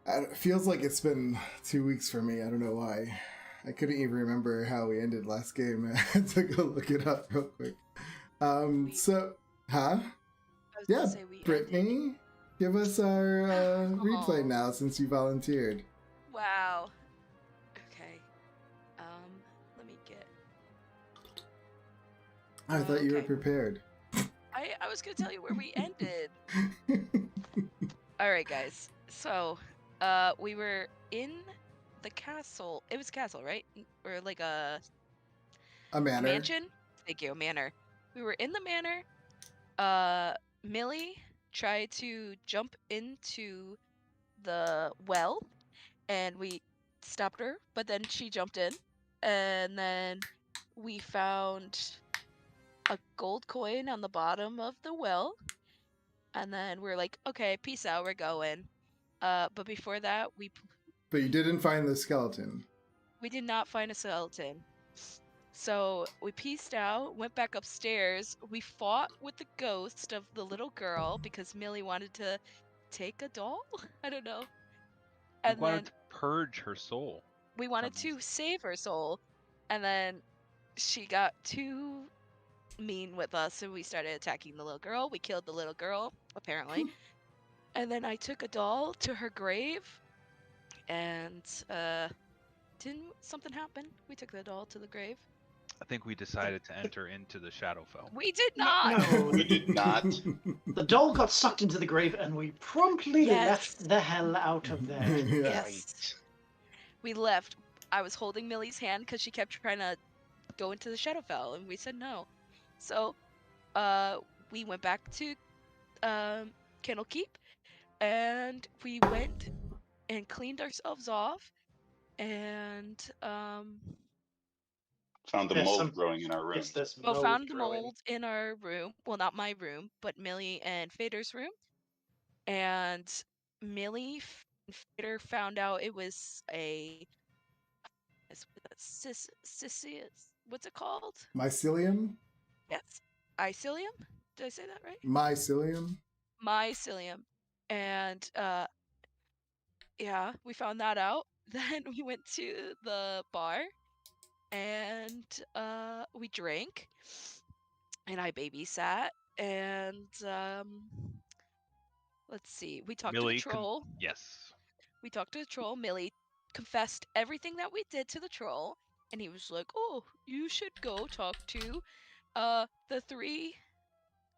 It feels like it's been 2 weeks for me. I don't know why. I couldn't even remember how we ended last game. I had to go look it up real quick. We, So, huh? I was Yeah, gonna say we ended. Brittany, give us our replay Oh. now since you volunteered. Wow. Okay. Let me get. I thought you were Okay. prepared. I was gonna tell you where we ended. All right, guys. So, we were in the castle. It was a castle, right? Or like a manor. mansion? Thank you, a manor. We were in the manor. Millie tried to jump into the well, and we stopped her, but then she jumped in, and then we found a gold coin on the bottom of the well, and then we're like, okay, peace out, we're going. But before that, But you didn't find the skeleton. we did not find a skeleton. So we pieced out, went back upstairs. We fought with the ghost of the little girl because Millie wanted to take a doll. I don't know. We And wanted then to purge her soul. we wanted to save her soul. And then she got too mean with us, and we started attacking the little girl. We killed the little girl, apparently. And then I took a doll to her grave, and didn't something happen? We took the doll to the grave. I think we decided to enter into the Shadowfell. We did not. No, We did not. the doll got sucked into the grave, and we promptly Yes. left the hell out of there. Yeah. Yes. We left. I was holding Millie's hand because she kept trying to go into the Shadowfell, and we said no. So, we went back to Candlekeep, and we went and cleaned ourselves off, and Found the There's mold some- growing in our room. Yes, there's well, mold found the growing. mold in our room. Well, not my room, but Millie and Fader's room. And Millie and Fader found out it was a what's it called? Mycelium? Yes, Icilium. Did I say that right? Mycelium? Mycelium. And yeah, we found that out. Then we went to the bar, and we drank, and I babysat, and let's see, we talked Millie to the troll. yes. We talked to the troll. Millie confessed everything that we did to the troll, and he was like, "Oh, you should go talk to the 3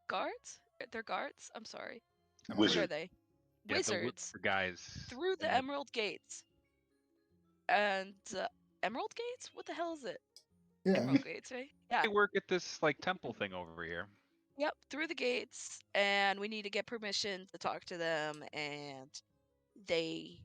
guards. They're guards. I'm sorry. What are Wizard. they? Yeah, Wizards the guys through the Emerald Gates." And Emerald Gates? What the hell is it? Yeah. Emerald Gates, right? Yeah. They work at this like temple thing over here. Yep, through the gates, and we need to get permission to talk to them, and they.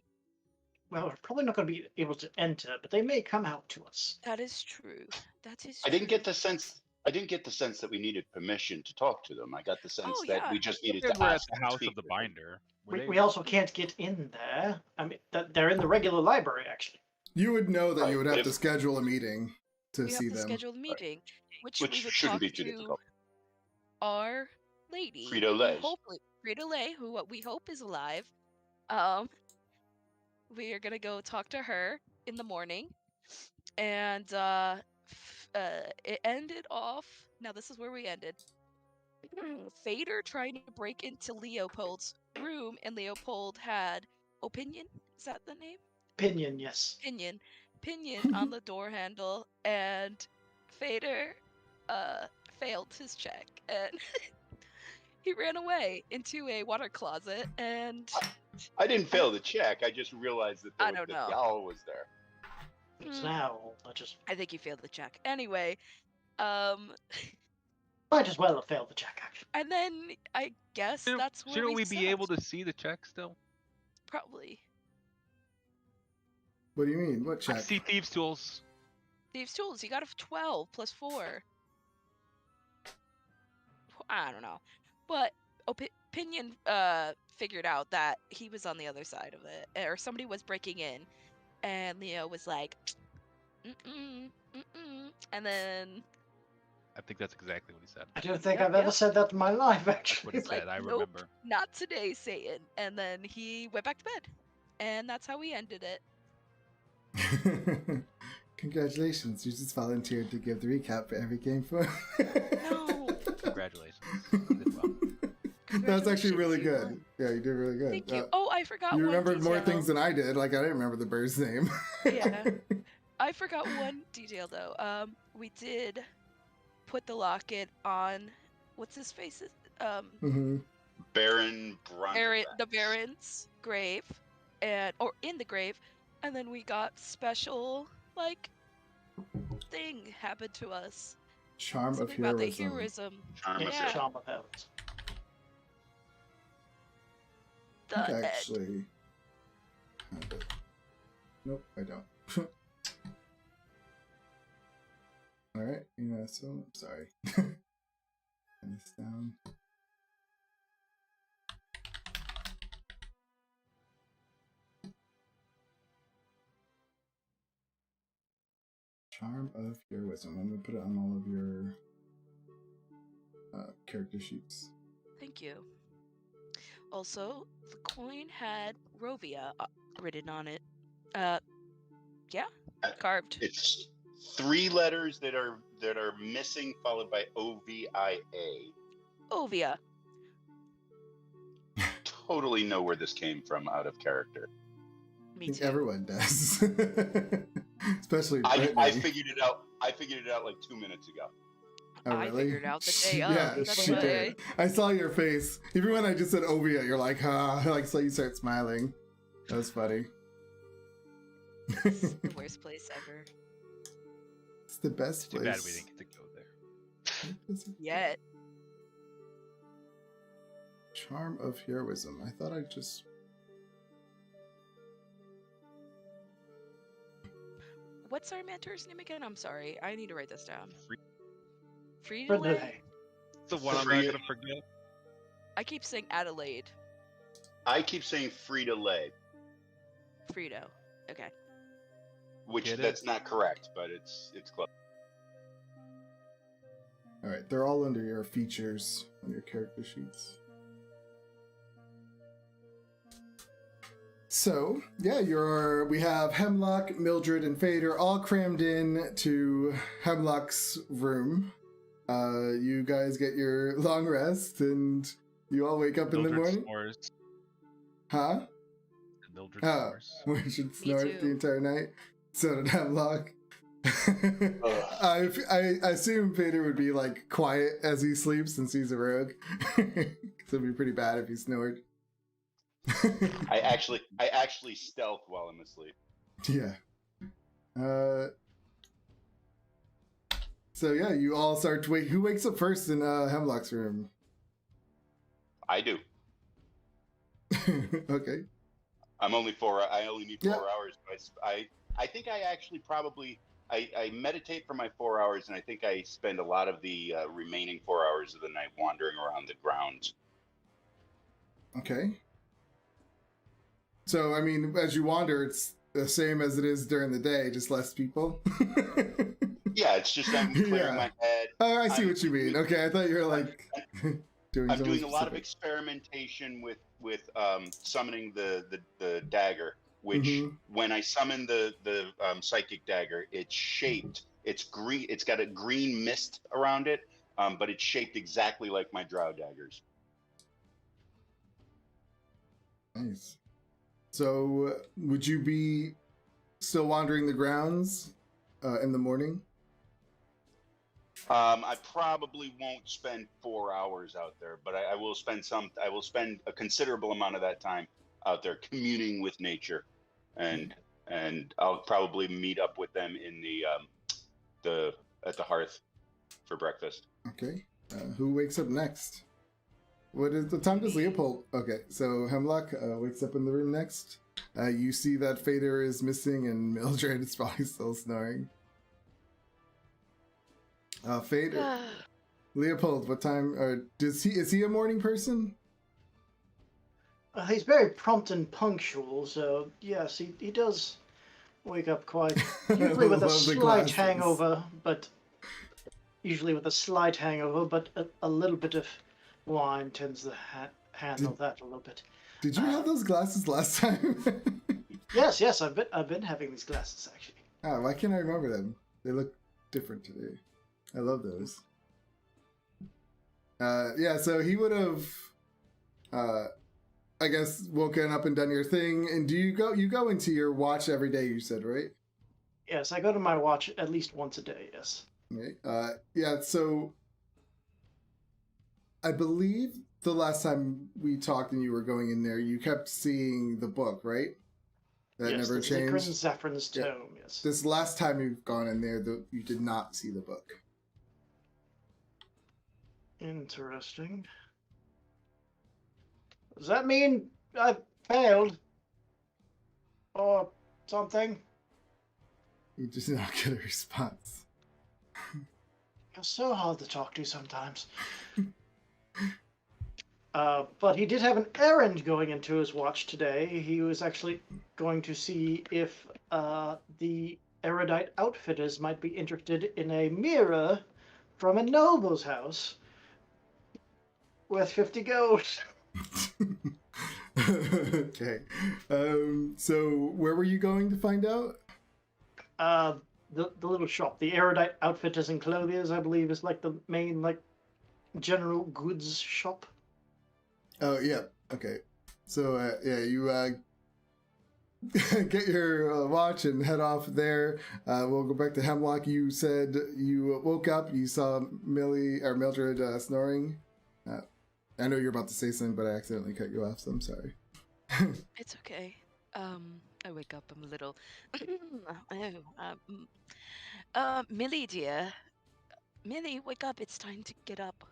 Well, we're probably not going to be able to enter, but they may come out to us. That is true. That is. I true. didn't get the sense. I didn't get the sense that we needed permission to talk to them. I got the sense Oh, that yeah. we just needed We're to at ask the to house speak of the with them. binder. where they We were. also can't get in there. I mean, they're in the regular library, actually. You would know that Right, you would but have to if- schedule a meeting to We have see to them. schedule the meeting, which Which we would shouldn't talk be too to difficult. our lady, Frito-Lay. hopefully Frito-Lay, who what we hope is alive. We are gonna go talk to her in the morning, and it ended off. Now this is where we ended. Fader trying to break into Leopold's room, and Leopold had Opinion. Is that the name? Pinion, yes. Pinion on the door handle, and Fader failed his check, and he ran away into a water closet, and I didn't fail the check. I just realized that I the don't know. owl was there. It's now. I think he failed the check. Anyway, Might as well have failed the check, actually. and then I guess that's where Shouldn't we stopped. be able to see the check still? Probably. What do you mean? What check? See thieves' tools. Thieves' tools. You got a 12 plus 4. I don't know, but Opinion figured out that he was on the other side of it, or somebody was breaking in, and Leo was like, and then I think that's exactly what he said. I don't think Yep, I've ever yep. said that in my life, That's what actually. he said. I nope, remember. not today, Satan. And then he went back to bed. and that's how we ended it. Congratulations, you just volunteered to give the recap for every game for. No. Congratulations. You did well. That was actually really Congratulations, good. Yeah, you did really good. Thank you. Oh, I forgot You one remembered more detail. things than I did. Like, I didn't remember the bird's name. Yeah. I forgot one detail though. We did put the locket on what's his face? hmm Baron The Baron's grave, or in the grave, and then we got special like thing happened to us. Charm of Something about the heroism. heroism. Charm of It's Yeah. a charm of heroes. I think The I end. actually have it. Nope, I don't. Alright, yeah, so I'm sorry. Turn this down. Charm of heroism. I'm gonna put it on all of your character sheets. Thank you. Also, the coin had Rovia written on it. Yeah, carved. It's 3 letters that are missing, followed by OVIA. Ovia. Totally know where this came from out of character. I Me think too. everyone does. Especially I Brittany. figured it out. I figured it out like 2 minutes ago. Oh, I really? figured it out the day of. Yeah, That's she why did. I saw your face. Even when I just said Ovia, you're like, huh? Like, so you start smiling. That was funny. It's the worst place ever. It's the best Too place. bad we didn't get to go there. Yet. Charm of heroism. I thought I just. What's our mentor's name again? I'm sorry. I need to write this down. Friendly. Frida. The one I'm not gonna forget. I keep saying Adelaide. I keep saying Frida Lay, Frito. Okay. which Get it? that's not correct, but it's close. Alright, they're all under your features on your character sheets. So, yeah, we have Hemlock, Mildred, and Fader all crammed in to Hemlock's room. You guys get your long rest, and you all wake up in the Mildred morning. snores. Huh? Mildred Oh, snores. we should Me snort too. the entire night. So did Hemlock. Ugh. I assume Fader would be like quiet as he sleeps since he's a rogue. So it'd be pretty bad if he snored. I actually stealth while I'm asleep. Yeah. So yeah, you all start to wake. Who wakes up first in Hemlock's room? I do. Okay. I only need 4 Yeah. hours. But I think I actually probably I meditate for my 4 hours, and I think I spend a lot of the remaining 4 hours of the night wandering around the grounds. Okay. So I mean, as you wander, it's the same as it is during the day, just less people. Yeah, it's just I'm clearing Yeah. my head. Oh, I see what you mean. Okay, I thought you were like doing. I'm something doing a lot of specific. experimentation with summoning the dagger, which Mhm. when I summon the psychic dagger, it's shaped. It's green. It's got a green mist around it, but it's shaped exactly like my drow daggers. Nice. So, would you be still wandering the grounds in the morning? I probably won't spend 4 hours out there, but I will spend I will spend a considerable amount of that time out there communing with nature, and I'll probably meet up with them in at the hearth for breakfast. Okay. Who wakes up next? What is the time? Does Leopold? Okay, so Hemlock wakes up in the room next. You see that Fader is missing, and Mildred is probably still snoring. Fader, Leopold, what time? Is he a morning person? He's very prompt and punctual, so yes, he does wake up quite usually with a Love the slight glasses. hangover, but a little bit of wine tends to handle that a little bit. Did you have those glasses last time? Yes, I've been having these glasses actually. Ah, why can't I remember them? They look different today. I love those. Yeah, so he would have, I guess, woken up and done your thing. And you go into your watch every day, you said, right? Yes, I go to my watch at least once a day. Yes. Right. Yeah, so I believe the last time we talked and you were going in there, you kept seeing the book, right? That Yes, never the Zikrin changed. Zephrin's Yeah. tome. Yes. This last time you've gone in there, you did not see the book. Interesting. Does that mean I've failed? Or something? You just not get a response. You're so hard to talk to sometimes. But he did have an errand going into his watch today. He was actually going to see if the erudite outfitters might be interested in a mirror from a noble's house worth 50 gold. Okay. So where were you going to find out? The little shop, the erudite outfitters and clothiers, I believe, is like the main like general goods shop. Oh, yeah. Okay. So, yeah, you get your watch and head off there. We'll go back to Hemlock. You said you woke up, you saw Mildred snoring. I know you're about to say something, but I accidentally cut you off, so I'm sorry. It's okay. I wake up. I'm a little. Millie, dear. Millie, wake up. It's time to get up.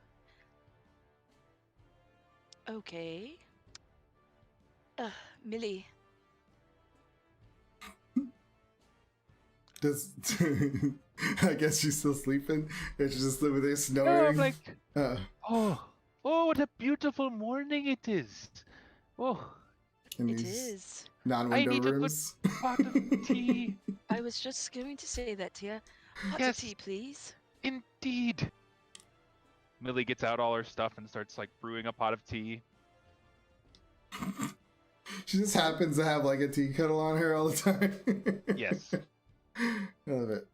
Okay. Millie. Does I guess she's still sleeping? And she's just over there No, snoring. I'm like, Uh, oh, what a beautiful morning it is. Oh, in It these is. I non-window need a good rooms. pot of tea. I was just going to say that, dear. Hot Yes. tea, please. Indeed. Millie gets out all her stuff and starts like brewing a pot of tea. She just happens to have like a tea kettle on her all the time. Yes. I love it.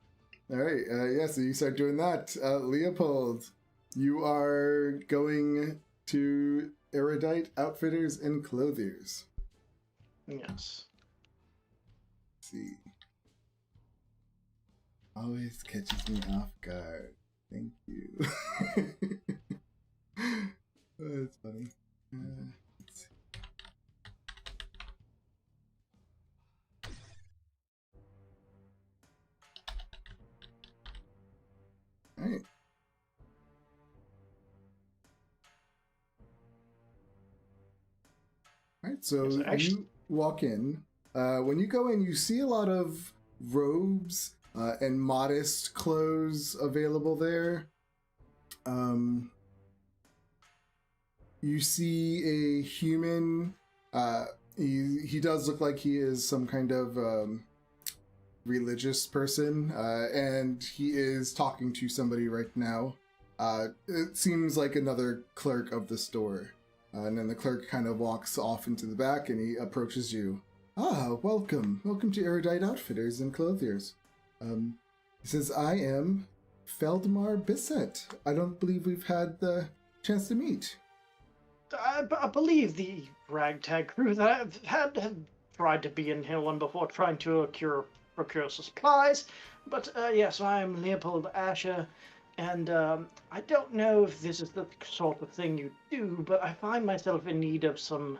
All right. Yeah, so you start doing that. Leopold, you are going to Erudite Outfitters and Clothiers. Yes. Let's see. Always catches me off guard. Thank you. Oh, that's funny. Let's see. All right. All right, so Yes, actually- you walk in. When you go in, you see a lot of robes and modest clothes available there. You see a human. He does look like he is some kind of religious person, and he is talking to somebody right now. It seems like another clerk of the store. And then the clerk kind of walks off into the back and he approaches you. Ah, welcome. Welcome to Erudite Outfitters and Clothiers. He says, I am Feldmar Bisset. I don't believe we've had the chance to meet. I believe the ragtag crew that I've had have tried to be in Hillland before trying to procure supplies. But yes, I'm Leopold Asher, and I don't know if this is the sort of thing you do, but I find myself in need of some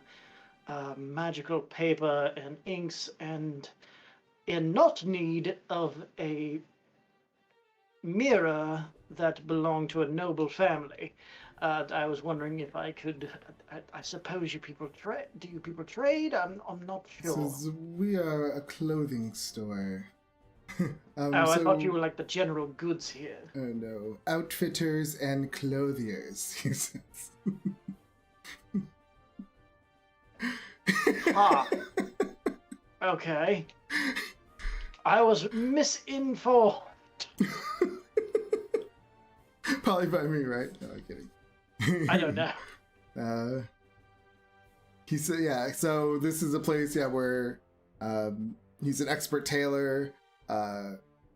magical paper and inks, and in not need of a mirror that belonged to a noble family. I was wondering if I could. I suppose you people trade. Do you people trade? I'm not sure. Says, we are a clothing store. I thought you were like the general goods here. Oh no. Outfitters and Clothiers, he says. Ah. Okay. I was misinformed. Probably by me, right? No, I'm kidding. I don't know. He said, yeah, so this is a place, yeah, where He's an expert tailor.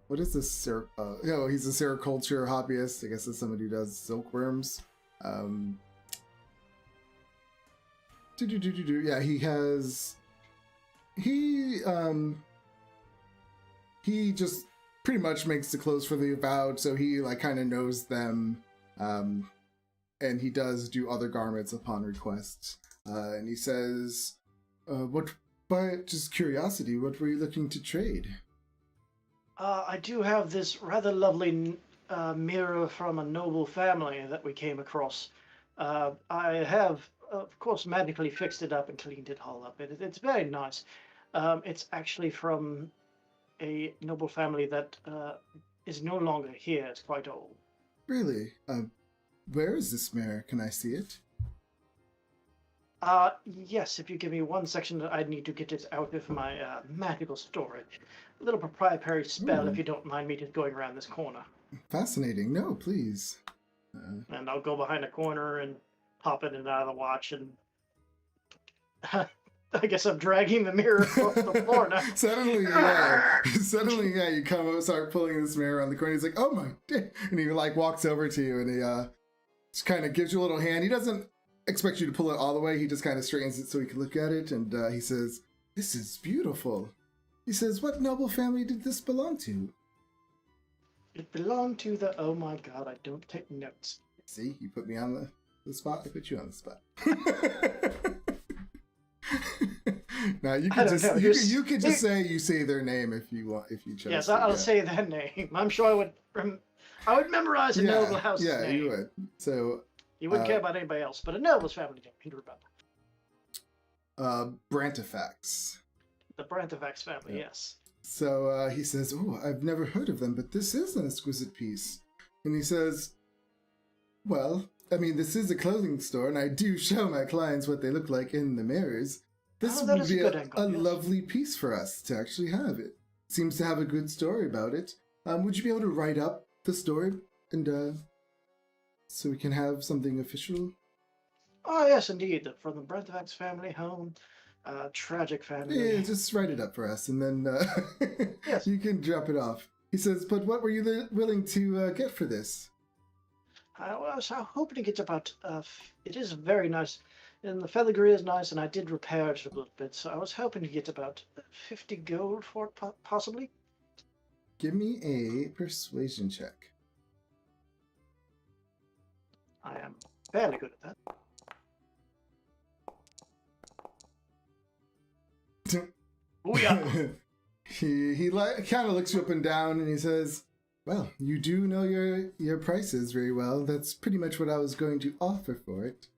What is this? He's a sericulture hobbyist. I guess it's somebody who does silkworms. Yeah, he just pretty much makes the clothes for the avowed, so he like kind of knows them, and he does do other garments upon request. And he says, by just curiosity, what were you looking to trade? I do have this rather lovely mirror from a noble family that we came across. I have, of course, magically fixed it up and cleaned it all up. It's very nice. It's actually from a noble family that is no longer here. It's quite old. Really? Where is this mirror? Can I see it? Yes, if you give me one section, I need to get it out of my magical storage. A little proprietary spell, if you don't mind me just going around this corner. Fascinating. No, please. And I'll go behind a corner and pop it in and out of the watch, and I guess I'm dragging the mirror across the floor now. Suddenly, you come up, start pulling this mirror around the corner. He's like, "Oh my!" And he like walks over to you, and he just kind of gives you a little hand. He doesn't expect you to pull it all the way. He just kind of straightens it so he can look at it, and he says, "This is beautiful." He says, "What noble family did this belong to?" It belonged to the... Oh my god, I don't take notes. See, you put me on the spot. I put you on the spot. Now you could just say you say their name if you want, if you chose. Yes, I'll say their name. I'm sure I would memorize a noble house's name. Yeah, you would. So you wouldn't care about anybody else, but a noble's family name you remember. Brantifax. The Brantifax family, yes. So he says, "Oh, I've never heard of them, but this is an exquisite piece." And he says, "Well, I mean, this is a clothing store, and I do show my clients what they look like in the mirrors. This would be a lovely piece for us to actually have. It seems to have a good story about it. Would you be able to write up the story and so we can have something official?" Oh, yes, indeed. From the Brantifax family home, tragic family. Yeah, just write it up for us, and then yes. You can drop it off. He says, "But what were you willing to get for this?" I was hoping to get about... it is very nice. And the filigree is nice, and I did repair it a little bit, so I was hoping to get about 50 gold for it, possibly. Give me a persuasion check. I am fairly good at that. Oh, yeah. He kind of looks you up and down, and he says, "Well, you do know your prices very well. That's pretty much what I was going to offer for it."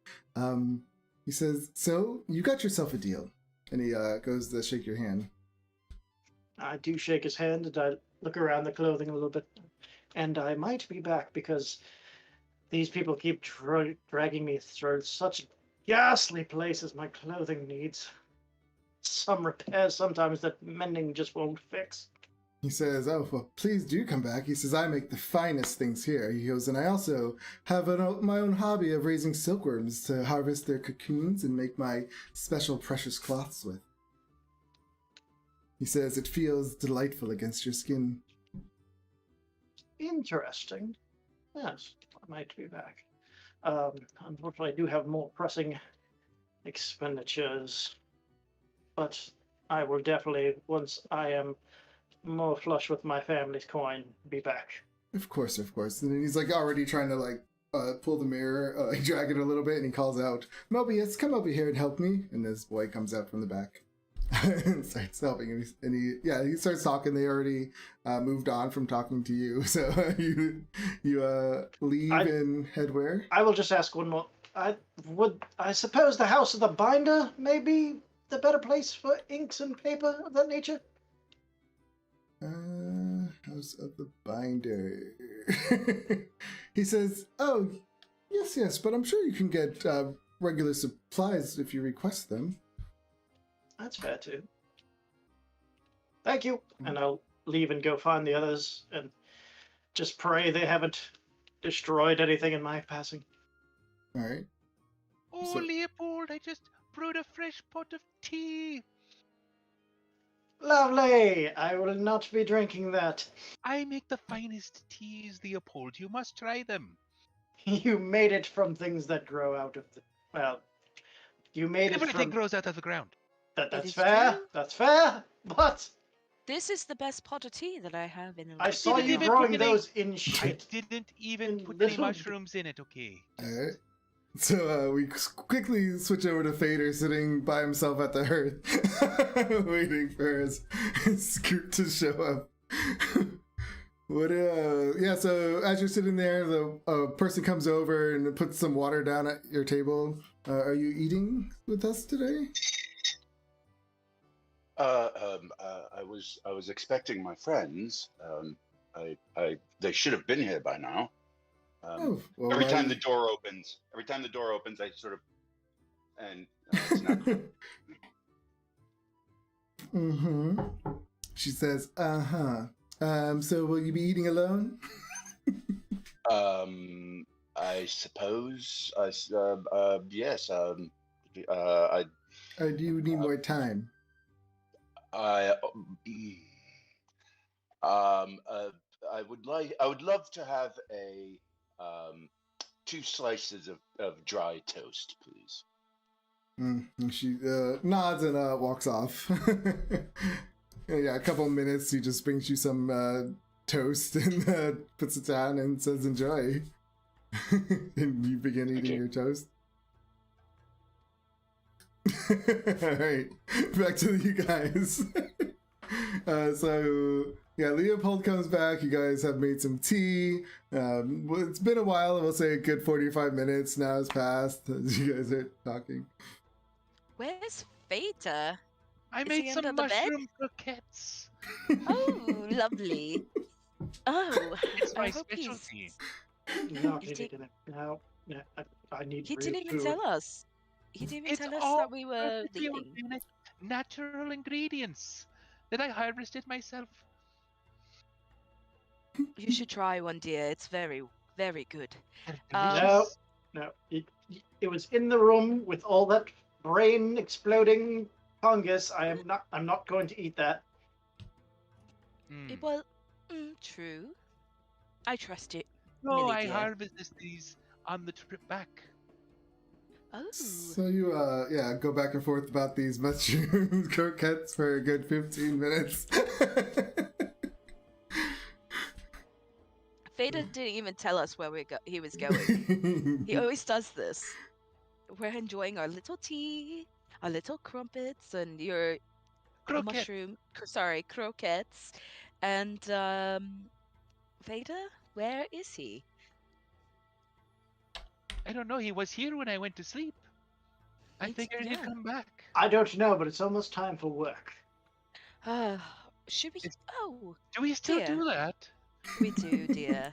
He says, "So you got yourself a deal," and he goes to shake your hand. I do shake his hand, and I look around the clothing a little bit, and I might be back because these people keep dragging me through such ghastly places my clothing needs. Some repairs sometimes that mending just won't fix. He says, "Oh, well, please do come back." He says, "I make the finest things here." He goes, "And I also have my own hobby of raising silkworms to harvest their cocoons and make my special precious cloths with." He says, "It feels delightful against your skin." Interesting. Yes, I might be back. Unfortunately, I do have more pressing expenditures. But I will definitely, once I am more flush with my family's coin, be back. Of course. And then he's like already trying to like pull the mirror, drag it a little bit, and he calls out, "Mobius, come over here and help me." And this boy comes out from the back and starts helping him. And he starts talking. They already moved on from talking to you, so you leave and head where? I will just ask one more. I suppose the House of the Binder may be the better place for inks and paper of that nature? House of the Binder. He says, "Oh, yes, but I'm sure you can get regular supplies if you request them." That's fair too. Thank you. And I'll leave and go find the others and just pray they haven't destroyed anything in my passing. All right. Oh, Leopold, I just brewed a fresh pot of tea. Lovely! I will not be drinking that. I make the finest teas, Leopold. You must try them. You made it from things that grow out of the. Well, you made it Everything from. grows out of the ground. That's is fair. true. That's fair. But This is the best pot of tea that I have in a I long saw didn't you time. even put growing any- those in I shit. didn't even In put any little- mushrooms in it, okay? Alright. So we quickly switch over to Fader sitting by himself at the hearth, waiting for his scoop to show up. Yeah, so as you're sitting there, the person comes over and puts some water down at your table. Are you eating with us today? I was expecting my friends. They should have been here by now. Oh, well, every time the door opens, I sort of, and it's not. Mm-hmm. She says, so will you be eating alone? I suppose. Yes. Or do you need more time? I would love to have a 2 slices of dry toast, please. And she nods and walks off. Yeah, a couple minutes, he just brings you some toast and puts it down and says, enjoy. And you begin eating your toast. Alright, back to you guys. So, yeah, Leopold comes back. You guys have made some tea. It's been a while. We'll say a good 45 minutes now has passed as you guys are talking. Where's Veta? I Is made he some under the bed? mushroom croquettes. Oh, lovely. Oh, It's I my hope he's. specialty. No, Is he he- didn't. No, I need He real didn't even food. tell us. He didn't even It's tell us all that we were perfectly leaving. organic, natural ingredients that I harvested myself. You should try one, dear. It's very, very good. They're Um, delicious. No, it was in the room with all that brain exploding fungus. I'm not going to eat that. Mm. Well, true. I trust it. No, Millie I dear. harvested these on the trip back. Oh, So you, go back and forth about these mushroom croquettes for a good 15 minutes. Veda didn't even tell us where he was going. He always does this. We're enjoying our little tea, our little crumpets, and your Croquette. croquettes. And Veda, where is he? I don't know. He was here when I went to sleep. I figured he'd yeah. come back. I don't know, but it's almost time for work. Should we? Oh, Do we still dear. do that? We do, dear.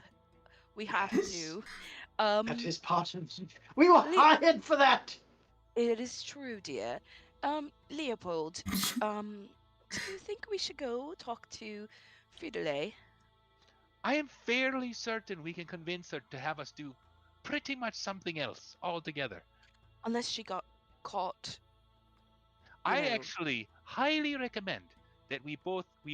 We have Yes. to. That is part of. We were Le- hired for that. It is true, dear. Leopold, do you think we should go talk to Fidelay? I am fairly certain we can convince her to have us do pretty much something else altogether. Unless she got caught. I know. actually highly recommend that we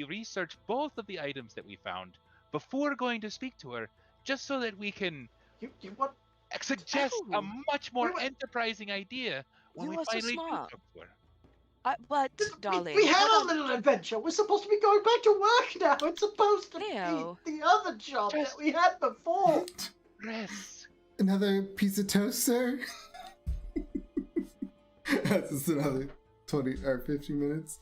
research both of the items that we found before going to speak to her, just so that we can You what? suggest a Oh. much more Wait, wait. enterprising idea when You we are so finally do smart. talk to her. But, darling, We had what a little adventure. We're supposed to be going back to work now. It's supposed to Leo. be the other job Just- that we had before. Rest. Another piece of toast, sir? That's just another 20 or 15 minutes.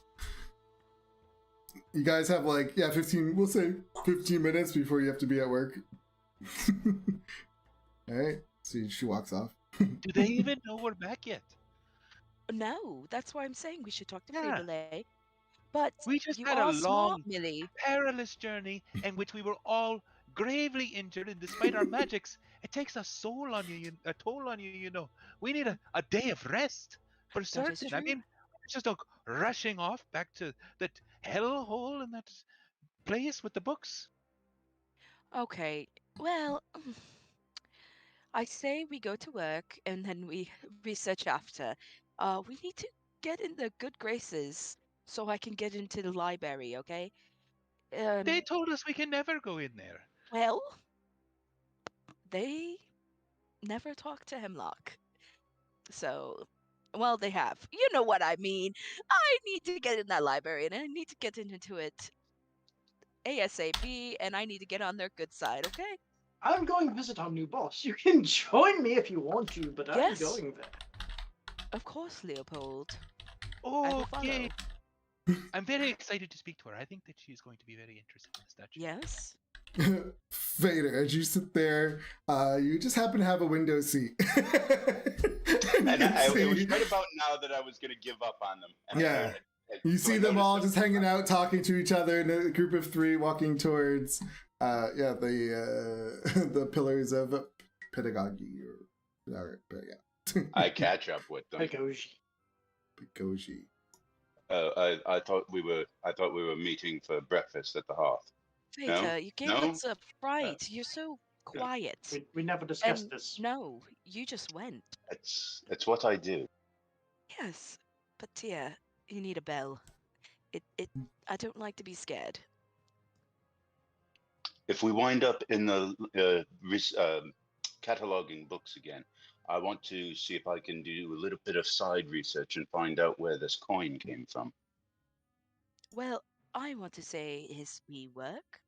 You guys have 15, we'll say 15 minutes before you have to be at work. Alright, so she walks off. Do they even know we're back yet? No, that's why I'm saying we should talk to Yeah. Fidelay. But We just you had a are long, smart, Millie. perilous journey in which we were all gravely injured, and despite our magics, it takes a toll on you. You know, we need a day of rest for That is certain. I true. mean, it's just rushing off back to that hellhole in that place with the books. Okay, well, I say we go to work and then we research after. We need to get in the good graces so I can get into the library, okay? They told us we can never go in there. Well, they never talked to Hemlock. So, well, they have. You know what I mean. I need to get in that library and I need to get into it ASAP and I need to get on their good side, okay? I'm going to visit our new boss. You can join me if you want to, but I'm Yes. going there. Of course, Leopold. I will Okay. follow. I'm very excited to speak to her. I think that she's going to be very interested in the statue. Yes. Vader, as you sit there, you just happen to have a window seat. And it was right about now that I was going to give up on them. And Yeah. You so I see them noticed all them. just hanging out, talking to each other in a group of 3 walking towards, the pillars of pedagogy. I catch up with them. Pedagogy. Pedagogy. I thought we were meeting for breakfast at the hearth. Vader, you gave No? us a fright. You're so quiet. We never discussed And this. no, you just went. It's what I do. Yes, but dear, you need a bell. I don't like to be scared. If we wind up in the cataloging books again, I want to see if I can do a little bit of side research and find out where this coin came from. Well, I want to say is we work,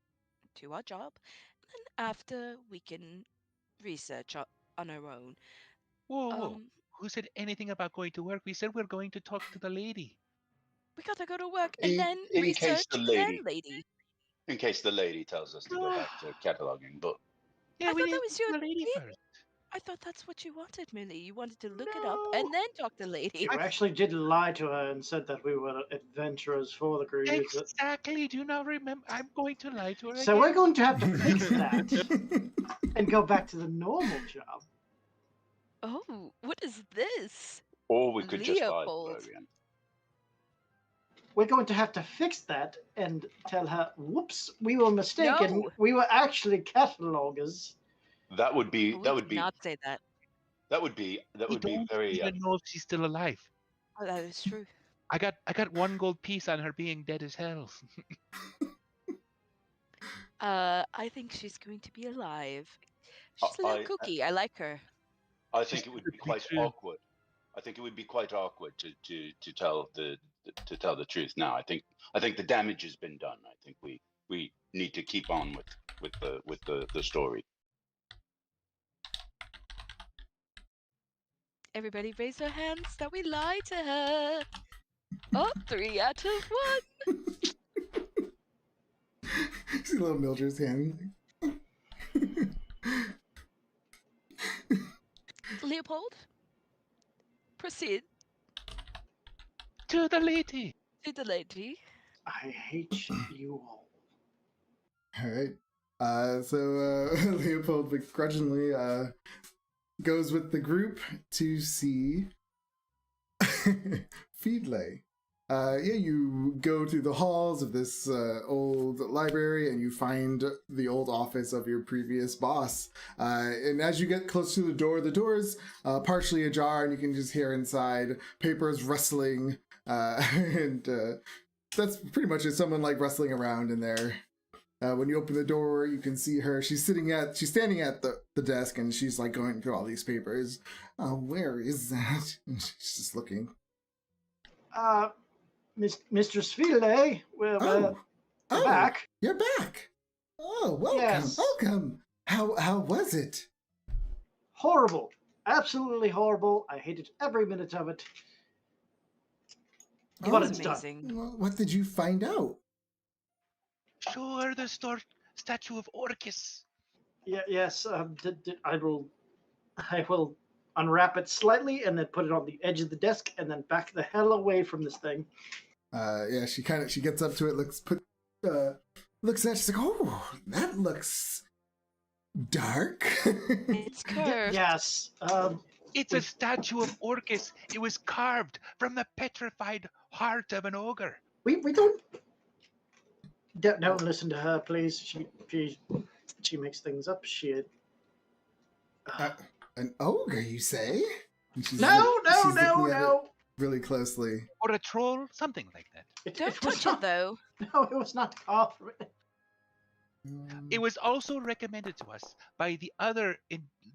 do our job, and after we can research on our own. Whoa. Who said anything about going to work? We said we're going to talk to the lady. We gotta go to work and then In research, case the lady, then lady. in case the lady tells us to go back to cataloging book. Yeah, I we thought need that to was talk to your the lady thing. first. I thought that's what you wanted, Millie. You wanted to look it up and then talk to lady. You actually did lie to her and said that we were adventurers for the group. Exactly. Do you not remember? I'm going to lie to her So again. we're going to have to fix that and go back to the normal job. Oh, what is this? Or we could just lie to Leopold. her again. We're going to have to fix that and tell her, whoops, we were mistaken. No. We were actually catalogers. That would be We did not say that. that would be We don't very even know if she's still alive. Oh, that is true. I got 1 gold piece on her being dead as hell. I think she's going to be alive. She's a little kooky. I like her. I think it would be quite awkward. I think it would be quite awkward to tell the truth now. I think the damage has been done. I think we need to keep on with the story. Everybody raise their hands that we lie to her. Oh, 3 out of 1. See little Mildred's hand. Leopold, proceed To the lady. to the lady. I hate you all. All right. So Leopold begrudgingly goes with the group to see Feedlay. You go through the halls of this old library and you find the old office of your previous boss. And as you get close to the door is partially ajar and you can just hear inside papers rustling. And that's pretty much it. Someone like rustling around in there. When you open the door, you can see her. She's standing at the desk and she's like going through all these papers. Where is that? And she's just looking. Mistress Philae, we're back. You're back. Oh, welcome, Yes. welcome. How was it? Horrible. Absolutely horrible. I hated every minute of it. Oh, But It it's was done. amazing. Well, what did you find out? Show her the statue of Orcus. Yes. I will unwrap it slightly and then put it on the edge of the desk and then back the hell away from this thing. Yeah, she gets up to it, looks at it, she's like, oh, that looks dark. It's curved. Yes. It's a statue of Orcus. It was carved from the petrified heart of an ogre. We don't listen to her, please. She makes things up. An ogre, you say? And she's No. looking at it. really closely. Or a troll, something like that. Don't was touch not, it though. No, it was not carved. It was also recommended to us by the other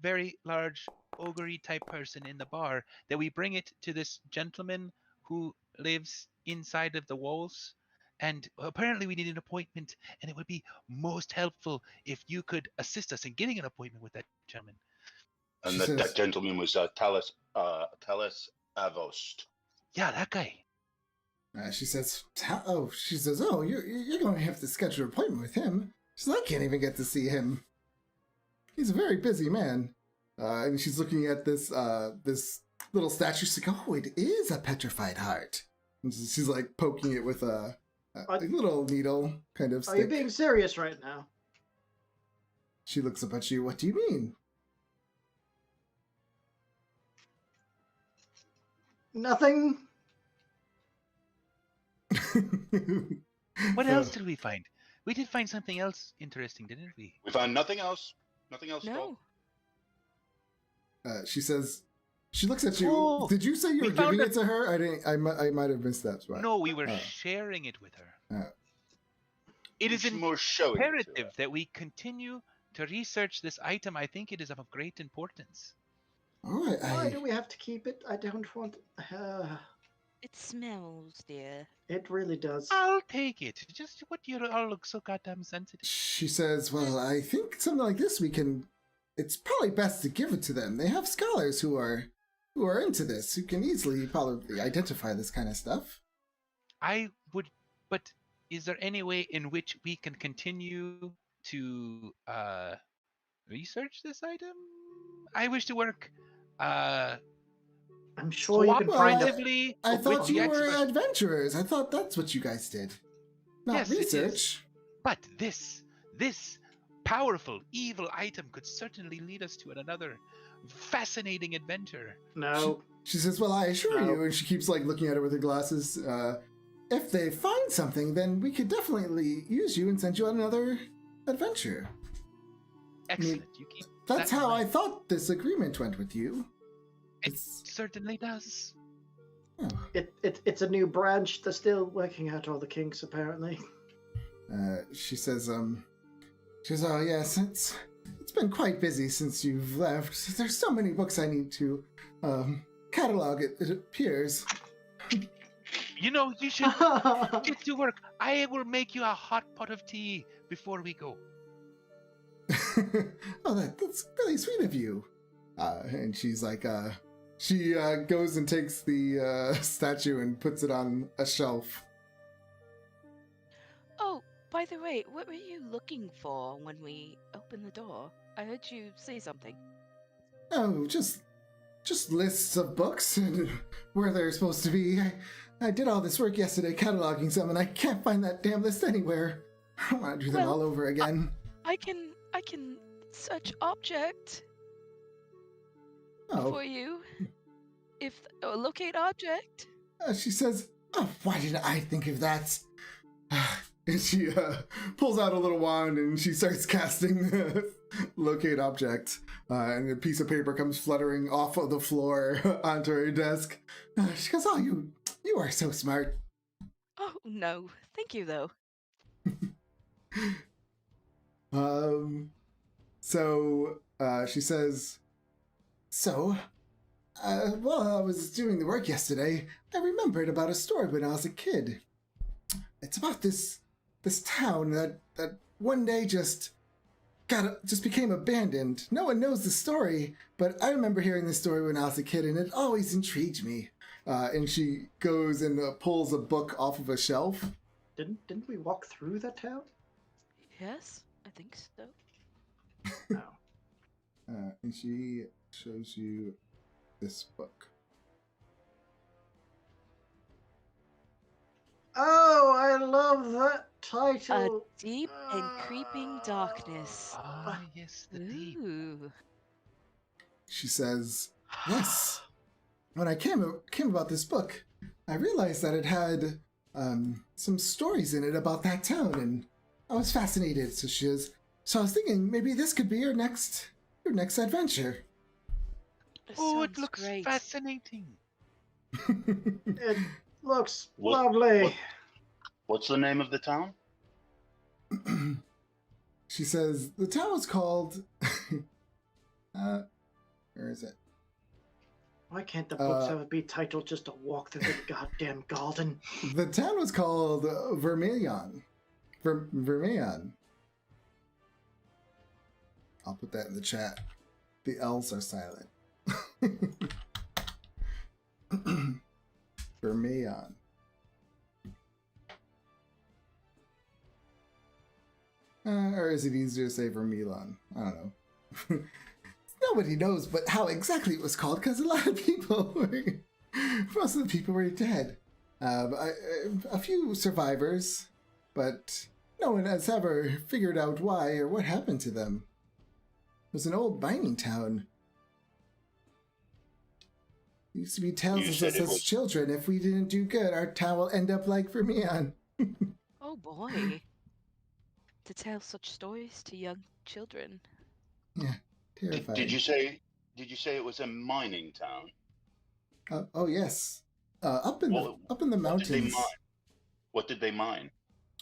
very large ogre type person in the bar that we bring it to this gentleman who lives inside of the walls. And apparently we need an appointment, and it would be most helpful if you could assist us in getting an appointment with that gentleman. And She that, says- that gentleman was Talis Avost. Yeah, that guy. She says, oh, you're going to have to schedule an appointment with him. She says, I can't even get to see him. He's a very busy man. And she's looking at this little statue. She's like, oh, it is a petrified heart. And she's like poking it with a little needle kind of stick. Are you being serious right now? She looks up at you. What do you mean? Nothing. What else did we find? We did find something else interesting, didn't we? We found nothing else. Nothing else. No. She says, she looks at you. Oh, Did you say you we were found giving a- it to her? I might have missed that spot. No, we were Oh. sharing it with her. Oh. It is More showing it to imperative her. that we continue to research this item. I think it is of great importance. All right. Why do we have to keep it? I don't want. It smells, dear. It really does. I'll take it. Just what you all look so goddamn sensitive. She says, well, I think something like this it's probably best to give it to them. They have scholars who are into this, who can easily probably identify this kind of stuff. I would, but is there any way in which we can continue to research this item? I wish to work I'm sure you can find a. cooperatively I with thought the you were expert. adventurers. I thought that's what you guys did. Not Yes, it is. research. But this powerful, evil item could certainly lead us to another fascinating adventure. No. She says, well, I assure No. you, and she keeps like looking at it with her glasses. If they find something, then we could definitely use you and send you on another adventure. Excellent. You keep. That's that in how I mind. thought this agreement went with you. It It's, certainly does. oh. It's a new branch. They're still working out all the kinks, apparently. She says, oh yes, it's been quite busy since you've left. There's so many books I need to catalog. It appears. You know, you should get to work. I will make you a hot pot of tea before we go. Oh, that's really sweet of you. And she's like, she goes and takes the statue and puts it on a shelf. Oh, by the way, what were you looking for when we opened the door? I heard you say something. Oh, just lists of books and where they're supposed to be. I did all this work yesterday cataloging some, and I can't find that damn list anywhere. I don't want to do them Well, all over again. I can search object Oh, for you. If locate object. she says, oh, why didn't I think of that? And she pulls out a little wand and she starts casting locate object. And a piece of paper comes fluttering off of the floor onto her desk. She goes, oh, you are so smart. Oh no, thank you though. So she says, while I was doing the work yesterday, I remembered about a story when I was a kid. It's about this town that one day just became abandoned. No one knows the story, but I remember hearing this story when I was a kid, and it always intrigued me. And she goes and pulls a book off of a shelf. Didn't we walk through that town? Yes, I think so. No. And she shows you this book. Oh, I love that A title. deep and creeping darkness. Ah, yes, the deep. Ooh. She says, yes. When I came about this book, I realized that it had some stories in it about that town, and I was fascinated. So I was thinking maybe this could be your next adventure. That Oh, it sounds looks great. fascinating. It looks What- lovely. What's the name of the town? She says, the town is called... where is it? Why can't the books ever be titled just a walk through the goddamn garden? The town was called Vermilion. Vermilion. I'll put that in the chat. The L's are silent. Vermilion. Or is it easier to say Vermilion? I don't know. Nobody knows but how exactly it was called because a lot of people were... Most of the people were dead. A few survivors, but no one has ever figured out why or what happened to them. It was an old mining town. It used to be tales You of said us it as was- children. If we didn't do good, our town will end up like Vermilion. Oh boy. To tell such stories to young children. Yeah, terrifying. Did you say it was a mining town? Oh yes, up in Well, the What did they mountains. mine? What did they mine?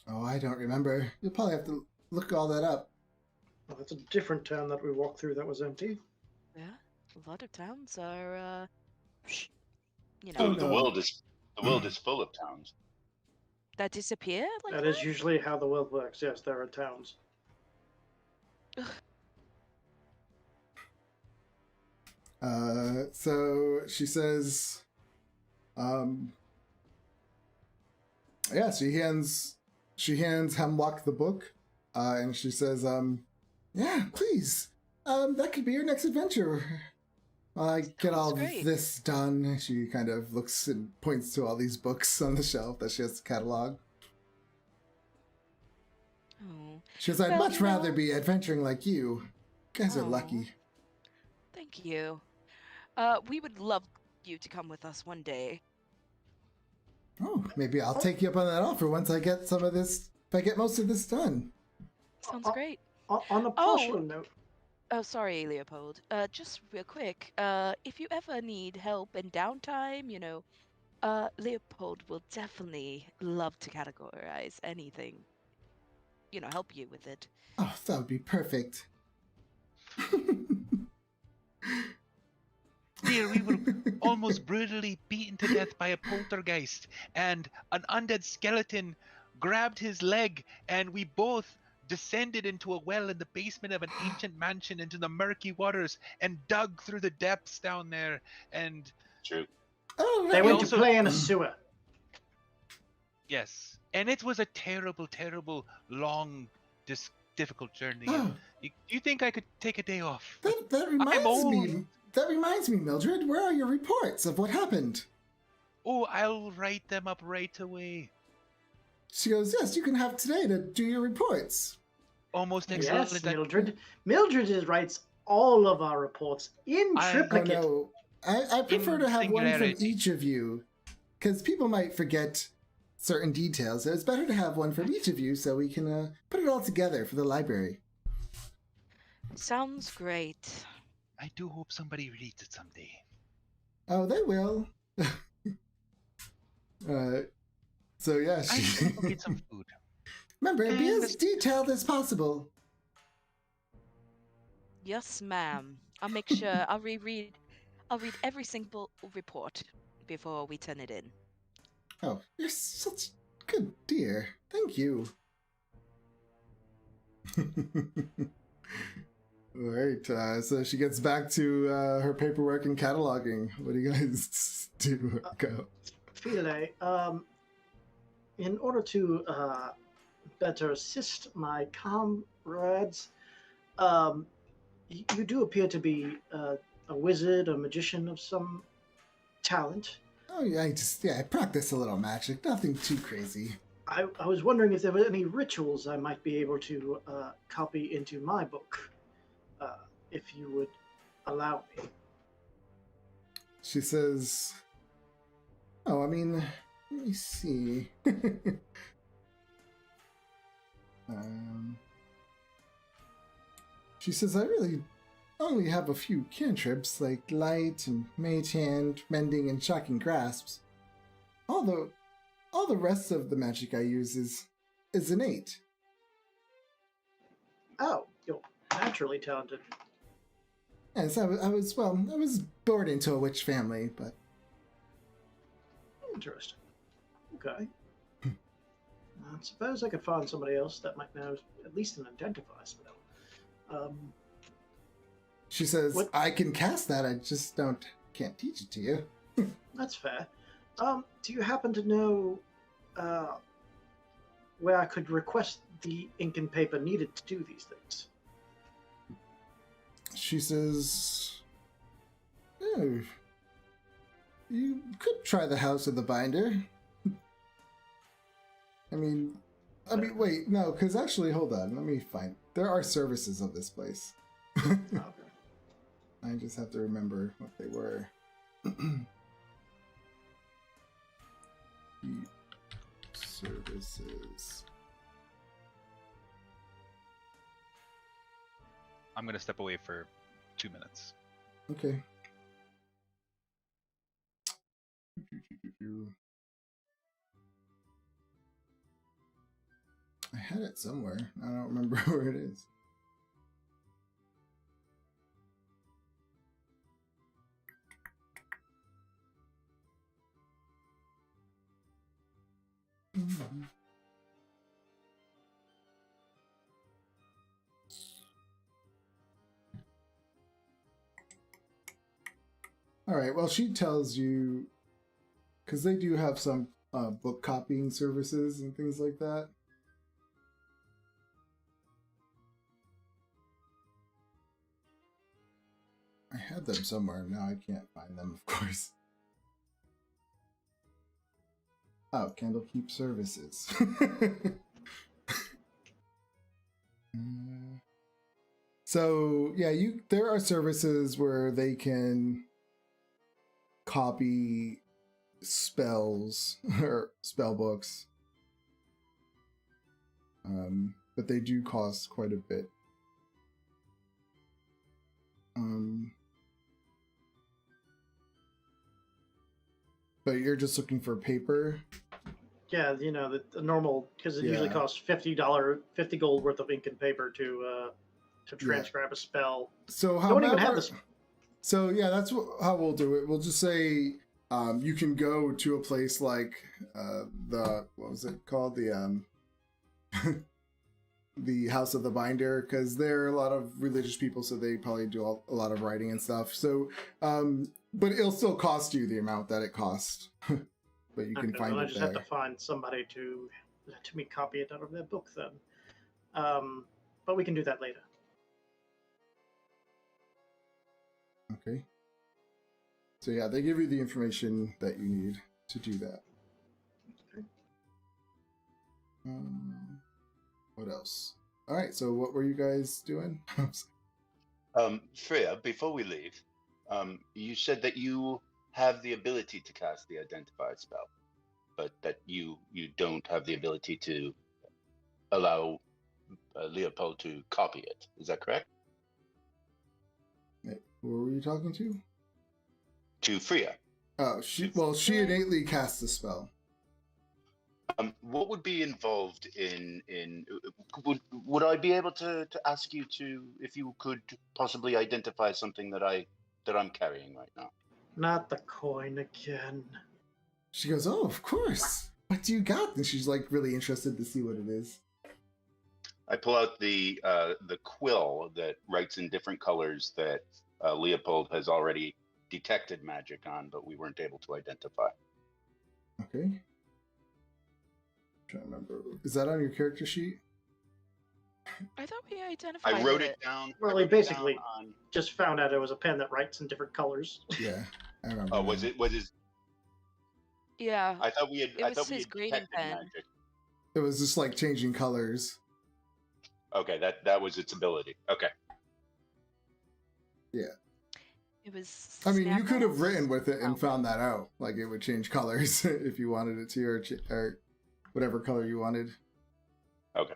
Oh, I don't remember. You'll probably have to look all that up. Well, that's a different town that we walked through that was empty. Yeah, a lot of towns are, you Oh, know, The no. world is full of towns. that disappear like That is usually how the world works. Yes, there are towns. So she says, yeah, she hands Hemlock the book, and she says, yeah, please, that could be your next adventure. While I get all Sounds great. this done, she kind of looks and points to all these books on the shelf that she has to catalog. Oh, She says, I'd Well, much you rather know- be adventuring like you. You guys are Aw. lucky. thank you. We would love you to come with us one day. Oh, maybe I'll take you up on that offer once I get some of this, if I get most of this done. Sounds Oh. great. On a personal note, Oh, sorry, Leopold. Just real quick. If you ever need help in downtime, you know, Leopold will definitely love to categorize anything. You know, help you with it. Oh, that would be perfect. Dear, we were almost brutally beaten to death by a poltergeist, and an undead skeleton grabbed his leg, and we both descended into a well in the basement of an ancient mansion into the murky waters and dug through the depths down there. And True. Oh, they no. went to also- play in a sewer. yes, and it was a terrible, terrible, long, difficult journey. Oh, You think I could take a day off? that reminds old. me. That reminds me, Mildred. Where are your reports of what happened? Oh, I'll write them up right away. She goes, yes, you can have today to do your reports. Almost excellent. Yes, Mildred. Mildred writes all of our reports in I- Oh triplicate. no, I prefer In to have one from singularity. each of you, because people might forget certain details. So it's better to have one from each of you so we can put it all together for the library. Sounds great. I do hope somebody reads it someday. Oh, they will. So yeah, I she... need to go get some food. Remember, be And as detailed as possible. Yes, ma'am. I'll make sure I'll read every single report before we turn it in. Oh, you're such a good dear. Thank you. Alright, so she gets back to her paperwork and cataloging. What do you guys do? Go. Philae, in order to better assist my comrades, you do appear to be a wizard, a magician of some talent. Oh yeah, I practice a little magic. Nothing too crazy. I was wondering if there were any rituals I might be able to copy into my book, if you would allow me. She says, oh, I mean, let me see. She says, I really only have a few cantrips like light and mage hand, mending, and shocking grasps. All the rest of the magic I use is innate. Oh, you're naturally talented. Yes, I was born into a witch family, but Interesting. Okay. I suppose I could find somebody else that might know at least an identify spell. she says, What- I can cast that, I just can't teach it to you. That's fair. Do you happen to know where I could request the ink and paper needed to do these things? She says, oh, you could try the House of the Binder. I mean, wait, no, because actually, hold on, let me find. There are services of this place. Okay. I just have to remember what they were. Services. I'm going to step away for 2 minutes. Okay. I had it somewhere. I don't remember where it is. All right. Well, she tells you because they do have some book copying services and things like that. I had them somewhere. Now I can't find them, of course. Oh, Candlekeep services. So yeah, there are services where they can copy spells or spell books, but they do cost quite a bit. But you're just looking for paper. Yeah, you know the normal, because it usually Yeah. costs $50 gold worth of ink and paper to transcribe a spell. So Don't even have however- this. So yeah, that's how we'll do it. We'll just say you can go to a place like what was it called, the the House of the Binder, because they're a lot of religious people, so they probably do a lot of writing and stuff. So, but it'll still cost you the amount that it costs, but you can Okay, find well, I it just there. have to find somebody to let me copy it out of their book then. But we can do that later. Okay. So yeah, they give you the information that you need to do that. Okay. What else? All right. So what were you guys doing? Freya, before we leave, you said that you have the ability to cast the Identify spell, but that you don't have the ability to allow Leopold to copy it. Is that correct? Who were you talking to? To Freya. Oh, she innately casts the spell. What would be involved in would I be able to ask you to, if you could possibly identify something that I'm carrying right now? Not the coin again. She goes, "Oh, of course. What do you got?" And she's like really interested to see what it is. I pull out the quill that writes in different colors that Leopold has already detected magic on, but we weren't able to identify. Okay. Trying to remember. Is that on your character sheet? I thought we identified I wrote it down. Well, I they wrote it basically down on. just found out it was a pen that writes in different colors. Yeah, I remember. Oh, was now. it? Was his? Yeah. I thought we had. It I was thought we his had grading detected pen. magic. It was just like changing colors. Okay, that was its ability. Okay. It was. I mean, you could have Snapples? written with it and Oh. found that out. Like it would change colors if you wanted it to, or whatever color you wanted. Okay.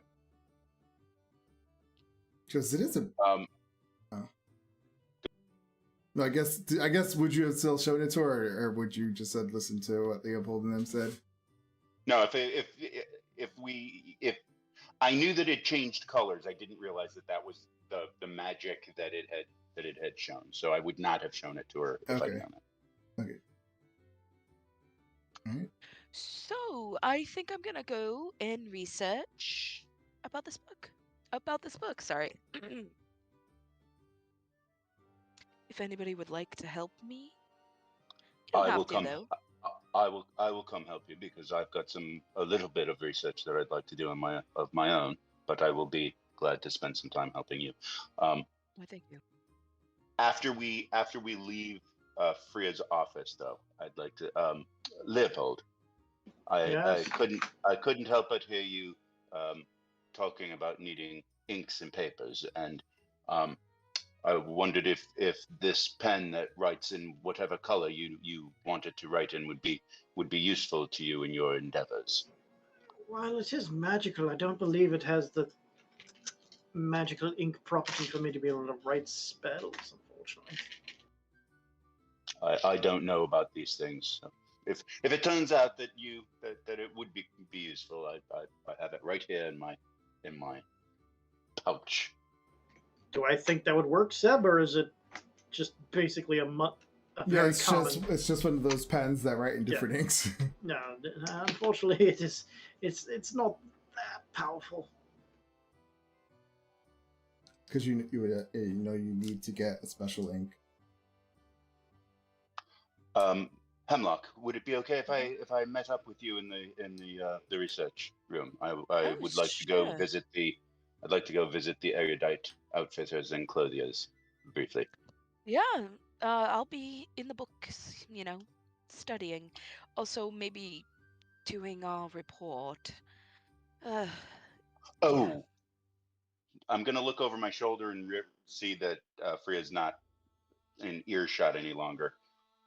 Because it is a. Um. Oh. No, I guess would you have still shown it to her, or would you just have listened to what Leopold and them said? No, if I knew that it changed colors, I didn't realize that was the magic that it had shown. So I would not have shown it to her if I'd Okay. known it. Okay. All right. So I think I'm gonna go and research about this book. Sorry. If anybody would like to help me, you don't I have will to come. though. I will come help you because I've got a little bit of research that I'd like to do of my own. But I will be glad to spend some time helping you. Well, thank you. After we leave Freya's office, though, I'd like to Leopold. Yes? I couldn't help but hear you talking about needing inks and papers, and I wondered if this pen that writes in whatever color you wanted to write in would be useful to you in your endeavors. While it is magical, I don't believe it has the magical ink property for me to be able to write spells, unfortunately. I don't know about these things. If it turns out that it would be useful, I have it right here in my pouch. Do I think that would work, Seb, or is it just basically a Yeah, very common? it's just one of those pens that write in different inks. No, unfortunately, it's not that powerful. Because you need to get a special ink. Hemlock, would it be okay if I met up with you in the research room? I would like to go sure. visit the erudite outfitters and clothiers briefly. Yeah, I'll be in the books, studying. Also, maybe doing our report. Oh, Yeah. I'm gonna look over my shoulder and see that Freya's not in earshot any longer.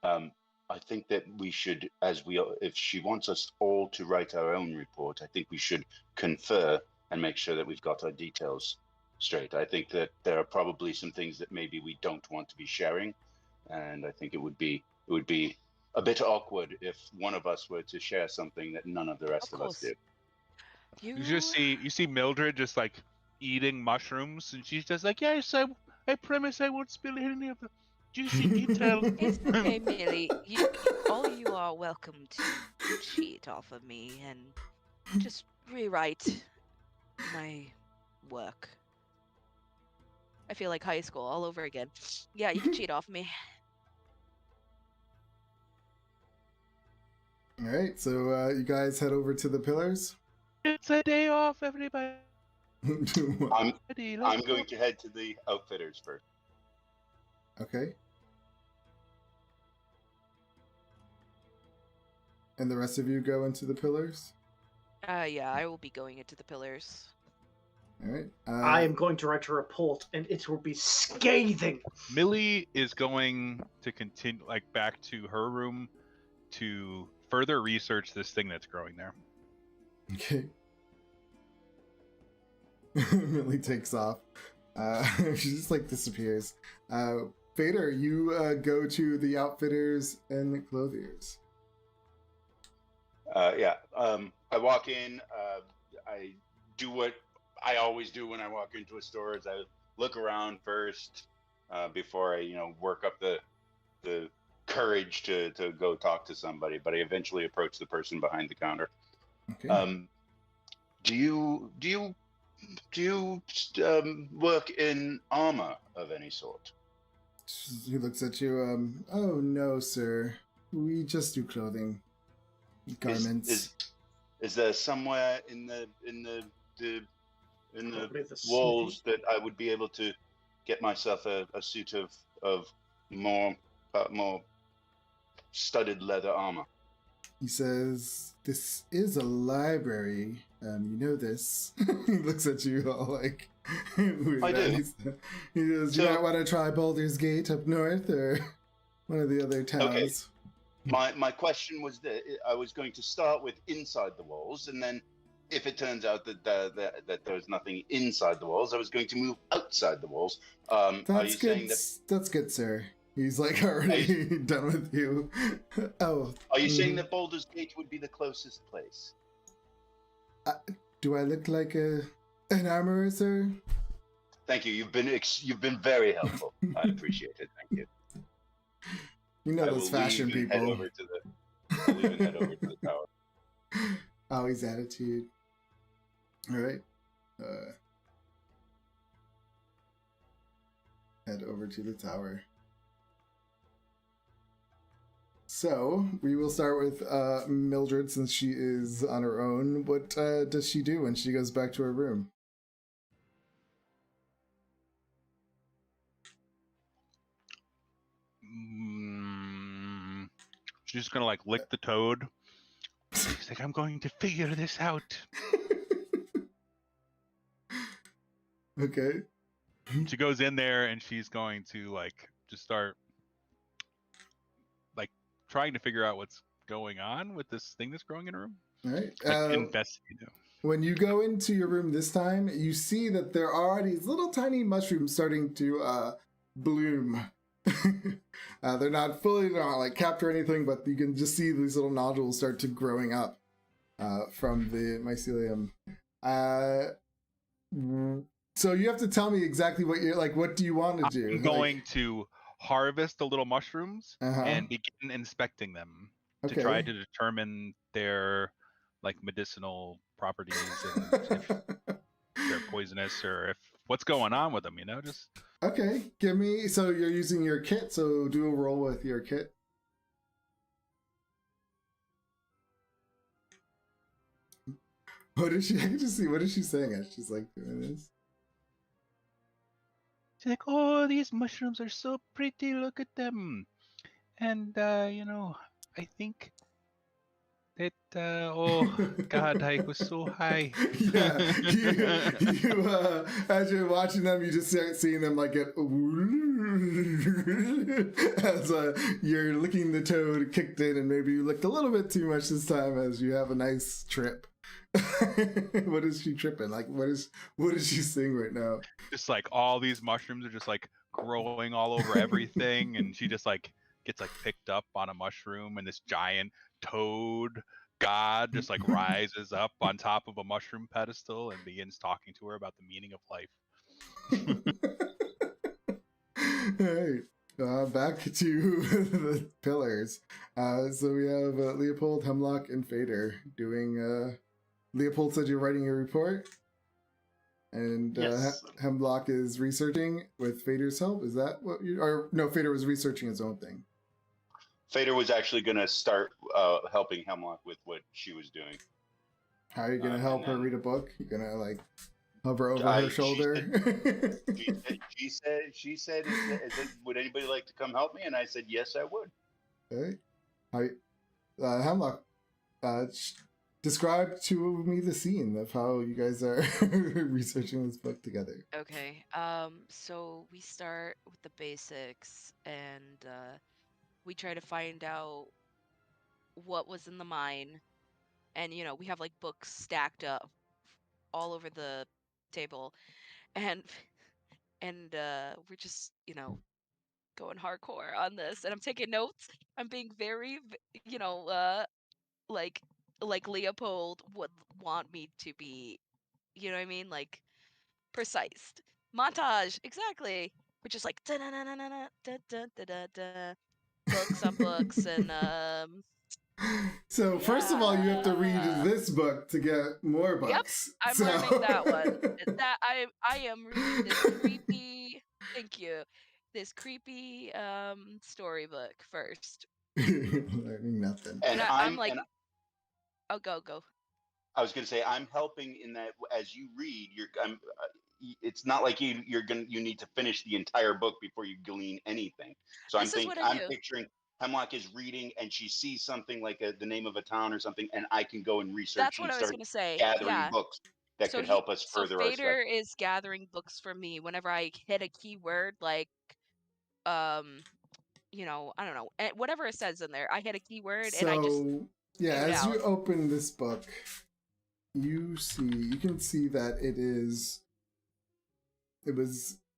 I think that we should, if she wants us all to write our own report, I think we should confer and make sure that we've got our details straight. I think that there are probably some things that maybe we don't want to be sharing, and I think it would be a bit awkward if one of us were to share something that none of the rest of us course. do. You just see Mildred just like eating mushrooms, and she's just like, yes, I promise I won't spill any of the juicy detail. It's okay, Millie. All you are welcome to cheat off of me and just rewrite my work. I feel like high school all over again. Yeah, you can cheat off me. All right, so you guys head over to the pillars. It's a day off, everybody. I'm going to head to the outfitters first. Okay. And the rest of you go into the pillars? Yeah, I will be going into the pillars. All right. I am going to write a report, and it will be scathing. Millie is going to continue, back to her room to further research this thing that's growing there. Okay. Millie takes off. She just disappears. Vader, you go to the outfitters and the clothiers. Yeah. I walk in. I do what I always do when I walk into a store. Is I look around first before I work up the courage to go talk to somebody. But I eventually approach the person behind the counter. Okay. Do you work in armor of any sort? He looks at you. Oh no, sir. We just do clothing, garments. Is there somewhere in the walls that I would be able to get myself a suit of more studded leather armor? He says, "This is a library. You know this." He looks at you all weird. I do. He goes, "You might want to try Baldur's Gate up north or one of the other towns." Okay. My question was that I was going to start with inside the walls, and then if it turns out that there's nothing inside the walls, I was going to move outside the walls. Are you saying that? That's good, sir. He's like already done with you. Oh. Are you saying that Baldur's Gate would be the closest place? Do I look like an armorer, sir? Thank you. You've been very helpful. I appreciate it. Thank you. You know I those will fashion leave and head people. over to the. I'll leave and head over to the tower. Always attitude. All right. Head over to the tower. So we will start with Mildred, since she is on her own. What does she do when she goes back to her room? She's just gonna like lick the toad. She's like, I'm going to figure this out. Okay. She goes in there and she's going to like just start like trying to figure out what's going on with this thing that's growing in her room. All right. Like, investigate. When you go into your room this time, you see that there are these little tiny mushrooms starting to bloom. They're not fully like capped or anything, but you can just see these little nodules start to growing up from the mycelium. So you have to tell me exactly what you're like. What do you want to do? I'm going to harvest the little mushrooms and begin inspecting them to try to determine their like medicinal properties and if they're poisonous or if what's going on with them. You know, just. Okay, give me. So you're using your kit. So do a roll with your kit. What is she? I can just see. What is she saying as she's like doing this? She's like, oh, these mushrooms are so pretty. Look at them. And you know, I think that oh God, I was so high. Yeah, you as you're watching them, you just start seeing them like get as you're licking the toad kicked in, and maybe you licked a little bit too much this time as you have a nice trip. What is she tripping? Like, what is she seeing right now? Just like all these mushrooms are just like growing all over everything, and she just like gets like picked up on a mushroom, and this giant toad god just like rises up on top of a mushroom pedestal and begins talking to her about the meaning of life. Alright, back to the pillars. So we have Leopold, Hemlock, and Fader doing. Leopold said you're writing a report, and Yes. Hemlock is researching with Fader's help. Is that what you? Or no, Fader was researching his own thing. Fader was actually going to start helping Hemlock with what she was doing. How are you gonna help her read a book? You're gonna like hover over her shoulder. She said, would anybody like to come help me? And I said, yes, I would. Okay. Hemlock, describe to me the scene of how you guys are researching this book together. Okay. So we start with the basics, and we try to find out what was in the mine, and you know we have like books stacked up all over the table, and we're just going hardcore on this, and I'm taking notes. I'm being very like Leopold would want me to be, you know what I mean, like precise. Montage, exactly. We're just like books on books, and So first of all, you have to read yeah. this book to get more books. I'm learning that one. That I am reading this creepy. Thank you. This creepy storybook first. Learning nothing. And I'm like, oh, go. I was going to say, I'm helping in that as you read. It's not like you need to finish the entire book before you glean anything. So I'm picturing Hemlock is reading and she sees something like the name of a town or something, and I can go and research. That's what I was going to say. Gathering books that could help us further our study. Fader is gathering books for me whenever I hit a keyword like I don't know, whatever it says in there. I hit a keyword and I just as you open this book, you can see that it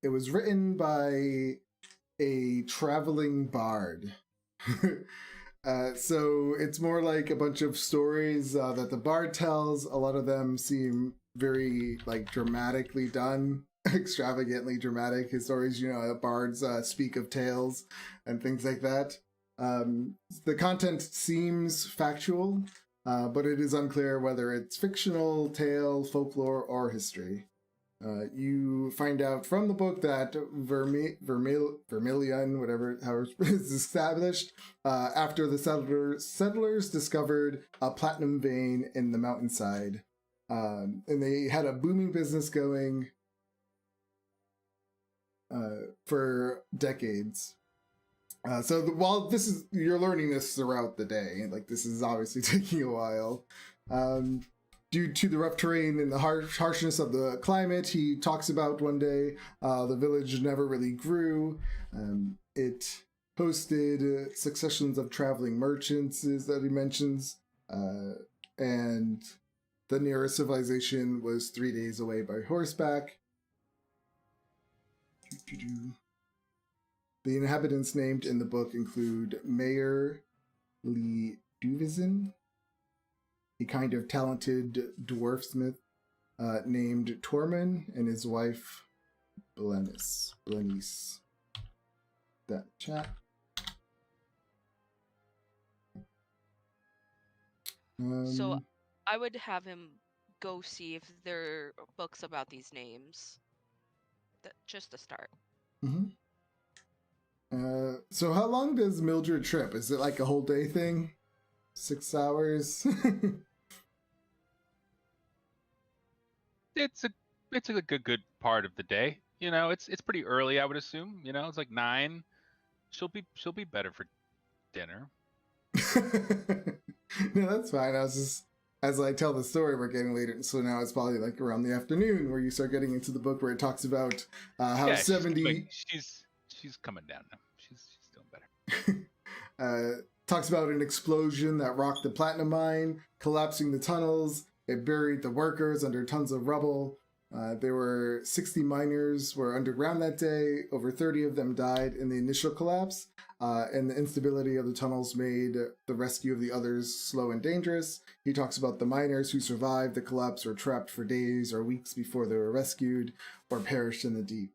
was written by a traveling bard. So it's more like a bunch of stories that the bard tells. A lot of them seem very like dramatically done, extravagantly dramatic. His stories, bards speak of tales and things like that. The content seems factual, but it is unclear whether it's fictional, tale, folklore, or history. You find out from the book that Vermilion, whatever how it's established, after the settlers discovered a platinum vein in the mountainside, and they had a booming business going for decades. So while you're learning this throughout the day, like this is obviously taking a while. Due to the rough terrain and the harshness of the climate, he talks about one day the village never really grew. It hosted successions of traveling merchants, that he mentions, and the nearest civilization was 3 days away by horseback. The inhabitants named in the book include Mayor Lee Duvizin, a kind of talented dwarfsmith named Torman, and his wife Berenice. That chat. So I would have him go see if there are books about these names. Just to start. Mm-hmm. So how long does Mildred trip? Is it like a whole day thing? 6 hours? It's a good part of the day. It's pretty early, I would assume. It's like 9. She'll be better for dinner. No, that's fine. I was just, as I tell the story, we're getting later, so now it's probably like around the afternoon where you start getting into the book where it talks about how 70. She's coming down now. She's doing better. Talks about an explosion that rocked the platinum mine, collapsing the tunnels. It buried the workers under tons of rubble. There were 60 miners were underground that day. Over 30 of them died in the initial collapse, and the instability of the tunnels made the rescue of the others slow and dangerous. He talks about the miners who survived the collapse were trapped for days or weeks before they were rescued or perished in the deep,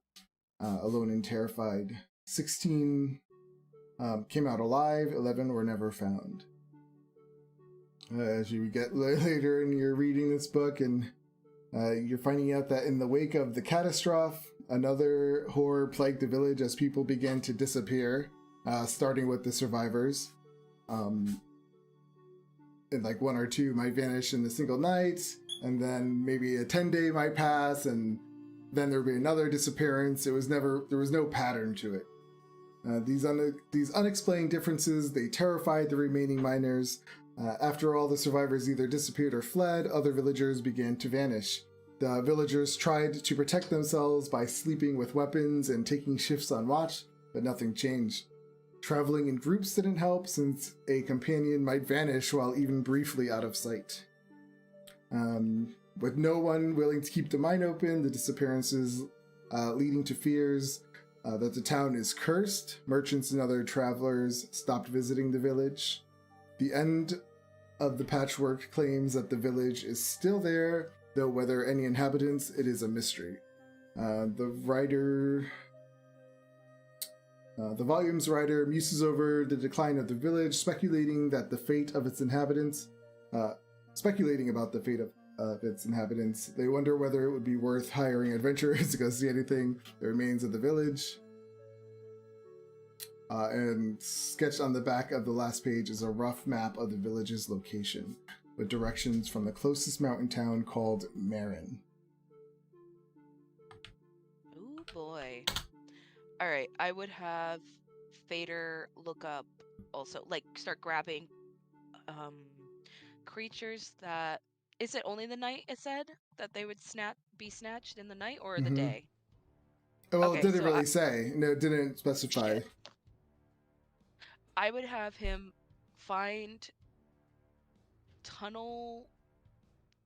alone and terrified. 16 came out alive, 11 were never found. As you get later and you're reading this book, and you're finding out that in the wake of the catastrophe, another horror plagued the village as people began to disappear, starting with the survivors. And like 1 or 2 might vanish in a single night, and then maybe a 10-day might pass, and then there would be another disappearance. There was no pattern to it. These unexplained differences, they terrified the remaining miners. After all the survivors either disappeared or fled, other villagers began to vanish. The villagers tried to protect themselves by sleeping with weapons and taking shifts on watch, but nothing changed. Traveling in groups didn't help, since a companion might vanish while even briefly out of sight. With no one willing to keep the mine open, the disappearances leading to fears that the town is cursed, merchants and other travelers stopped visiting the village. The end of the patchwork claims that the village is still there, though whether any inhabitants, it is a mystery. The volume's writer muses over the decline of the village, speculating about the fate of its inhabitants. They wonder whether it would be worth hiring adventurers to go see anything that remains of the village. And sketched on the back of the last page is a rough map of the village's location, with directions from the closest mountain town called Marin. Oh boy. Alright, I would have Fader look up also, like, start grabbing creatures that... Is it only the night, it said? That they would be snatched in the night, or the day? Well, Okay, it didn't so really say. No, it didn't specify. Shit. I would have him find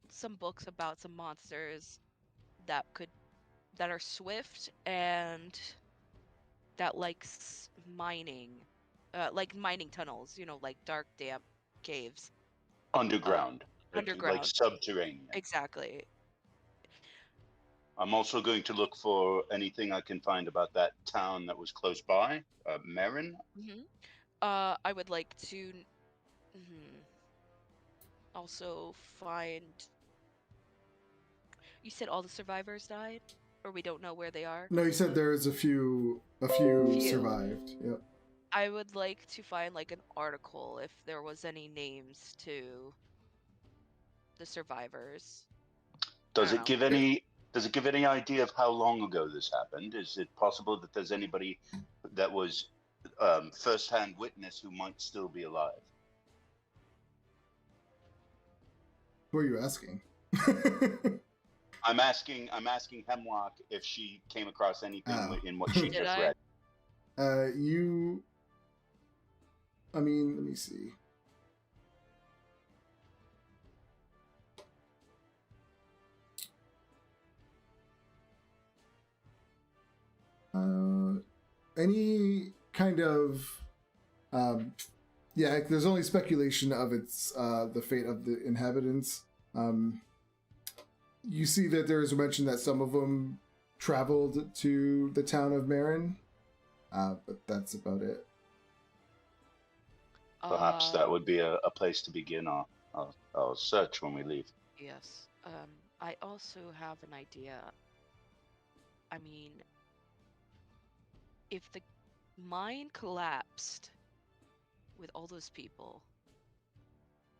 some books about some monsters that are swift and that likes mining, like mining tunnels, like dark, damp caves. Underground, like Underground. subterranean. Exactly. I'm also going to look for anything I can find about that town that was close by, Marin. I would like to also find. You said all the survivors died, or we don't know where they are. No, you said there's a few Few. survived. Yep. I would like to find like an article if there was any names to the survivors. Does I it don't give any? Does it give any idea of how long ago this happened? Is it possible that there's anybody that was first-hand witness who might still be alive? Who are you asking? I'm asking Hemlock if she came across anything Oh. in what she Did just I? read. I mean, let me see. Any kind of, yeah, there's only speculation of its the fate of the inhabitants. You see that there is a mention that some of them traveled to the town of Marin, but that's about it. Perhaps that would be a place to begin our search when we leave. Yes. I also have an idea. I mean, if the mine collapsed with all those people,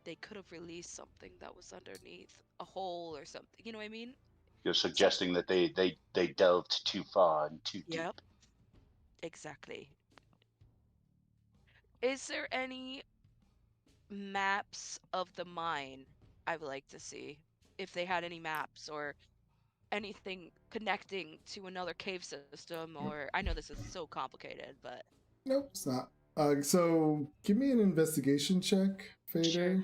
they could have released something that was underneath a hole or something. You know what I mean? You're suggesting that they delved too far and too deep. Yep. Exactly. Is there any maps of the mine I would like to see? If they had any maps or anything connecting to another cave system, or I know this is so complicated, but Nope, it's not. So give me an investigation check, Fader. Sure.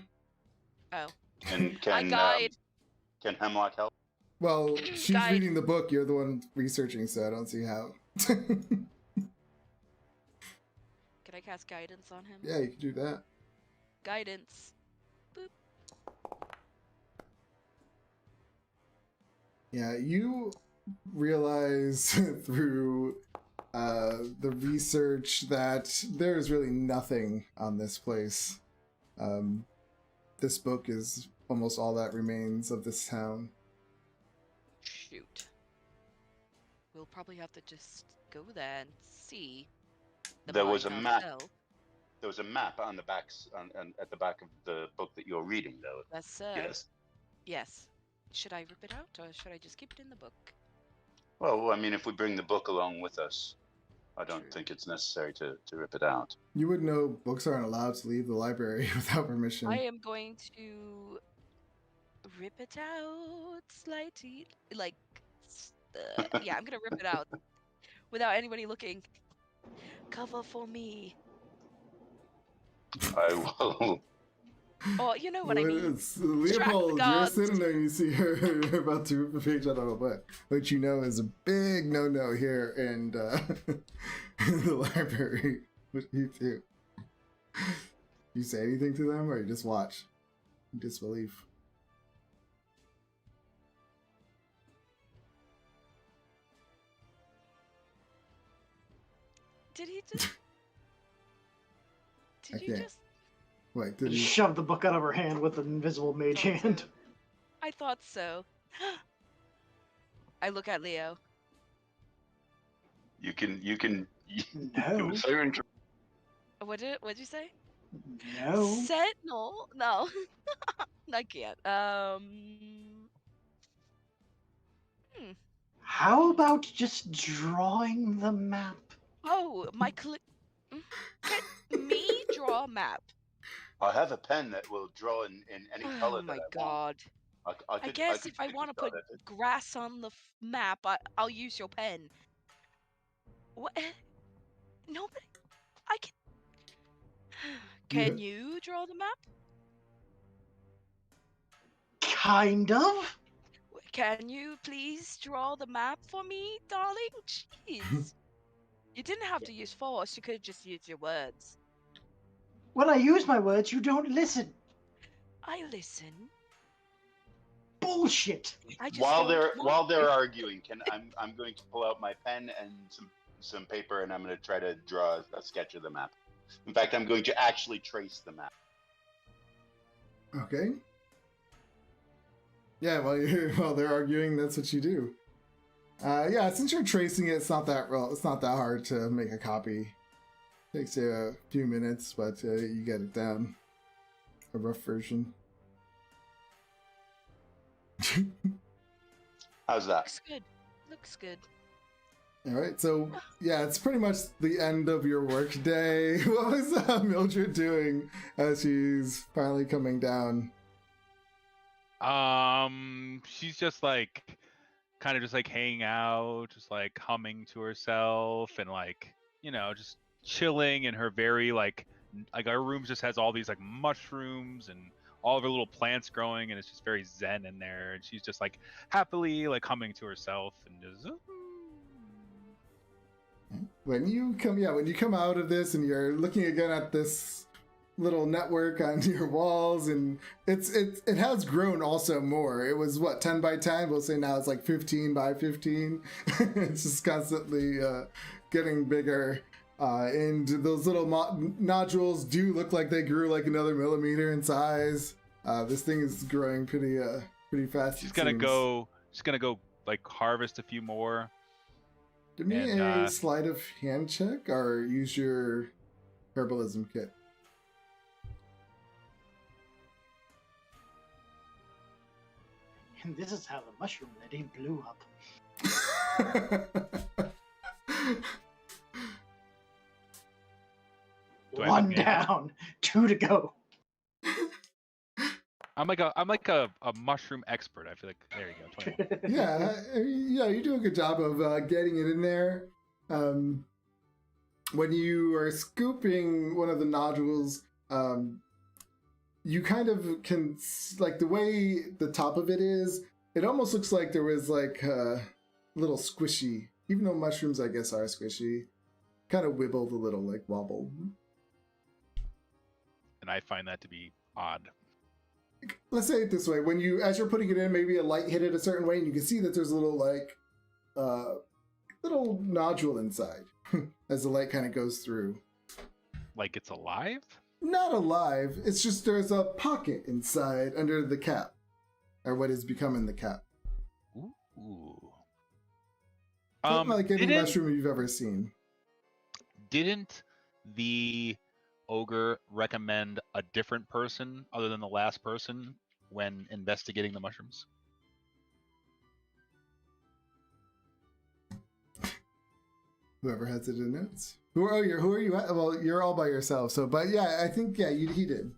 Oh. Can I guide. can Hemlock help? Well, she's Guide. reading the book. You're the one researching, so I don't see how. Can I cast guidance on him? Yeah, you can do that. Guidance. Boop. Yeah, you realize through the research that there is really nothing on this place. This book is almost all that remains of this town. Shoot. We'll probably have to just go there and see. There was a mine map. ourselves. There was a map on the backs at the back of the book that you're reading, though. Yes. Yes. Yes. Should I rip it out or should I just keep it in the book? Well, I mean, if we bring the book along with us, I don't True. think it's necessary to rip it out. You would know books aren't allowed to leave the library without permission. I am going to rip it out slightly. Like, yeah, I'm gonna rip it out without anybody looking. Cover for me. I will. Oh, you know what I mean. It's Leopold, you're guards. sitting there and you see her about to rip a page out of a book, which you know is a big no-no here in the library. What do you do? You say anything to them, or you just watch in disbelief? Did he just? I Did you can't. just? Wait, did he? Shove the book out of her hand with an invisible mage Thought hand. so. I thought so. I look at Leo. You can. No. What'd you say? No. Sentinel? No. I can't. How about just drawing the map? Oh, Can me draw a map? I have a pen that will draw in any color Oh that my I want. god. I guess if I want to put grass on the map, I'll use your pen. What? Nobody. I can. Can you draw the map? Kind of. Can you please draw the map for me, darling? Jeez. You didn't have to use force. You could have just used your words. When I use my words, you don't listen. I listen. Bullshit. I just While don't they're want to. arguing, I'm going to pull out my pen and some paper, and I'm going to try to draw a sketch of the map. In fact, I'm going to actually trace the map. Okay. Yeah, while they're arguing, that's what you do. Yeah, since you're tracing it, it's not that hard to make a copy. Takes you a few minutes, but you get it down. A rough version. How's that? Looks good. Looks good. All right, so yeah, it's pretty much the end of your work day. What was Mildred doing as she's finally coming down? She's just like kind of just like hanging out, just like humming to herself and like, just chilling in her very like our room just has all these like mushrooms and all of her little plants growing, and it's just very zen in there, and she's just like happily like humming to herself and just When you come out of this and you're looking again at this little network on your walls, and it has grown also more. It was what, 10 by 10, we'll say now it's like 15 by 15. It's just constantly getting bigger, and those little nodules do look like they grew like another millimeter in size. This thing is growing pretty fast. she's gonna go like harvest a few more. Give me and, a sleight of hand check or use your herbalism kit. And this is how the mushroom lady blew up. Do I have One advantage? down, 2 to go. I'm like a mushroom expert. I feel like there you go. 21. Yeah, you do a good job of getting it in there. When you are scooping one of the nodules, you kind of can, like the way the top of it is, it almost looks like there was like a little squishy, even though mushrooms I guess are squishy, kind of wibbled a little, like wobble. And I find that to be odd. Let's say it this way: as you're putting it in, maybe a light hit it a certain way, and you can see that there's a little like little nodule inside as the light kind of goes through. Like it's alive? Not alive. It's just there's a pocket inside under the cap, or what is becoming the cap. Ooh. Not like any didn't- mushroom you've ever seen. Didn't the ogre recommend a different person other than the last person when investigating the mushrooms? Whoever has it in notes. Who are you? Well, you're all by yourself. So, but yeah, I think he did.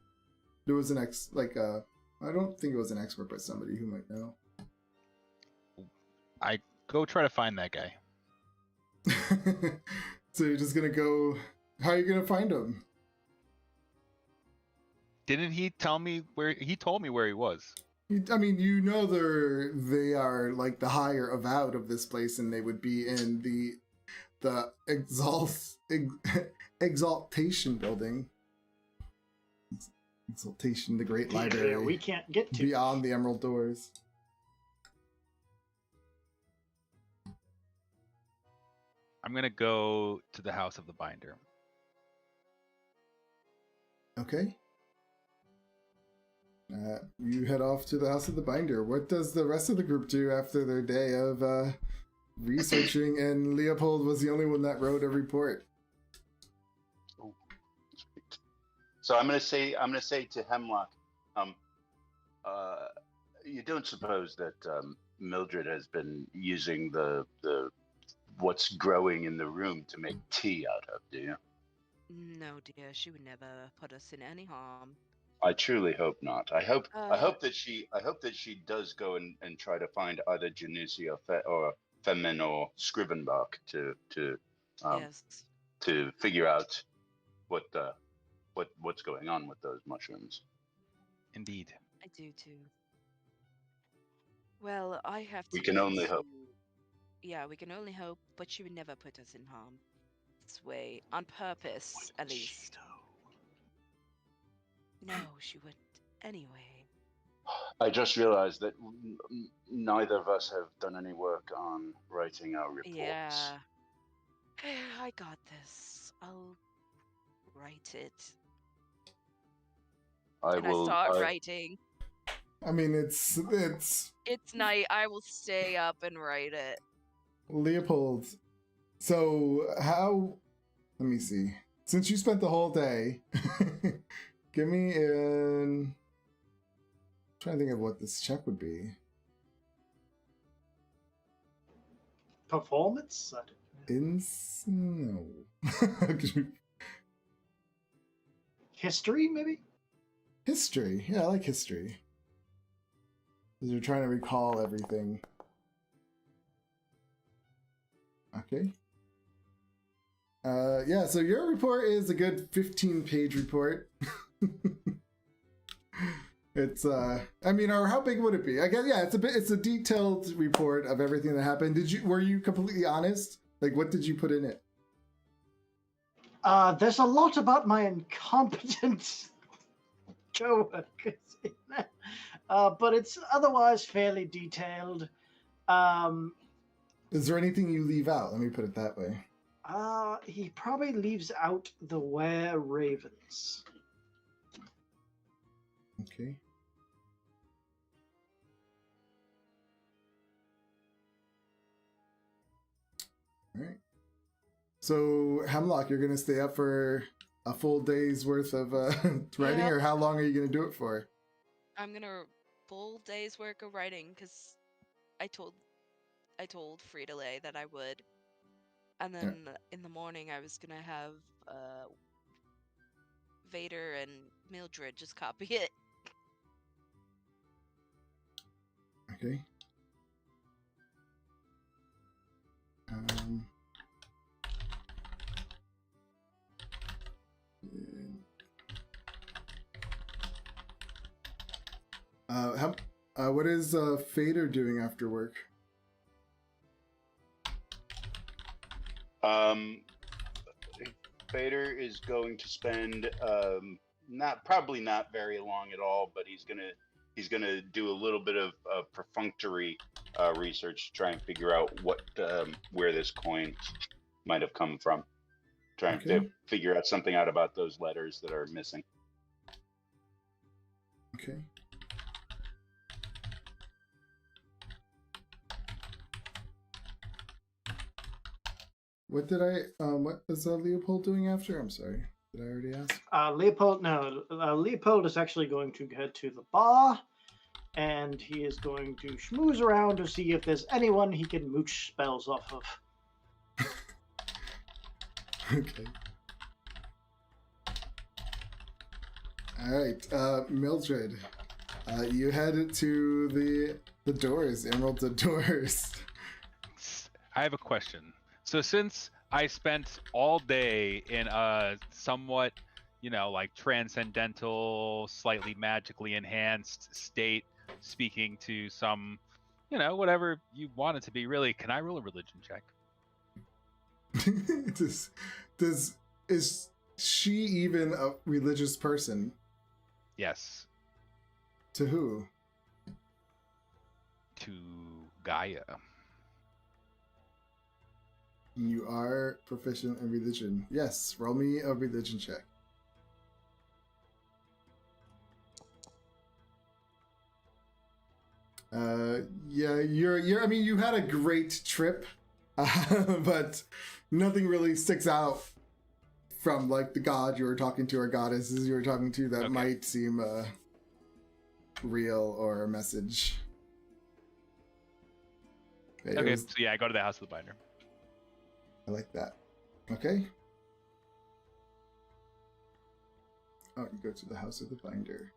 There was I don't think it was an expert, but somebody who might know. I go try to find that guy. So you're just gonna go. How are you gonna find him? Didn't he tell me where? He told me where he was. I mean, they are like the higher avowed of this place, and they would be in the Exaltation building. Exaltation, the great library. Yeah, we can't get to. Beyond the Emerald Doors. I'm gonna go to the house of the binder. Okay. You head off to the House of the Binder. What does the rest of the group do after their day of researching? And Leopold was the only one that wrote a report. Oh, sweet. So I'm gonna say to Hemlock, you don't suppose that Mildred has been using the what's growing in the room to make tea out of, do you? No, dear, she would never put us in any harm. I truly hope not. I hope that she does go and try to find either Janusi or Femin or Scrivenbach to Yes. to figure out what's going on with those mushrooms. Indeed. I do too. Well, I have to. We can only hope. Yeah, we can only hope, but she would never put us in harm. Leopold's way, on purpose, at least. No, she wouldn't. Anyway. I just realized that neither of us have done any work on writing our reports. Yeah. I got this. I'll write it. I start writing. I mean, it's It's night. I will stay up and write it. Leopold. So how? Let me see. Since you spent the whole day, give me an. Trying to think of what this check would be. Performance? No. History, maybe? History. Yeah, I like history. Because you're trying to recall everything. Okay. Yeah, so your report is a good 15-page report. It's I mean, or how big would it be? I guess yeah, it's a detailed report of everything that happened. Were you completely honest? Like, what did you put in it? There's a lot about my incompetent co-workers in there. But it's otherwise fairly detailed. Is there anything you leave out? Let me put it that way. He probably leaves out the were ravens. Okay. All right. So, Hemlock, you're going to stay up for a full day's worth of writing, Yeah. or how long are you going to do it for? I'm gonna full day's work of writing because I told Frida-Lay that I would, and then in the morning I was gonna have Vader and Mildred just copy it. Okay. What is Fader doing after work? Vader is going to spend probably not very long at all, but he's gonna do a little bit of perfunctory research to try and figure out where this coin might have come from. Trying to figure out something out about those letters that are missing. Okay. What is Leopold doing after? I'm sorry. Did I already ask? Leopold is actually going to head to the bar, and he is going to schmooze around to see if there's anyone he can mooch spells off of. Okay. All right, Mildred, you head to the doors, Emerald's doors. I have a question. So since I spent all day in a somewhat, like transcendental, slightly magically enhanced state, speaking to some, whatever you want it to be, really, can I roll a religion check? Is she even a religious person? Yes. To who? To Gaia. You are proficient in religion. Yes, roll me a religion check. Yeah, I mean, you had a great trip, but nothing really sticks out from like the god you were talking to or goddesses you were talking to that might seem real or a message. Okay, so yeah, I go to the House of the Binder. I like that. Okay. Oh, you go to the House of the Binder.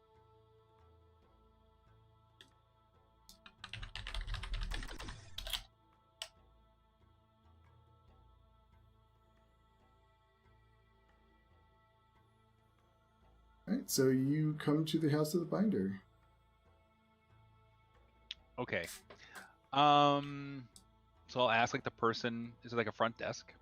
Alright, so you come to the House of the Binder. Okay. So I'll ask like the person, is it like a front desk?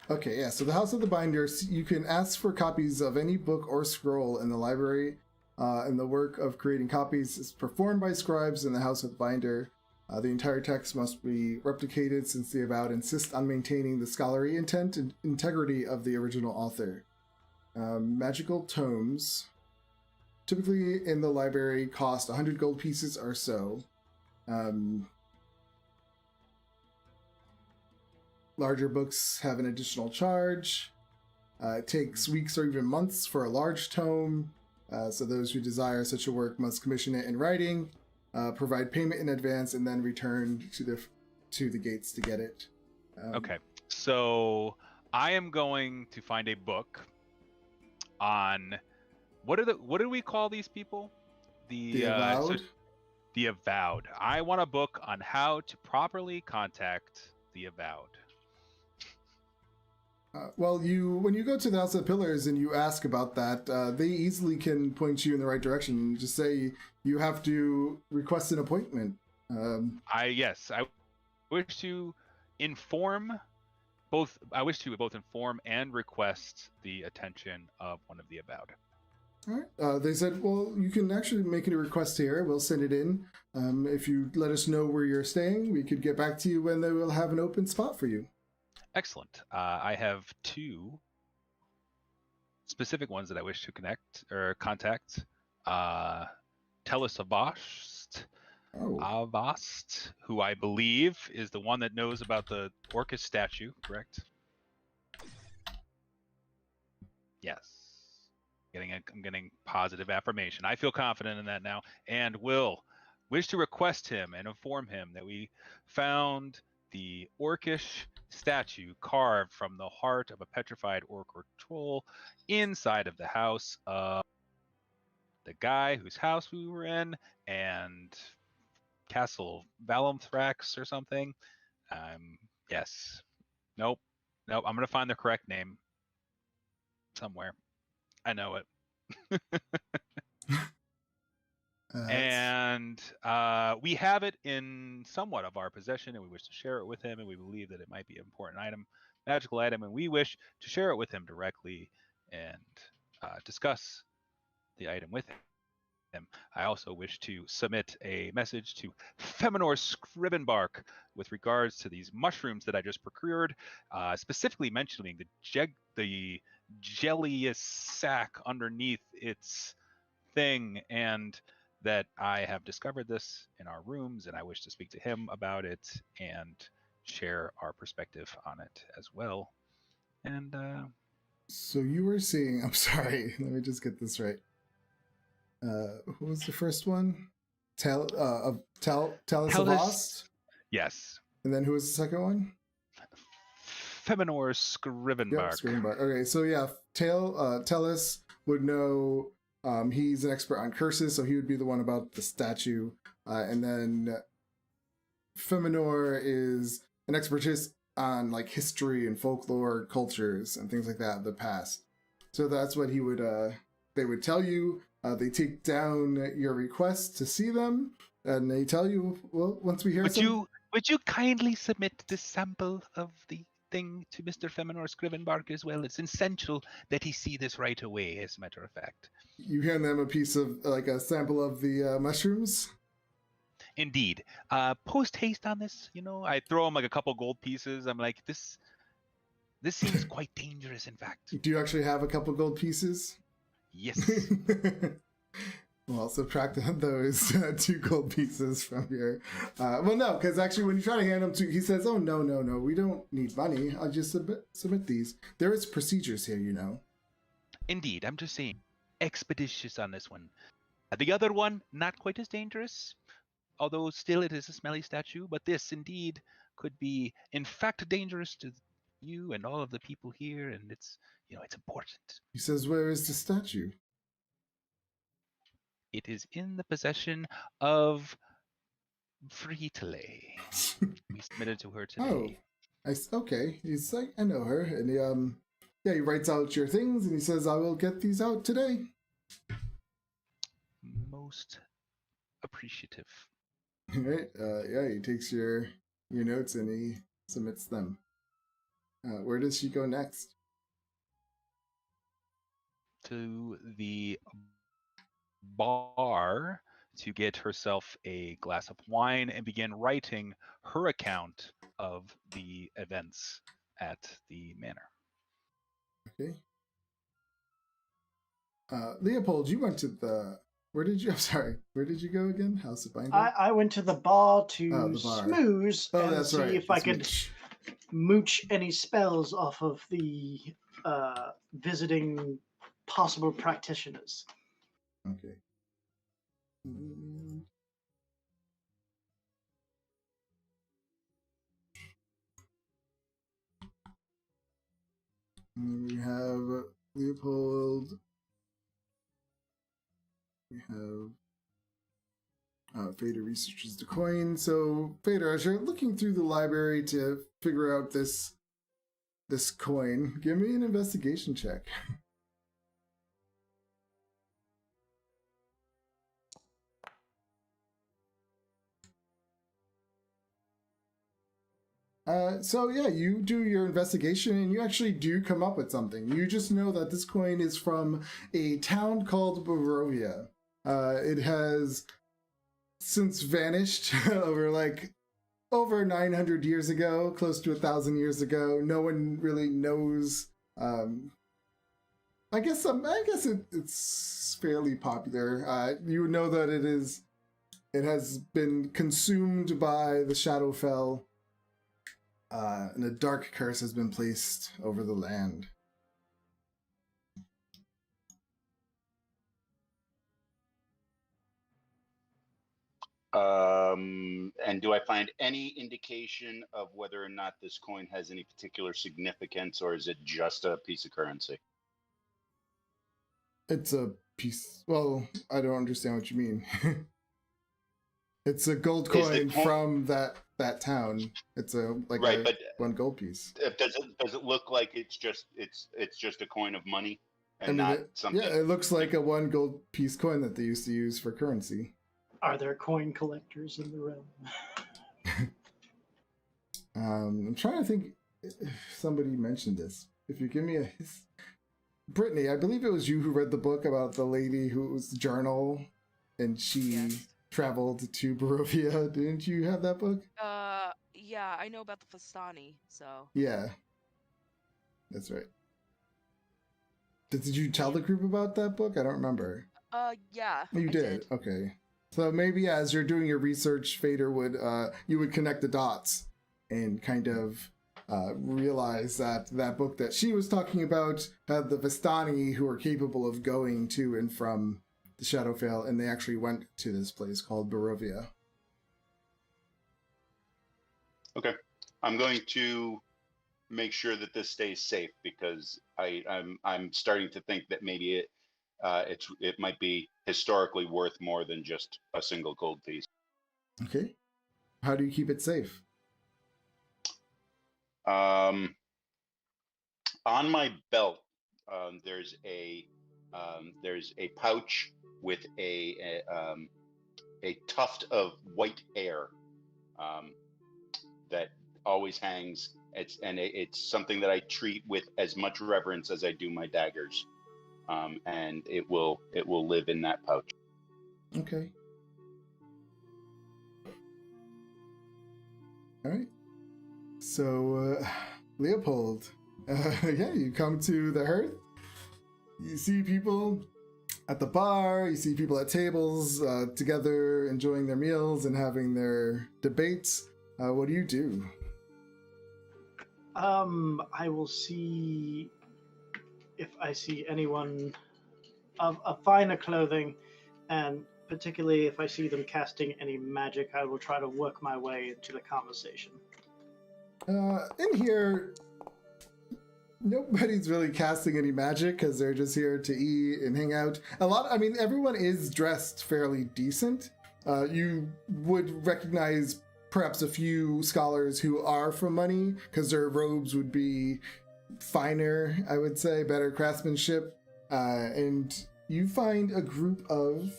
Okay, yeah. So the House of the Binder, you can ask for copies of any book or scroll in the library, and the work of creating copies is performed by scribes in the House of the Binder. The entire text must be replicated since the Avowed insist on maintaining the scholarly intent and integrity of the original author. Magical tomes, typically in the library, cost 100 gold pieces or so. Larger books have an additional charge. It takes weeks or even months for a large tome, so those who desire such a work must commission it in writing, provide payment in advance, and then return to the gates to get it. Okay, so I am going to find a book on what do we call these people? The Avowed? The Avowed. I want a book on how to properly contact the Avowed. Well, when you go to the House of the Pillars and you ask about that, they easily can point you in the right direction. Just say you have to request an appointment. I wish to inform both. I wish to both inform and request the attention of one of the Avowed. All right. They said, well, you can actually make a request here. We'll send it in. If you let us know where you're staying, we could get back to you when they will have an open spot for you. Excellent. I have two specific ones that I wish to contact. Tellus Avast, who I believe is the one that knows about the Orcus statue, correct? Yes. I'm getting positive affirmation. I feel confident in that now, and will wish to request him and inform him that we found the Orcish statue carved from the heart of a petrified orc or troll inside of the house of the guy whose house we were in, and Castle Valumthrax or something. Yes. Nope. I'm gonna find the correct name somewhere. I know it. And we have it in somewhat of our possession, and we wish to share it with him, and we believe that it might be an important item, magical item, and we wish to share it with him directly and discuss the item with him. I also wish to submit a message to Feminor Scrivenbark with regards to these mushrooms that I just procured, specifically mentioning the jellious sac underneath its thing, and that I have discovered this in our rooms, and I wish to speak to him about it and share our perspective on it as well. And so you were seeing, I'm sorry, let me just get this right. Who was the first one? Tellus Avast? Yes. And then who was the second one? Feminor Scrivenbark. Yep, Scrivenbark. Okay, so yeah, Tellus would know. He's an expert on curses, so he would be the one about the statue. And then Feminor is an expertise on like history and folklore, cultures, and things like that of the past. So that's what he would. They would tell you. They take down your request to see them, and they tell you, well, once we hear Would you kindly submit this sample of the thing to Mr. Feminor Scrivenbark as well? It's essential that he see this right away, as a matter of fact. You hand them a piece of, like a sample of the mushrooms? Indeed. Post haste on this, I throw him like a couple gold pieces. I'm like, this seems quite dangerous, in fact. Do you actually have a couple gold pieces? Yes. Well, subtract those 2 gold pieces from your... well, no, because actually when you try to hand them to... He says, oh, no, we don't need money. I'll just submit these. There is procedures here, Indeed, I'm just saying. Expeditious on this one. The other one, not quite as dangerous, although still it is a smelly statue, but this indeed could be, in fact, dangerous to you and all of the people here, and it's important. He says, where is the statue? It is in the possession of Fritile. We submitted to her today. Oh, okay. He's like, I know her, and he writes out your things, and he says, I will get these out today. Most appreciative. Right? He takes your notes and he submits them. Where does she go next? To the bar to get herself a glass of wine and begin writing her account of the events at the manor. Okay. Leopold, you went to the. Where did you? I'm sorry. Where did you go again? House of Binder. I went to the bar to Oh, the bar. smooze Oh, and that's see right. if I That's could Mitch. mooch any spells off of the visiting possible practitioners. Okay. And we have Leopold. We have Fader researches the coin. So, Fader, as you're looking through the library to figure out this coin, give me an investigation check. So yeah, you do your investigation and you actually do come up with something. You just know that this coin is from a town called Barovia. It has since vanished over 900 years ago, close to 1,000 years ago. No one really knows. I guess it's fairly popular. You know that it has been consumed by the Shadowfell. And a dark curse has been placed over the land. And do I find any indication of whether or not this coin has any particular significance, or is it just a piece of currency? It's a piece. Well, I don't understand what you mean. It's a gold coin from that town. It's right, but one gold piece. Does it look like it's just a coin of money and something? Yeah, it looks like a one gold piece coin that they used to use for currency. Are there coin collectors in the realm? I'm trying to think if somebody mentioned this. If you give me Brittany, I believe it was you who read the book about the lady whose journal, and she traveled to Barovia. Didn't you have that book? Yeah, I know about the Fastani, so. Yeah. That's right. Did you tell the group about that book? I don't remember. Yeah. You did? Okay. So maybe as you're doing your research, Fader you would connect the dots and kind of realize that book that she was talking about had the Vistani who are capable of going to and from the Shadowfell, and they actually went to this place called Barovia. Okay. I'm going to make sure that this stays safe because I'm starting to think that maybe it might be historically worth more than just a single gold piece. Okay. How do you keep it safe? On my belt, there's a pouch with a tuft of white hair that always hangs. It's something that I treat with as much reverence as I do my daggers, and it will live in that pouch. Okay. All right. So, Leopold, yeah, you come to the hearth. You see people at the bar. You see people at tables together, enjoying their meals and having their debates. What do you do? I will see if I see anyone of finer clothing, and particularly if I see them casting any magic, I will try to work my way into the conversation. In here, nobody's really casting any magic because they're just here to eat and hang out. Everyone is dressed fairly decent. You would recognize perhaps a few scholars who are from money because their robes would be finer, I would say, better craftsmanship. And you find a group of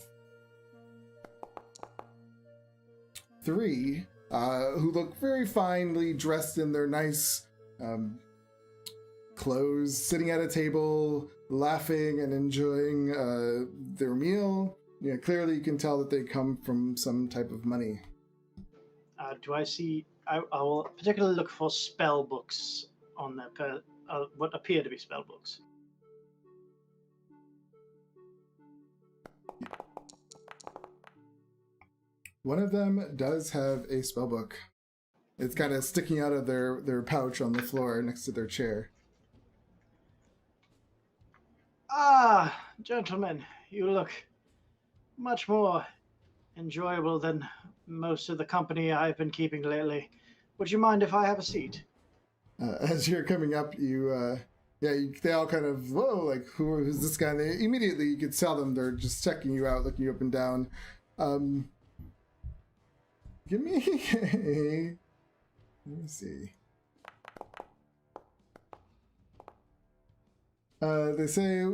3 who look very finely dressed in their nice clothes, sitting at a table, laughing and enjoying their meal. Clearly you can tell that they come from some type of money. Do I see? I will particularly look for spell books on their what appear to be spell books. One of them does have a spell book. It's kind of sticking out of their pouch on the floor next to their chair. Ah, gentlemen, you look much more enjoyable than most of the company I've been keeping lately. Would you mind if I have a seat? As you're coming up, they all kind of, whoa, like, who's this guy? And they immediately, you could tell them they're just checking you out, looking you up and down. Give me a... Let me see. They say,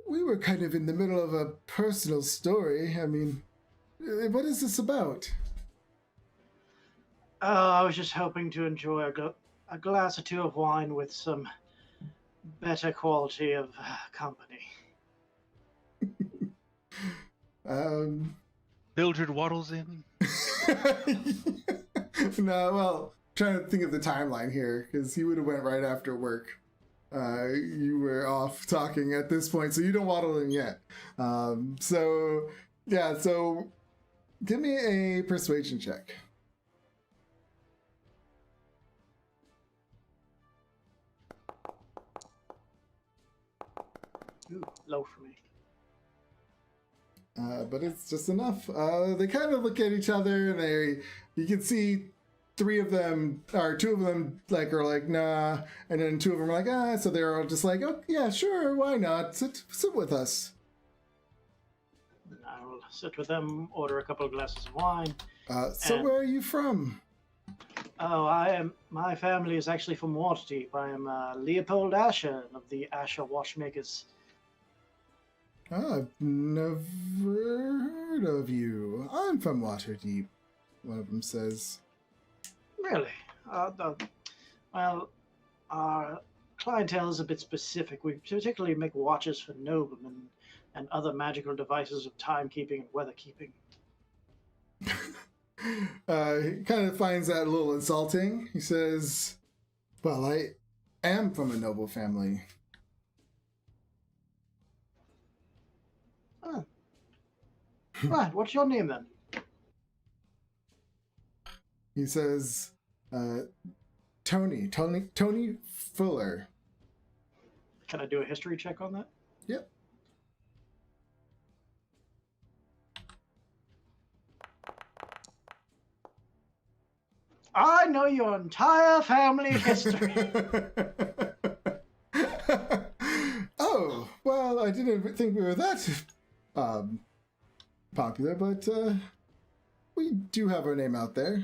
we were kind of in the middle of a personal story. I mean, what is this about? Oh, I was just hoping to enjoy a glass or two of wine with some better quality of company. Mildred waddles in. No, well, trying to think of the timeline here, because he would have went right after work. You were off talking at this point, so you don't waddle in yet. So give me a persuasion check. Ooh, low for me. But it's just enough. They kind of look at each other, and you can see two of them are like, nah, and then two of them are like, ah, so they're all just like, oh, yeah, sure, why not? Sit with us. I will sit with them, order a couple of glasses of wine. So where are you from? Oh, my family is actually from Waterdeep. I am Leopold Asher of the Asher Watchmakers. Oh, I've never heard of you. I'm from Waterdeep, one of them says. Really? Well, our clientele is a bit specific. We particularly make watches for noblemen and other magical devices of timekeeping and weatherkeeping. He kind of finds that a little insulting. He says, well, I am from a noble family. Huh. Right, what's your name then? He says, Tony Fuller. Can I do a history check on that? Yep. I know your entire family history. Oh, well, I didn't think we were that popular, but we do have our name out there.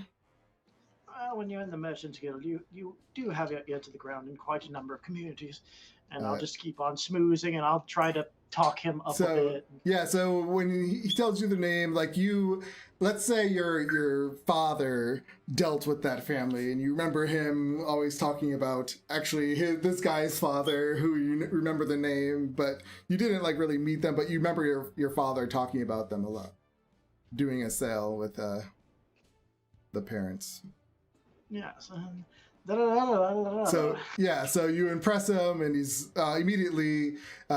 Well, when you're in the Merchants Guild, you do have your ear to the ground in quite a number of communities. And I'll just keep on smoozing, and I'll try to talk him up a bit. Yeah, so when he tells you the name, like let's say your father dealt with that family, and you remember him always talking about actually this guy's father, who you remember the name, but you didn't like really meet them, but you remember your father talking about them a lot, doing a sale with the parents. Yes. So you impress him, and he's immediately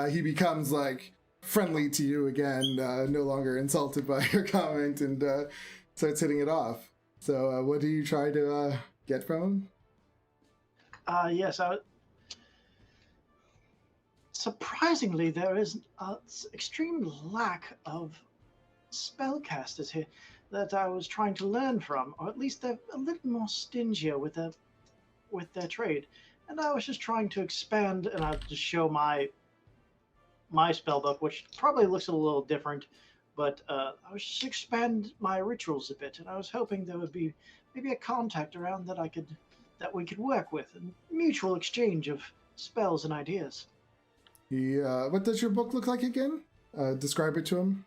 he becomes like friendly to you again, no longer insulted by your comment, and starts hitting it off. So what do you try to get from him? Yes. Surprisingly, there is an extreme lack of spellcasters here that I was trying to learn from, or at least they're a little more stingier with their trade. And I was just trying to expand, and I'll just show my spellbook, which probably looks a little different, but I was just expand my rituals a bit, and I was hoping there would be maybe a contact around that we could work with, and mutual exchange of spells and ideas. What does your book look like again? Describe it to him.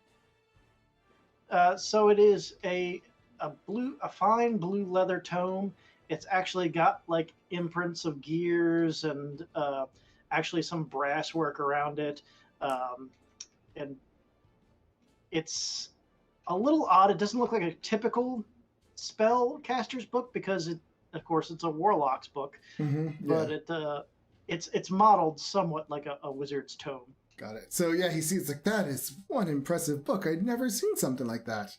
So it is a fine blue leather tome. It's actually got like imprints of gears and actually some brass work around it, and it's a little odd. It doesn't look like a typical spell caster's book because of course, it's a warlock's book, but it's modeled somewhat like a wizard's tome. Got it. So yeah, he sees like, that is one impressive book. I'd never seen something like that.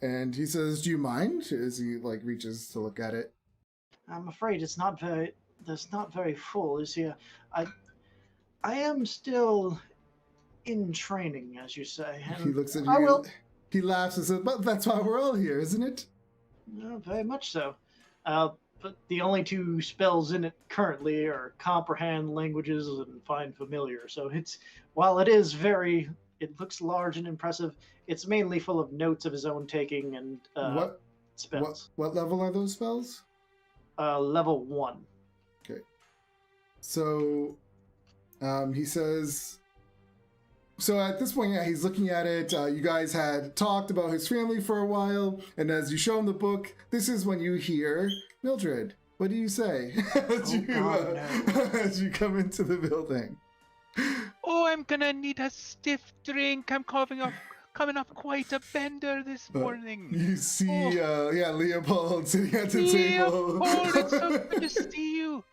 And he says, "Do you mind?" As he like reaches to look at it. I'm afraid it's not very. There's not very full. You see, I am still in training, as you say. And He looks at I you. will. He laughs and says, "But that's why we're all here, isn't it?" Very much so. But the only two spells in it currently are comprehend languages and find familiar. So while it looks large and impressive, it's mainly full of notes of his own taking and spells. What level are those spells? Level 1. Okay. So, he says. So at this point, yeah, he's looking at it. You guys had talked about his family for a while, and as you show him the book, this is when you hear Mildred. What do you say as you come into the building? Oh, I'm gonna need a stiff drink. I'm coming off quite a bender this morning. You see, Leopold sitting at the table. Leopold, it's so good to see you.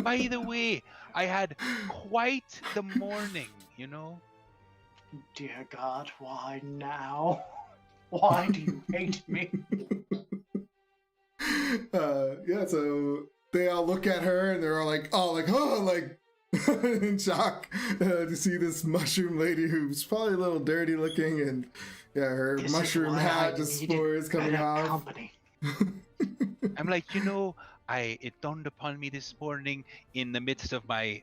By the way, I had quite the morning, you know. Dear God, why now? Why do you hate me? So they all look at her and they're all like, in shock to see this mushroom lady who's probably a little dirty looking, and her mushroom hat just spores coming off. Company. I'm like, it dawned upon me this morning in the midst of my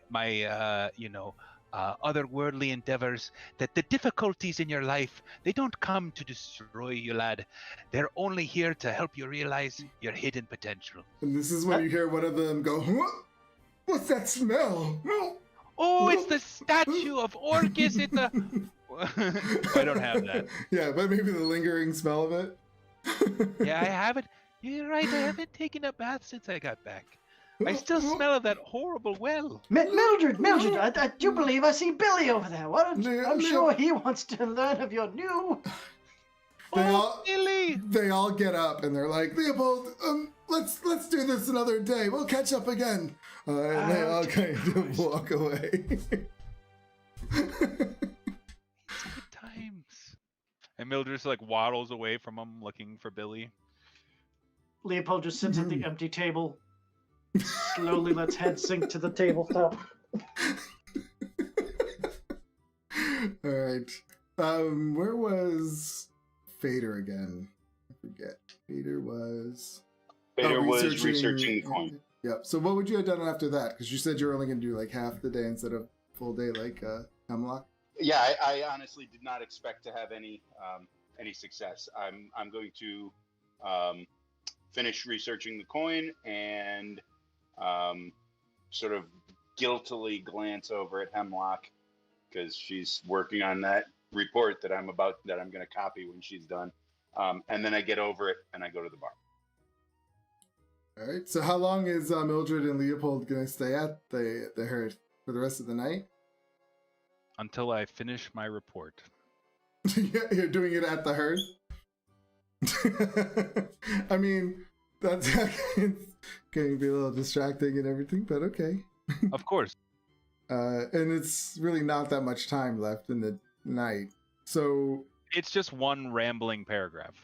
otherworldly endeavors that the difficulties in your life, they don't come to destroy you, lad. They're only here to help you realize your hidden potential. And this is when you hear one of them go, "What's that smell?" Oh, it's the statue of Orcus at the... I don't have that. Yeah, but maybe the lingering smell of it. Yeah, I haven't. You're right, I haven't taken a bath since I got back. I still smell of that horrible well. Mildred, I do believe I see Billy over there. I'm sure he wants to learn of your new... Billy! They all get up and they're like, "Leopold, let's do this another day. We'll catch up again." And they all kind of walk away. Good times. And Mildred just like waddles away from him looking for Billy. Leopold just sits at the empty table. Slowly lets head sink to the tabletop. All right. Where was Fader again? I forget. Fader was researching the coin. Yep. So what would you have done after that? Because you said you were only going to do like half the day instead of full day, like Hemlock. Yeah, I honestly did not expect to have any success. I'm going to finish researching the coin and sort of guiltily glance over at Hemlock because she's working on that report that I'm going to copy when she's done. And then I get over it and I go to the bar. All right. So how long is Mildred and Leopold going to stay at the Hearth for the rest of the night? Until I finish my report. Yeah, you're doing it at the Hearth? I mean, that's going to be a little distracting and everything, but okay. Of course. And it's really not that much time left in the night. So it's just one rambling paragraph.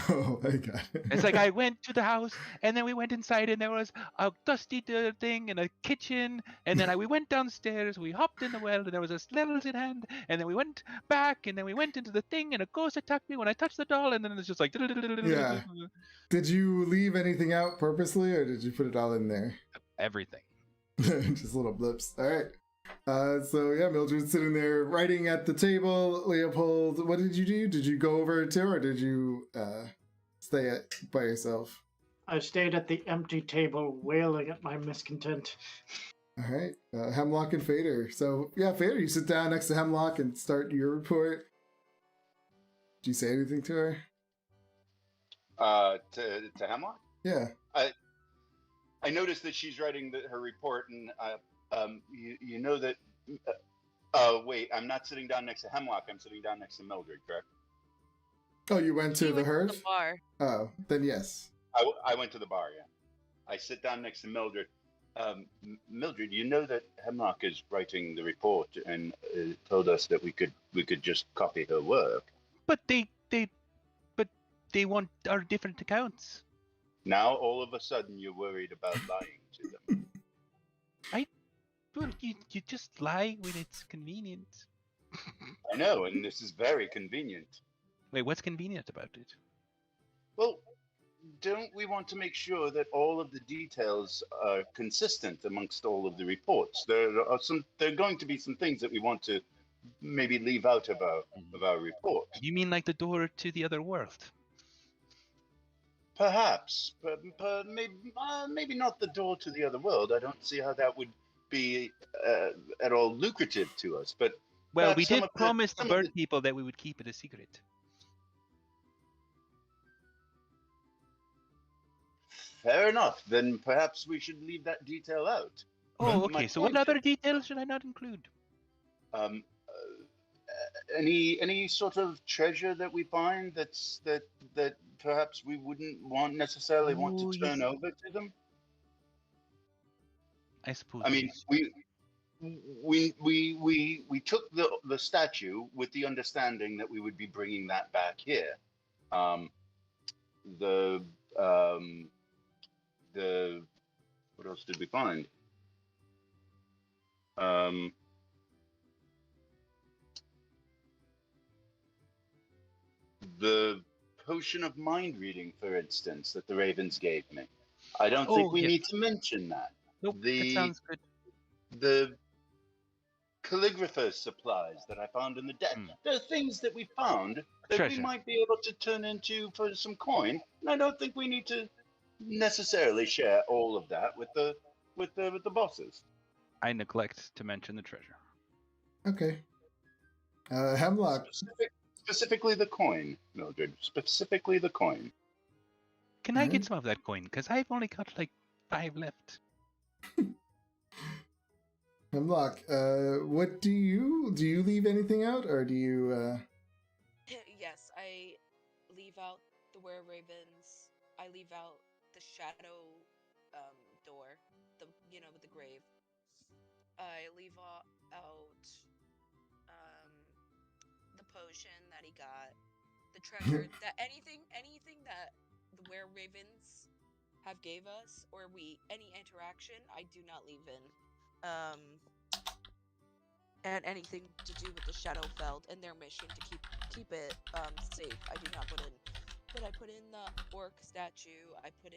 Oh, I got it. It's like I went to the house and then we went inside and there was a dusty thing and a kitchen and then we went downstairs, we hopped in the well and there was a skeleton hand and then we went back and then we went into the thing and a ghost attacked me when I touched the doll and then it's just like... Yeah. Did you leave anything out purposely or did you put it all in there? Everything. Just little blips. All right. So yeah, Mildred's sitting there writing at the table. Leopold, what did you do? Did you go over to her or did you stay by yourself? I stayed at the empty table wailing at my miscontent. All right. Hemlock and Fader. So yeah, Fader, you sit down next to Hemlock and start your report. Do you say anything to her? To Hemlock? Yeah. I noticed that she's writing her report, and you know that. Wait, I'm not sitting down next to Hemlock. I'm sitting down next to Mildred, correct? Oh, you went to He the went to hearth? the bar. Oh, then yes. I went to the bar. Yeah, I sit down next to Mildred. Mildred, you know that Hemlock is writing the report and told us that we could just copy her work. But they want our different accounts. Now all of a sudden you're worried about lying to them. Well, you just lie when it's convenient. I know, and this is very convenient. Wait, what's convenient about it? Well, don't we want to make sure that all of the details are consistent amongst all of the reports? There are going to be some things that we want to maybe leave out of our report. You mean like the door to the other world? Perhaps, but maybe not the door to the other world. I don't see how that would be at all lucrative to us. But Well, we perhaps some did of promise the some of bird people that we would keep it a secret. Fair enough. Then perhaps we should leave that detail out. Oh, But my okay. So what point other details should I not include? Um, any sort of treasure that we find that perhaps we wouldn't necessarily want Ooh, to yes. turn over to them. I suppose. I mean, we took the statue with the understanding that we would be bringing that back here. The what else did we find? The potion of mind reading, for instance, that the Ravens gave me. I don't think we yes. need to mention that. Nope, that sounds good. The calligrapher's supplies that I found in the deck. There are things that we found that Treasure. we might be able to turn into for some coin, and I don't think we need to necessarily share all of that with the bosses. I neglect to mention the treasure. Okay. Hemlock. Specifically the coin, Mildred. Specifically the coin. Can I get some of that coin? Because I've only got like 5 left. Hemlock, what do you leave anything out, or do you? Yes, I leave out the were ravens. I leave out the shadow door, with the grave. I leave out the potion that he got, the treasure, that anything that the were ravens have gave us, or any interaction, I do not leave in. And anything to do with the Shadowfell and their mission to keep it safe, I do not put in. But I put in the orc statue. I put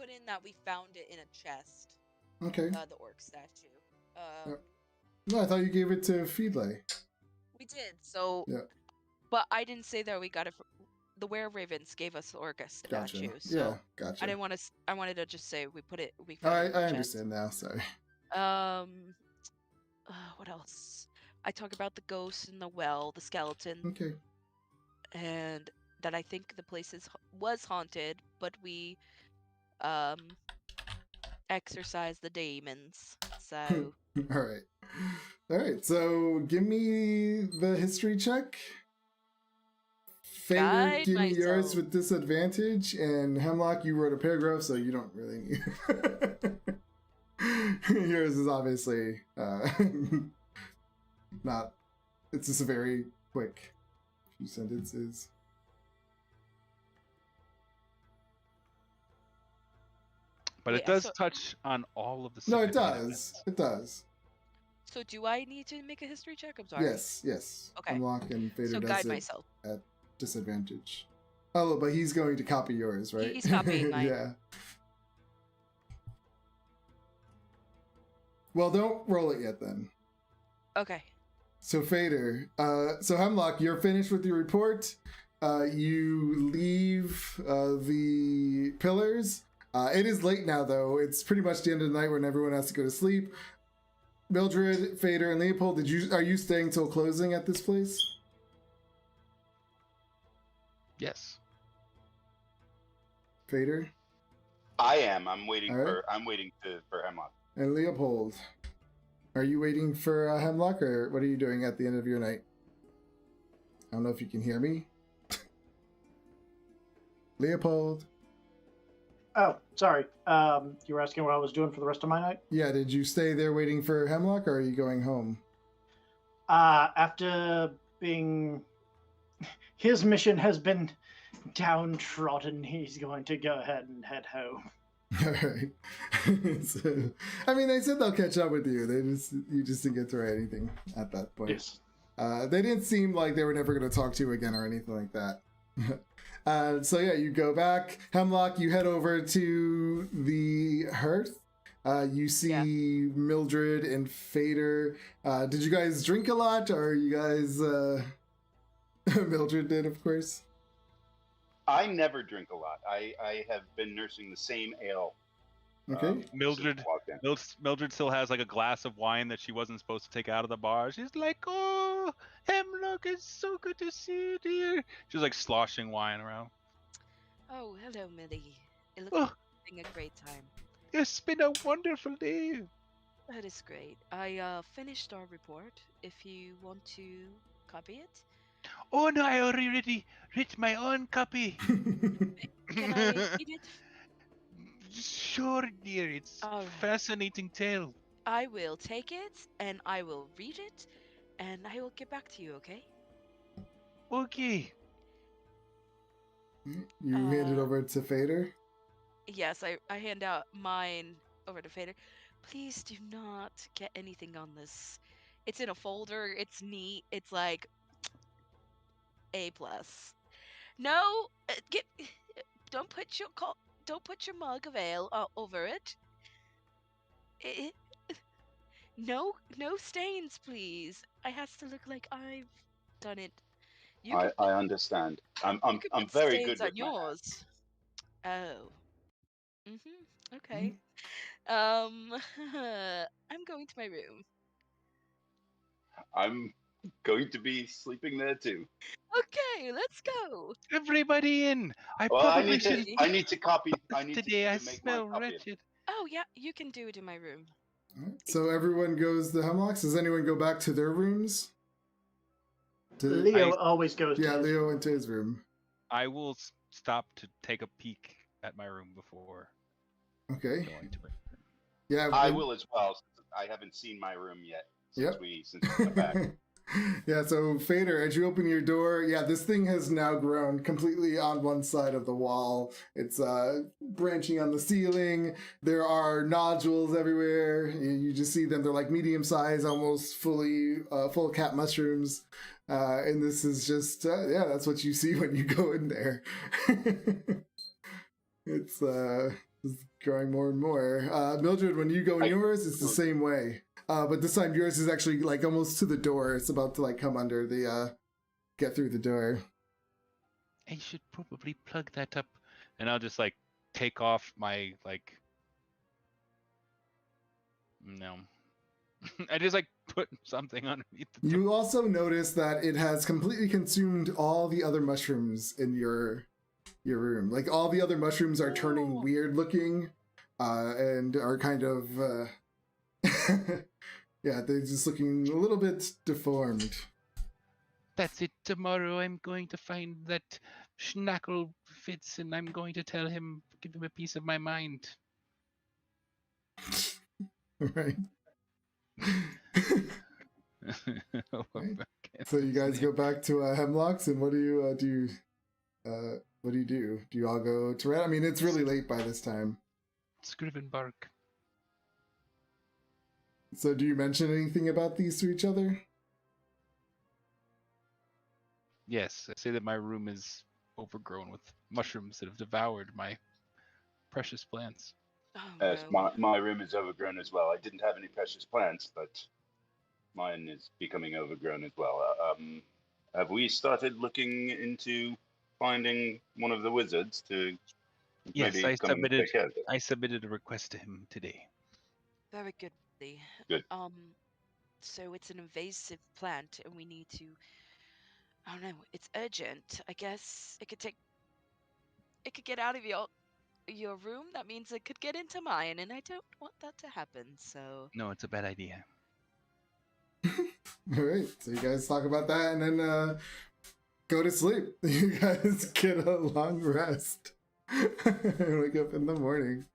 in that we found it in a chest. Okay. The orc statue. No, I thought you gave it to Feedlay. We did. So. Yeah. But I didn't say that we got it. The Were Ravens gave us the orc statue. Gotcha. So Yeah, gotcha. I didn't want to. I wanted to just say we found it in I the chest. understand now. Sorry. What else? I talk about the ghost in the well, the skeleton. Okay. And that I think the place was haunted, but we exorcised the demons. So All right. So give me the history check. Fader, Guide give me yours myself. with disadvantage, and Hemlock, you wrote a paragraph, so you don't really need. Yours is obviously not. It's just a very quick few sentences. But it Yeah, does touch on all of the. No, it significant does. events. It does. So do I need to make a history check? I'm sorry. Yes. Okay. Hemlock and Fader So does guide it myself. at disadvantage. Oh, but he's going to copy yours, right? He's copying mine. Yeah. Well, don't roll it yet then. Okay. So Fader, so Hemlock, you're finished with your report. You leave the pillars. It is late now, though. It's pretty much the end of the night when everyone has to go to sleep. Mildred, Fader, and Leopold, are you staying till closing at this place? Yes. Fader? I am. I'm waiting All right. for Hemlock. And Leopold, are you waiting for Hemlock, or what are you doing at the end of your night? I don't know if you can hear me. Leopold. Oh, sorry. You were asking what I was doing for the rest of my night? Yeah, did you stay there waiting for Hemlock, or are you going home? After being... His mission has been downtrodden, he's going to go ahead and head home. All right. So, I mean, they said they'll catch up with you. You just didn't get to write anything at that point. Yes. They didn't seem like they were never going to talk to you again or anything like that. So yeah, you go back. Hemlock, you head over to the hearth. You see Mildred and Fader. Did you guys drink a lot, or you guys... Mildred did, of course. I never drink a lot. I have been nursing the same ale. Okay. Mildred, since I walked in. Mildred still has like a glass of wine that she wasn't supposed to take out of the bar. She's like, "Oh, Hemlock, it's so good to see you, dear." She's like sloshing wine around. Oh, hello, Millie. It looks Oh. like you're having a great time. It's been a wonderful day. That is great. I finished our report. If you want to copy it, Oh no, I already writ my own copy. can I read it? Sure, dear. It's All right. fascinating tale. I will take it and I will read it, and I will get back to you. Okay? Okay. You hand it over to Fader. Yes, I hand out mine over to Fader. Please do not get anything on this. It's in a folder. It's neat. It's like A+. No, don't put your mug of ale over it. No stains, please. It has to look like I've done it. You can I understand. I'm put very stains good on with my hands. yours. Oh. Okay. I'm going to my room. I'm going to be sleeping there too. Okay, let's go. Everybody in. I Well, I probably need to. should. I need to copy. I need Today I to make my smell copy. wretched. Oh yeah, you can do it in my room. Alright, so everyone goes to Hemlock's. Does anyone go back to their rooms? Leo always goes to Yeah, his Leo went to his room. I will stop to take a peek at my room before Okay. going to it. Yeah, I will as well. Since I haven't seen my room yet since Yep. we got back. Yeah, so Fader, as you open your door, yeah, this thing has now grown completely on one side of the wall. It's branching on the ceiling. There are nodules everywhere. You just see them. They're like medium size, almost fully full cat mushrooms. And this is just, yeah, that's what you see when you go in there. It's growing more and more. Mildred, when you go in yours, it's the same way. But this time yours is actually like almost to the door. It's about to like come under the, get through the door. I should probably plug that up. And I'll just like take off my like. No. I just like put something underneath the door. You also notice that it has completely consumed all the other mushrooms in your room. Like all the other mushrooms are turning weird looking, and are kind of, yeah, they're just looking a little bit deformed. That's it. Tomorrow I'm going to find that Schnackle Fitz and I'm going to tell him, give him a piece of my mind. Right. Okay. So you guys go back to Hemlock's, and what do you do? What do you do? Do you all go to Red? I mean, it's really late by this time. Scrivenbark. So do you mention anything about these to each other? Yes, I say that my room is overgrown with mushrooms that have devoured my precious plants. Oh, Yes, no. my room is overgrown as well. I didn't have any precious plants, but mine is becoming overgrown as well. Have we started looking into finding one of the wizards to Yes, maybe come and take care of it? I submitted a request to him today. Very good, Billy. Good. So it's an invasive plant, and we need to. I don't know. It's urgent. I guess it could get out of your your room, that means it could get into mine, and I don't want that to happen. So No, it's a bad idea. All right, so you guys talk about that, and then go to sleep. You guys get a long rest. And wake up in the morning.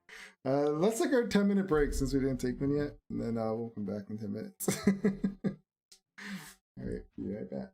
Let's take our 10-minute break since we didn't take one yet, and then we'll come back in 10 minutes. All right, be right back.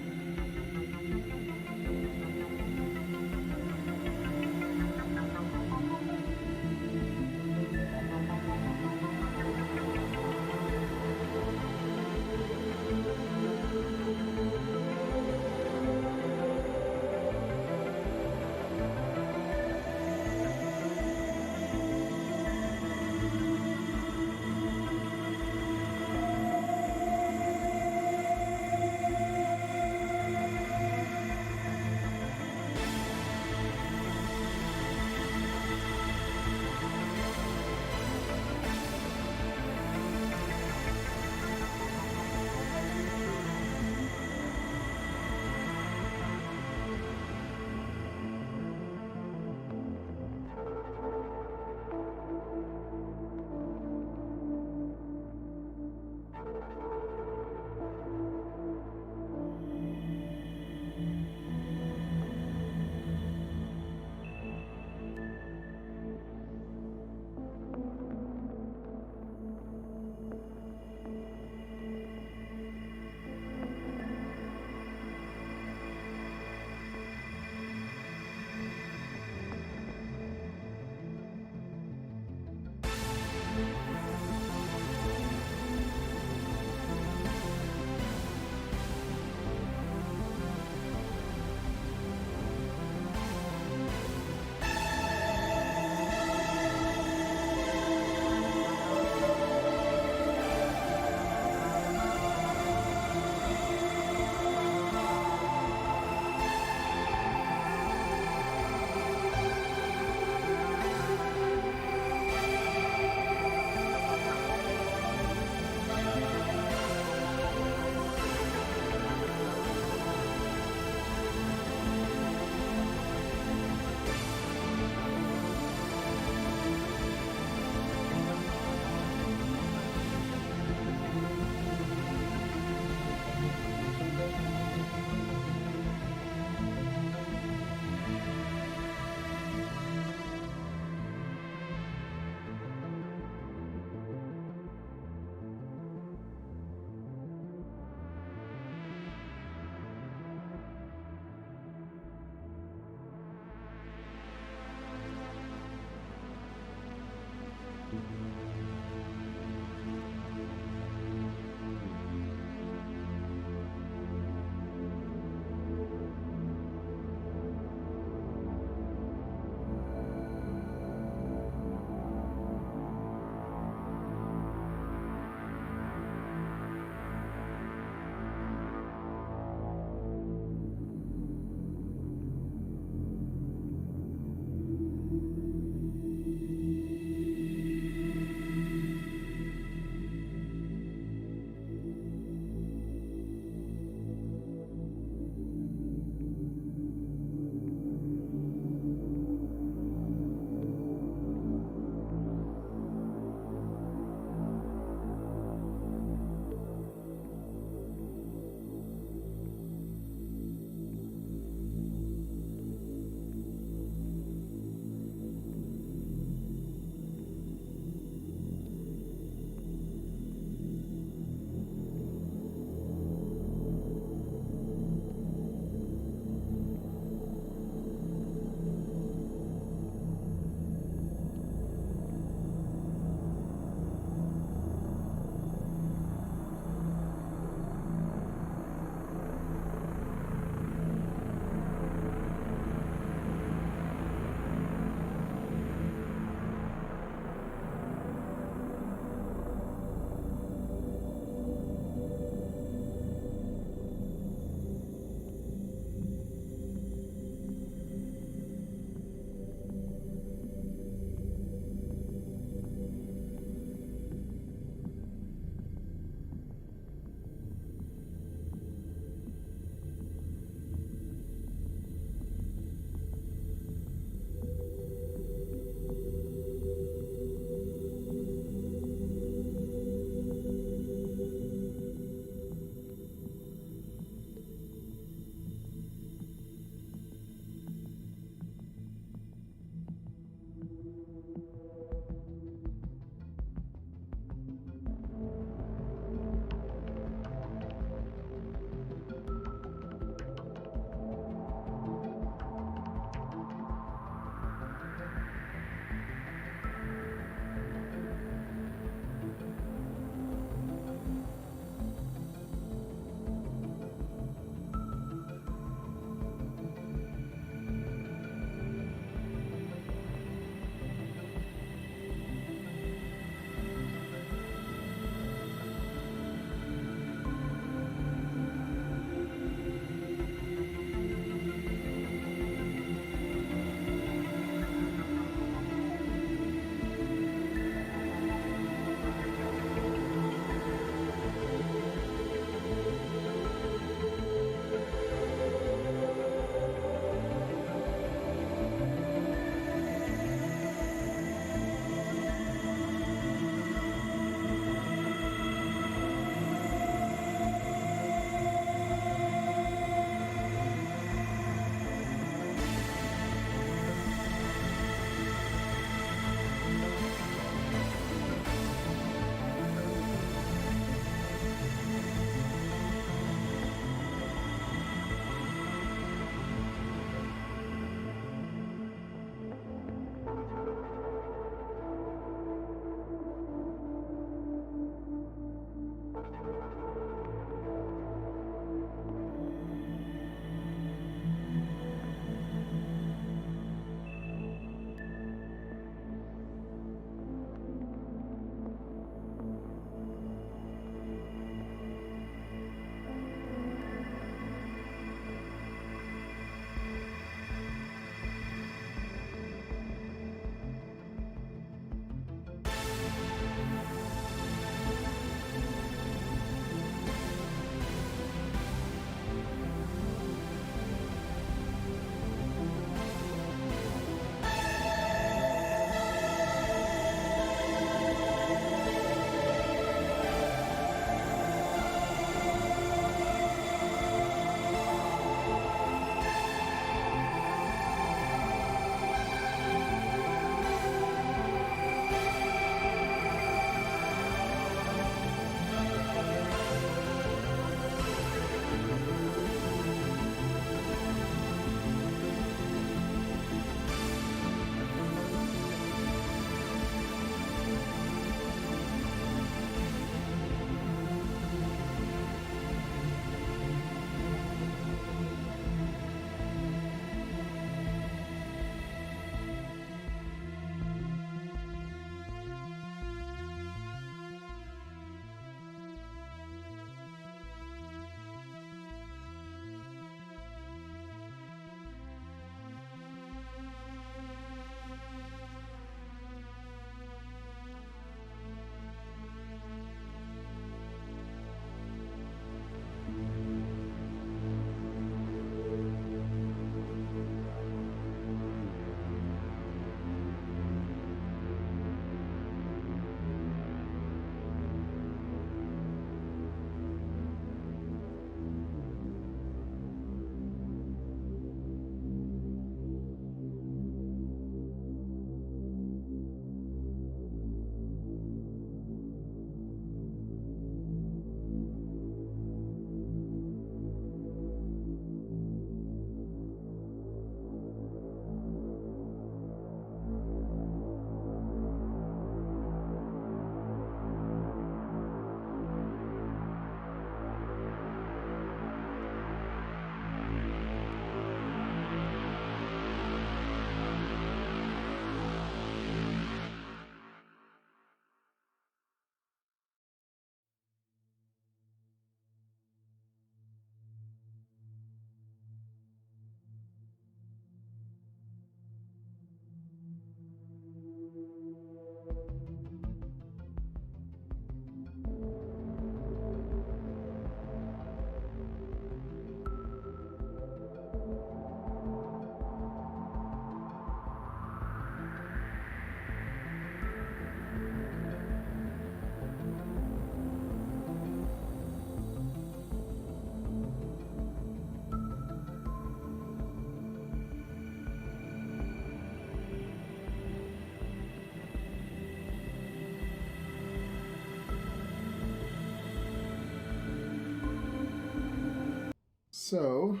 So,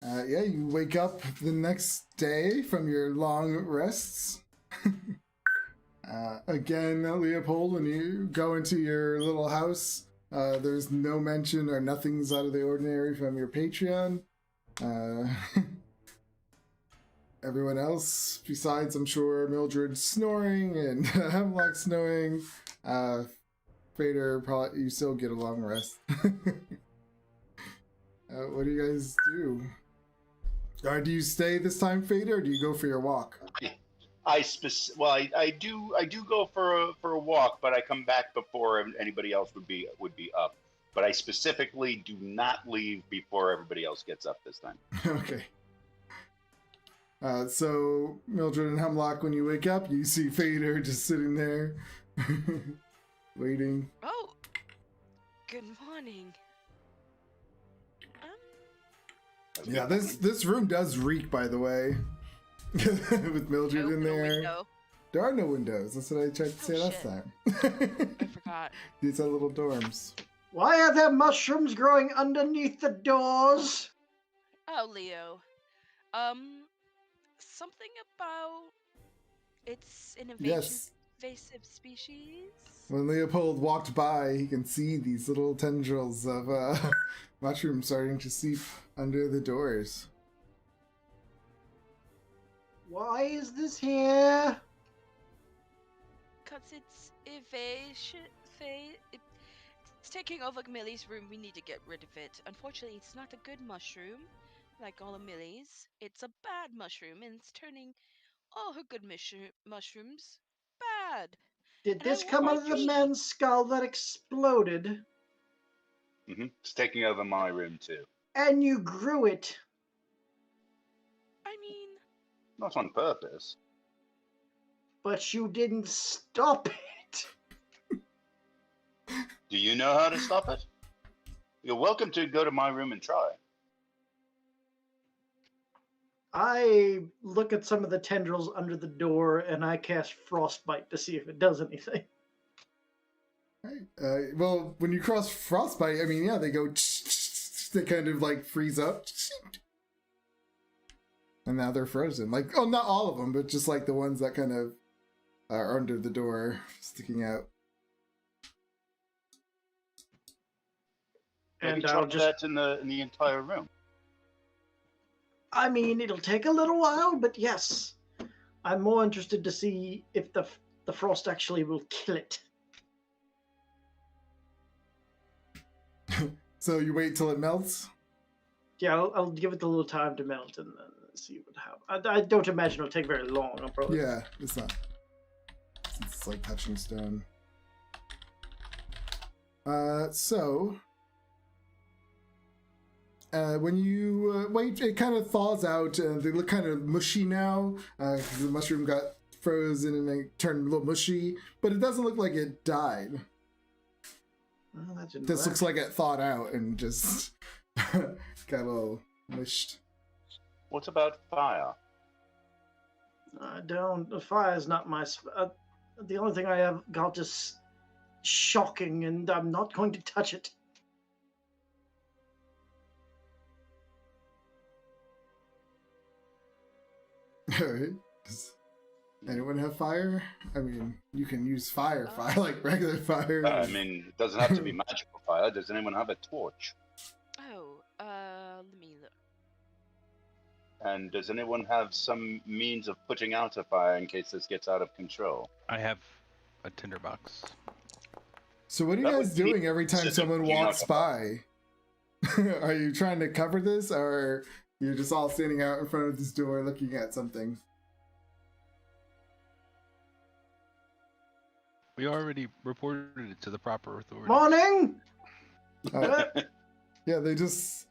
yeah, you wake up the next day from your long rests. Again, Leopold, when you go into your little house, there's no mention or nothing's out of the ordinary from your Patreon. Everyone else, besides, I'm sure, Mildred snoring and Hemlock snoring, Fader, probably you still get a long rest. What do you guys do? Do you stay this time, Fader, or do you go for your walk? I do go for a walk, but I come back before anybody else would be up. But I specifically do not leave before everybody else gets up this time. Okay. So Mildred and Hemlock, when you wake up, you see Fader just sitting there, waiting. Oh, good morning. Yeah, this room does reek, by the way, with Mildred in there. Window. There are no windows. That's what I tried to say last shit. time. I forgot. These are little dorms. Why are there mushrooms growing underneath the doors? Oh, Leo. Something about it's an Yes. invasive species. When Leopold walked by, he can see these little tendrils of mushrooms starting to seep under the doors. Why is this here? Cause it's it's taking over Millie's room. We need to get rid of it. Unfortunately, it's not a good mushroom, like all of Millie's. It's a bad mushroom, and it's turning all her good mushrooms bad. Did And I this want come my out of the tea. man's skull that exploded? It's taking over my room too. And you grew it? I mean, Not on purpose. But you didn't stop it. Do you know how to stop it? You're welcome to go to my room and try. I look at some of the tendrils under the door and I cast Frostbite to see if it does anything. Right. Well, when you cross frostbite, I mean, yeah, they go. They kind of like freeze up, and now they're frozen. Like, oh, not all of them, but just like the ones that kind of are under the door, sticking out. Maybe And try I'll just. that in the entire room. I mean, it'll take a little while, but yes. I'm more interested to see if the frost actually will kill it. So you wait till it melts? Yeah, I'll give it a little time to melt and then see what happens. I don't imagine it'll take very long. I'll probably... Yeah, it's not. It's like touching stone. When you wait, it kind of thaws out. They look kind of mushy now because the mushroom got frozen and they turned a little mushy. But it doesn't look like it died. Well, that's This looks like it thawed out and just got a little mushed. What about fire? I don't. The fire's not my. The only thing I have got is shocking, and I'm not going to touch it. Alright. Does anyone have fire? I mean, you can use fire, like regular fire. I mean, it doesn't have to be magical fire. Does anyone have a torch? oh, let me look. And does anyone have some means of putting out a fire in case this gets out of control? I have a tinderbox. So what are you That guys would be doing every time considered someone you walks not- by? Are you trying to cover this, or you're just all standing out in front of this door looking at something? We already reported it to the proper authority. Morning. Yeah, they just...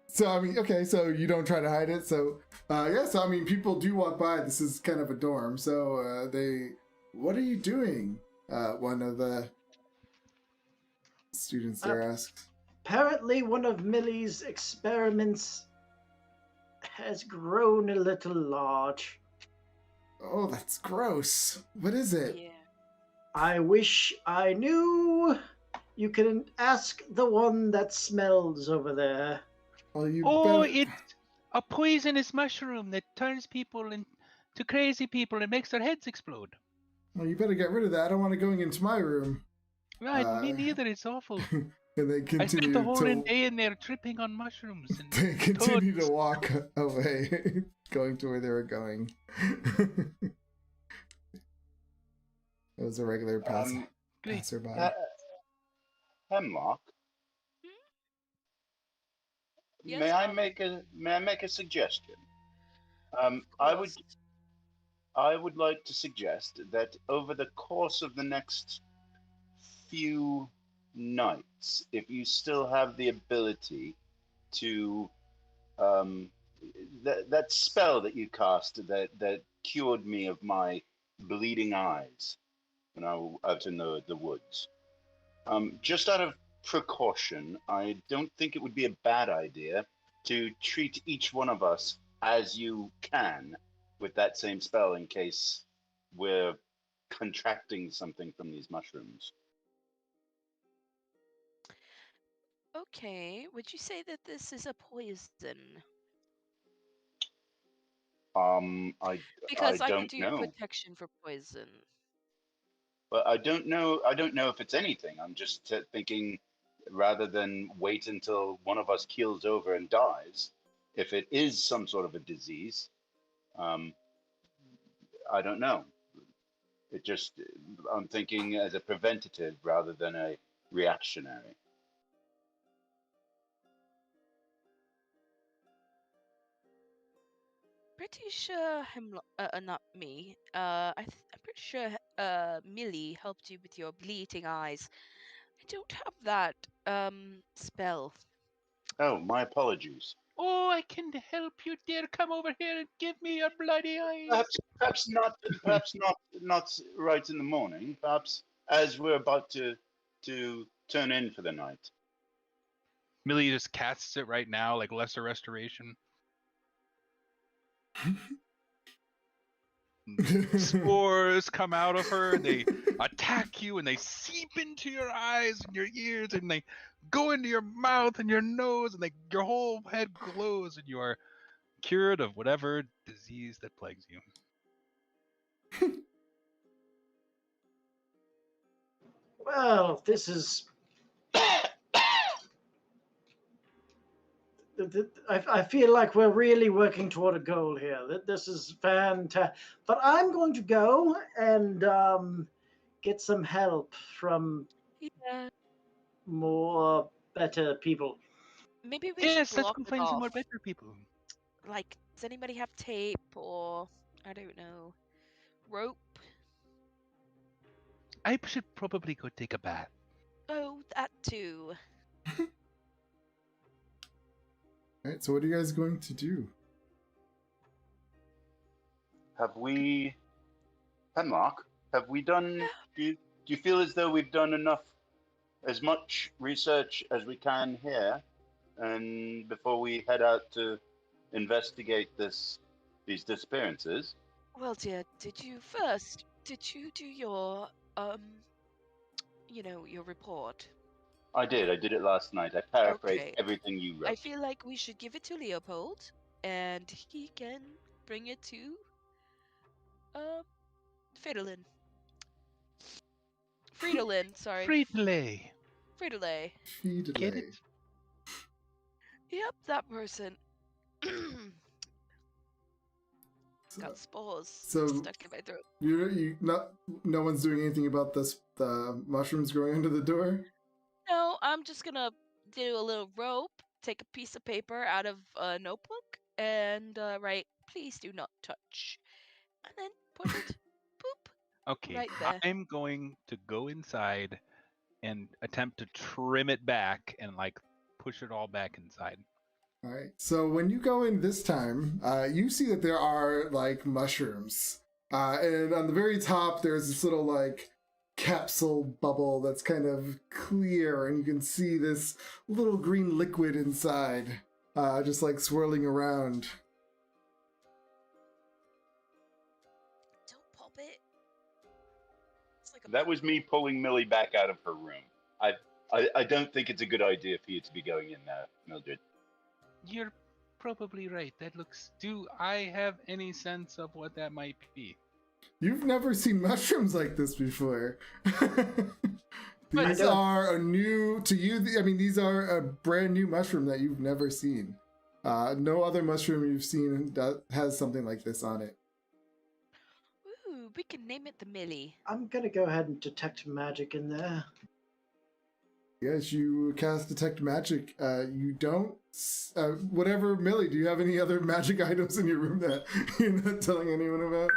So, I mean, okay, so you don't try to hide it. So, yeah, so, I mean, people do walk by. This is kind of a dorm. So, what are you doing? One of the students there asks. Apparently, one of Millie's experiments has grown a little large. Oh, that's gross. What is it? Yeah. I wish I knew. You can ask the one that smells over there. Well, you Oh, better... it's a poisonous mushroom that turns people into crazy people and makes their heads explode. Well, you better get rid of that. I don't want it going into my room. Right, me neither. It's awful. And they I spent the continue whole to... day in there tripping on mushrooms and They continue to toads. walk away, going to where they were going. It was a regular Great. passerby. Hemlock, Yes, may I Bob? make a suggestion? Of course. I would like to suggest that over the course of the next few nights, if you still have the ability to that spell that you cast that cured me of my bleeding eyes when I was out in the woods. Just out of precaution, I don't think it would be a bad idea to treat each one of us as you can with that same spell in case we're contracting something from these mushrooms. Okay, would you say that this is a poison? I Because I could don't do know, protection for poison. but I don't know. I don't know if it's anything. I'm just thinking, rather than wait until one of us keels over and dies, if it is some sort of a disease, um, I don't know. It just, I'm thinking as a preventative rather than a reactionary. Pretty sure not me. I'm pretty sure Millie helped you with your bleeding eyes. I don't have that spell. Oh, my apologies. Oh, I can help you, dear. Come over here and give me your bloody eyes. Perhaps not right in the morning. Perhaps as we're about to turn in for the night. Millie just casts it right now, like lesser restoration. Spores come out of her and they attack you and they seep into your eyes and your ears and they go into your mouth and your nose and your whole head glows and you are cured of whatever disease that plagues you. Well, this is. I feel like we're really working toward a goal here. This is fantastic. But I'm going to go and get some help from Yeah, better people. maybe we Yes, should let's block go it find some more off. better people. Like, does anybody have tape or I don't know, rope? I should probably go take a bath. Oh, that too. Alright, so what are you guys going to do? Have we, Hemlock? Have we done? Do you feel as though we've done as much research as we can here, and before we head out to investigate these disappearances? Well, dear, did you do your your report? I did. I did it last night. I paraphrased Okay. everything you wrote. I feel like we should give it to Leopold, and he can bring it to Fridolin. Fridolin, sorry. Friedley. Fridolin. Get it? Yep, that person. Got spores stuck in my throat. No one's doing anything about this. The mushrooms growing under the door. No, I'm just gonna do a little rope, take a piece of paper out of a notebook, and write, "Please do not touch," and then put it, boop, Okay, right there. I'm going to go inside and attempt to trim it back and like push it all back inside. All right. So when you go in this time, you see that there are like mushrooms, and on the very top there's this little like capsule bubble that's kind of clear, and you can see this little green liquid inside, just like swirling around. Don't pop it. It's like That was me pulling Millie back out of her room. I don't think it's a good idea for you to be going in there, Mildred. You're probably right. That looks. Do I have any sense of what that might be? You've never seen mushrooms like this before. These don't. are a new to you. I mean, these are a brand new mushroom that you've never seen. No other mushroom you've seen has something like this on it. Ooh, we can name it the Millie. I'm gonna go ahead and detect magic in there. Yes, you cast detect magic. You don't. Whatever, Millie. Do you have any other magic items in your room that you're not telling anyone about?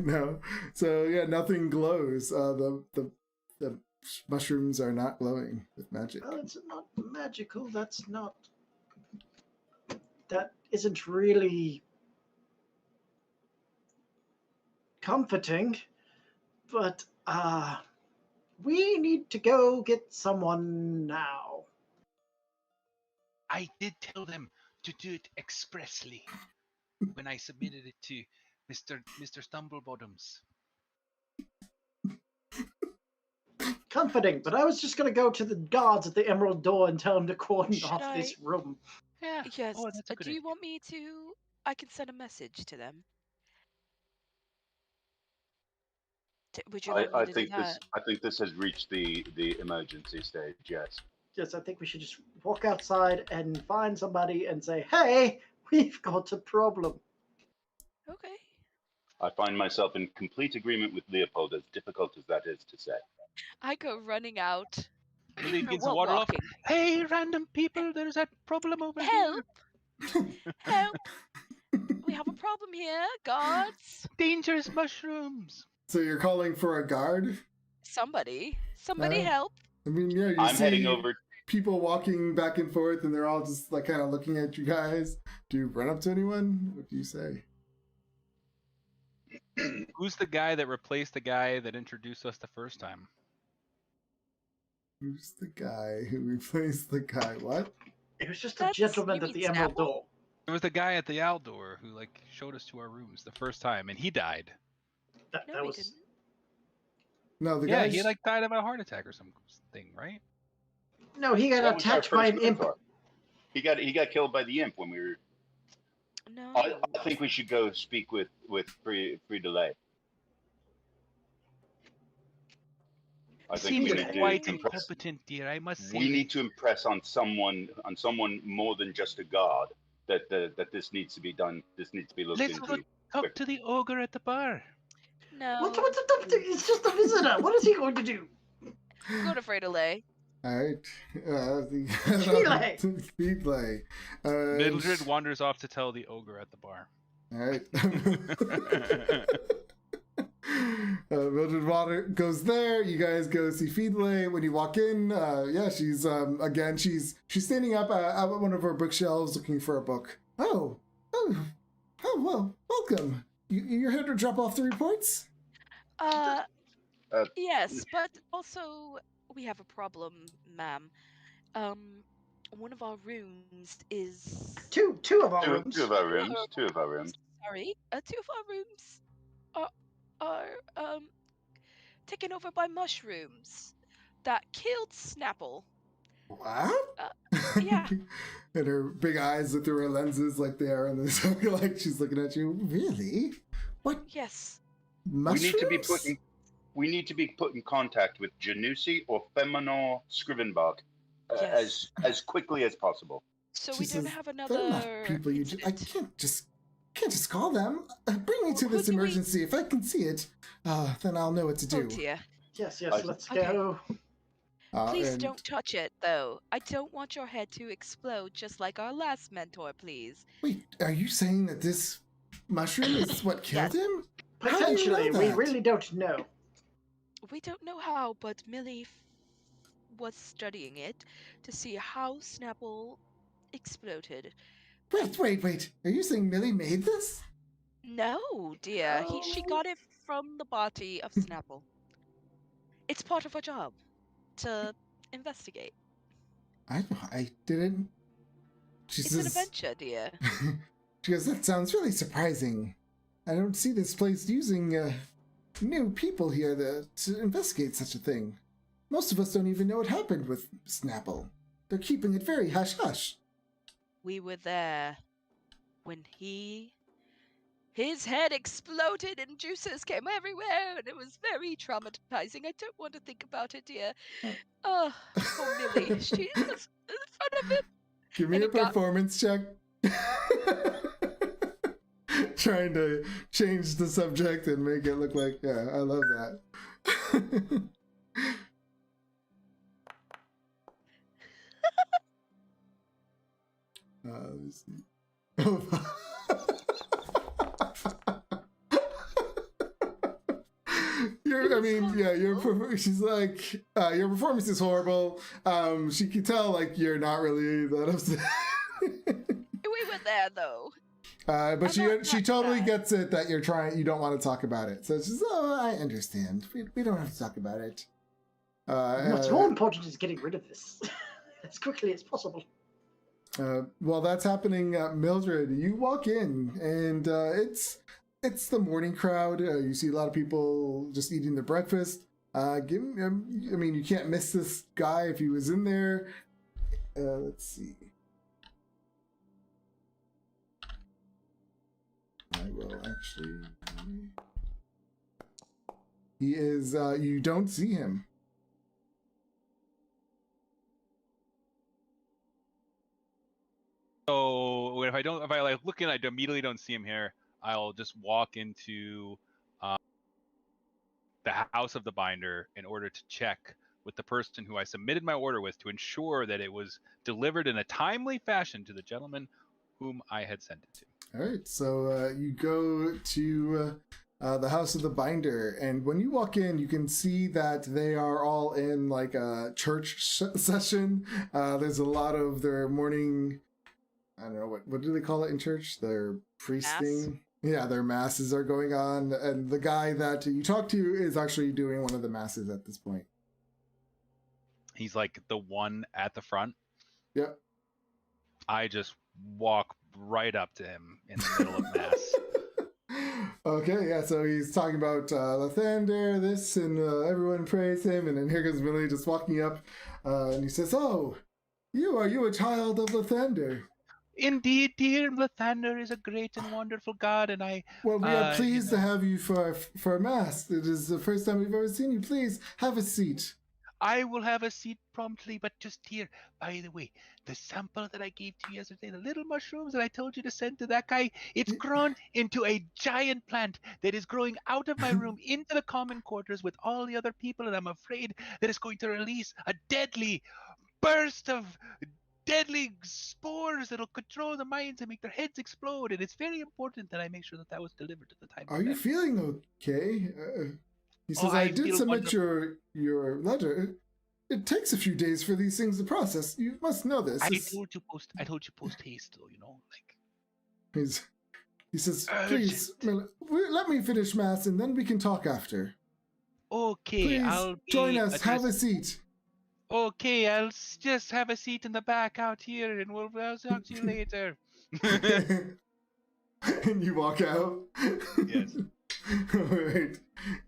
No. So yeah, nothing glows. The mushrooms are not glowing with magic. Well, it's not magical. That's not. That isn't really comforting. But we need to go get someone now. I did tell them to do it expressly when I submitted it to Mr. Stumblebottoms. Comforting, but I was just gonna go to the guards at the Emerald Door and tell them to cordon Should off I- this room. Yeah. Yes. Oh, that's a good Do you idea. want me to? I can send a message to them. Would you like me I to think do that? I think this has reached the emergency stage. Yes. Yes, I think we should just walk outside and find somebody and say, "Hey, we've got a problem." Okay. I find myself in complete agreement with Leopold, as difficult as that is to say. I go running out. Millie needs a Well, water off. walking. Hey, random people, there's a problem over Help! here. Help! We have a problem here, guards. Dangerous mushrooms. So you're calling for a guard? Somebody Uh, help! I mean, yeah, you I'm see heading over. people walking back and forth, and they're all just like kind of looking at you guys. Do you run up to anyone? What do you say? Who's the guy that replaced the guy that introduced us the first time? Who's the guy who replaced the guy? What? It was just a That's- gentleman you at mean the Emerald Snapple? Door. It was the guy at the owl door who showed us to our rooms the first time, and he died. That No, we was didn't. No, the Yeah, guy. he died of a heart attack or something, right? no. He got That was our attacked by first an imp. mentor. He got killed by the imp when we were. No. I think we should go speak with Free Delay. I think Seems we Free need quite to impress. incompetent, dear. I must say. We need to impress on someone more than just a guard. That this needs to be done. This needs to be looked Let's go into. talk to the ogre at the bar. No. What? It's just a visitor. What is he going to do? Go to Freda-Lay. All right. Speedlay. Speedlay. Mildred wanders off to tell the ogre at the bar. All right. Mildred Water goes there. You guys go see Feedlay. When you walk in, yeah, she's again. She's standing up at one of her bookshelves looking for a book. Oh, well, welcome. You're here to drop off the reports. Yes, but also we have a problem, ma'am. One of our rooms is Two of our rooms. Two of our rooms. Two of our rooms. sorry. Two of our rooms are taken over by mushrooms that killed Snapple. What? Yeah. And her big eyes look through her lenses like they are in this. Like she's looking at you. Really? What? Yes. Mushrooms? We need to be put in contact with Janussi or Feminor Scrivenbach Yes. as quickly as possible. So She we don't says, have They're another not people you just. I incident. can't just call them. Bring me to Who this do we- emergency. If I can see it, then I'll know what to Oh do. dear. Yes, I- let's Okay. go. Please And don't touch it, though. I don't want your head to explode just like our last mentor, please. wait, are you saying that this mushroom is what killed Yes. him? How do you know Potentially, we that? really don't know. We don't know how, but Millie was studying it to see how Snapple exploded. Wait. Are you saying Millie made this? No, dear. She got it from the body of Snapple. It's part of her job to investigate. I didn't. She It's an says. adventure, dear. She goes, that sounds really surprising. I don't see this place using new people here to investigate such a thing. Most of us don't even know what happened with Snapple. They're keeping it very hush-hush. we were there when his head exploded and juices came everywhere, and it was very traumatizing. I don't want to think about it, dear. Oh, poor Millie. She was in front of him. Give me And a it got- performance check. Trying to change the subject and make it look like, yeah, I love that. Let me see. She's like, your performance is horrible. She can tell, like, you're not really that upset. We were there, though. But I'm she not totally that. gets it that you don't want to talk about it. So she's, oh, I understand. We don't have to talk about it. What's more important is getting rid of this as quickly as possible. While that's happening, Mildred, you walk in, and it's the morning crowd. You see a lot of people just eating their breakfast. You can't miss this guy if he was in there. Let's see. I will actually. He is. You don't see him. So if I like look in, I immediately don't see him here. I'll just walk into the house of the binder in order to check with the person who I submitted my order with to ensure that it was delivered in a timely fashion to the gentleman whom I had sent it to. All right, so you go to the house of the binder, and when you walk in, you can see that they are all in like a church session. There's a lot of their morning, I don't know, what do they call it in church? Their priesting. Yeah, their masses are going on, and the guy that you talk to is actually doing one of the masses at this point. He's like the one at the front. Yep. I just walk right up to him in the middle of mass. Okay, yeah, so he's talking about Lathander, this, and everyone praise him, and then here comes Millie just walking up, and he says, oh, are you a child of Lathander? Indeed, dear, Lathander is a great and wonderful god, and I... Well, we are pleased to have you for Mass. It is the first time we've ever seen you. Please, have a seat. I will have a seat promptly, but just here, by the way, the sample that I gave to you yesterday, the little mushrooms that I told you to send to that guy, it's grown into a giant plant that is growing out of my room into the common quarters with all the other people, and I'm afraid that it's going to release a deadly burst of deadly spores that'll control the minds and make their heads explode, and it's very important that I make sure that was delivered at the time. Are you feeling okay? He says, I I did submit wonderful. your letter. It takes a few days for these things to process. You must know this. I told you post haste, though, you know, like. He says, Urgent. please, let me finish Mass, and then we can talk after. Okay, Please, I'll join us. Have a seat. Okay, I'll just have a seat in the back out here, and I'll talk to you later. And you walk out. Yes. All right.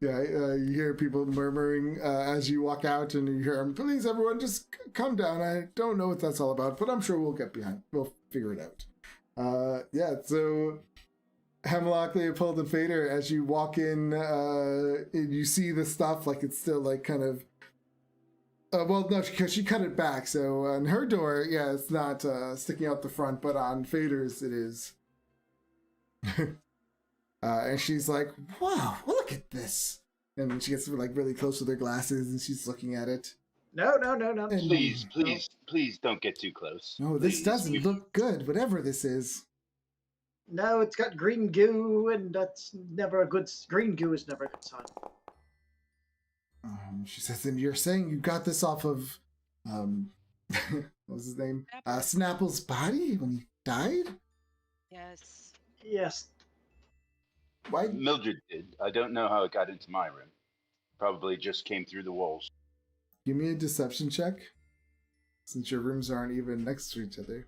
Yeah, you hear people murmuring as you walk out, and you hear them, please, everyone, just calm down. I don't know what that's all about, but I'm sure we'll get behind. We'll figure it out. Yeah, so Hemlock, Leopold, and Fader, as you walk in, you see the stuff, like it's still like kind of well, no, because she cut it back. So on her door, yeah, it's not sticking out the front, but on Fader's, it is. And she's like, wow, well, look at this. And then she gets like really close with her glasses and she's looking at it. No. And, Please don't get too close. No, this doesn't look good, whatever this is. No, it's got green goo, and that's never a good... Green goo is never a good sign. She says, and you're saying you got this off of, what was his name? Snapple's body when he died? Yes. Yes. Why? Mildred did. I don't know how it got into my room. Probably just came through the walls. Give me a deception check, since your rooms aren't even next to each other.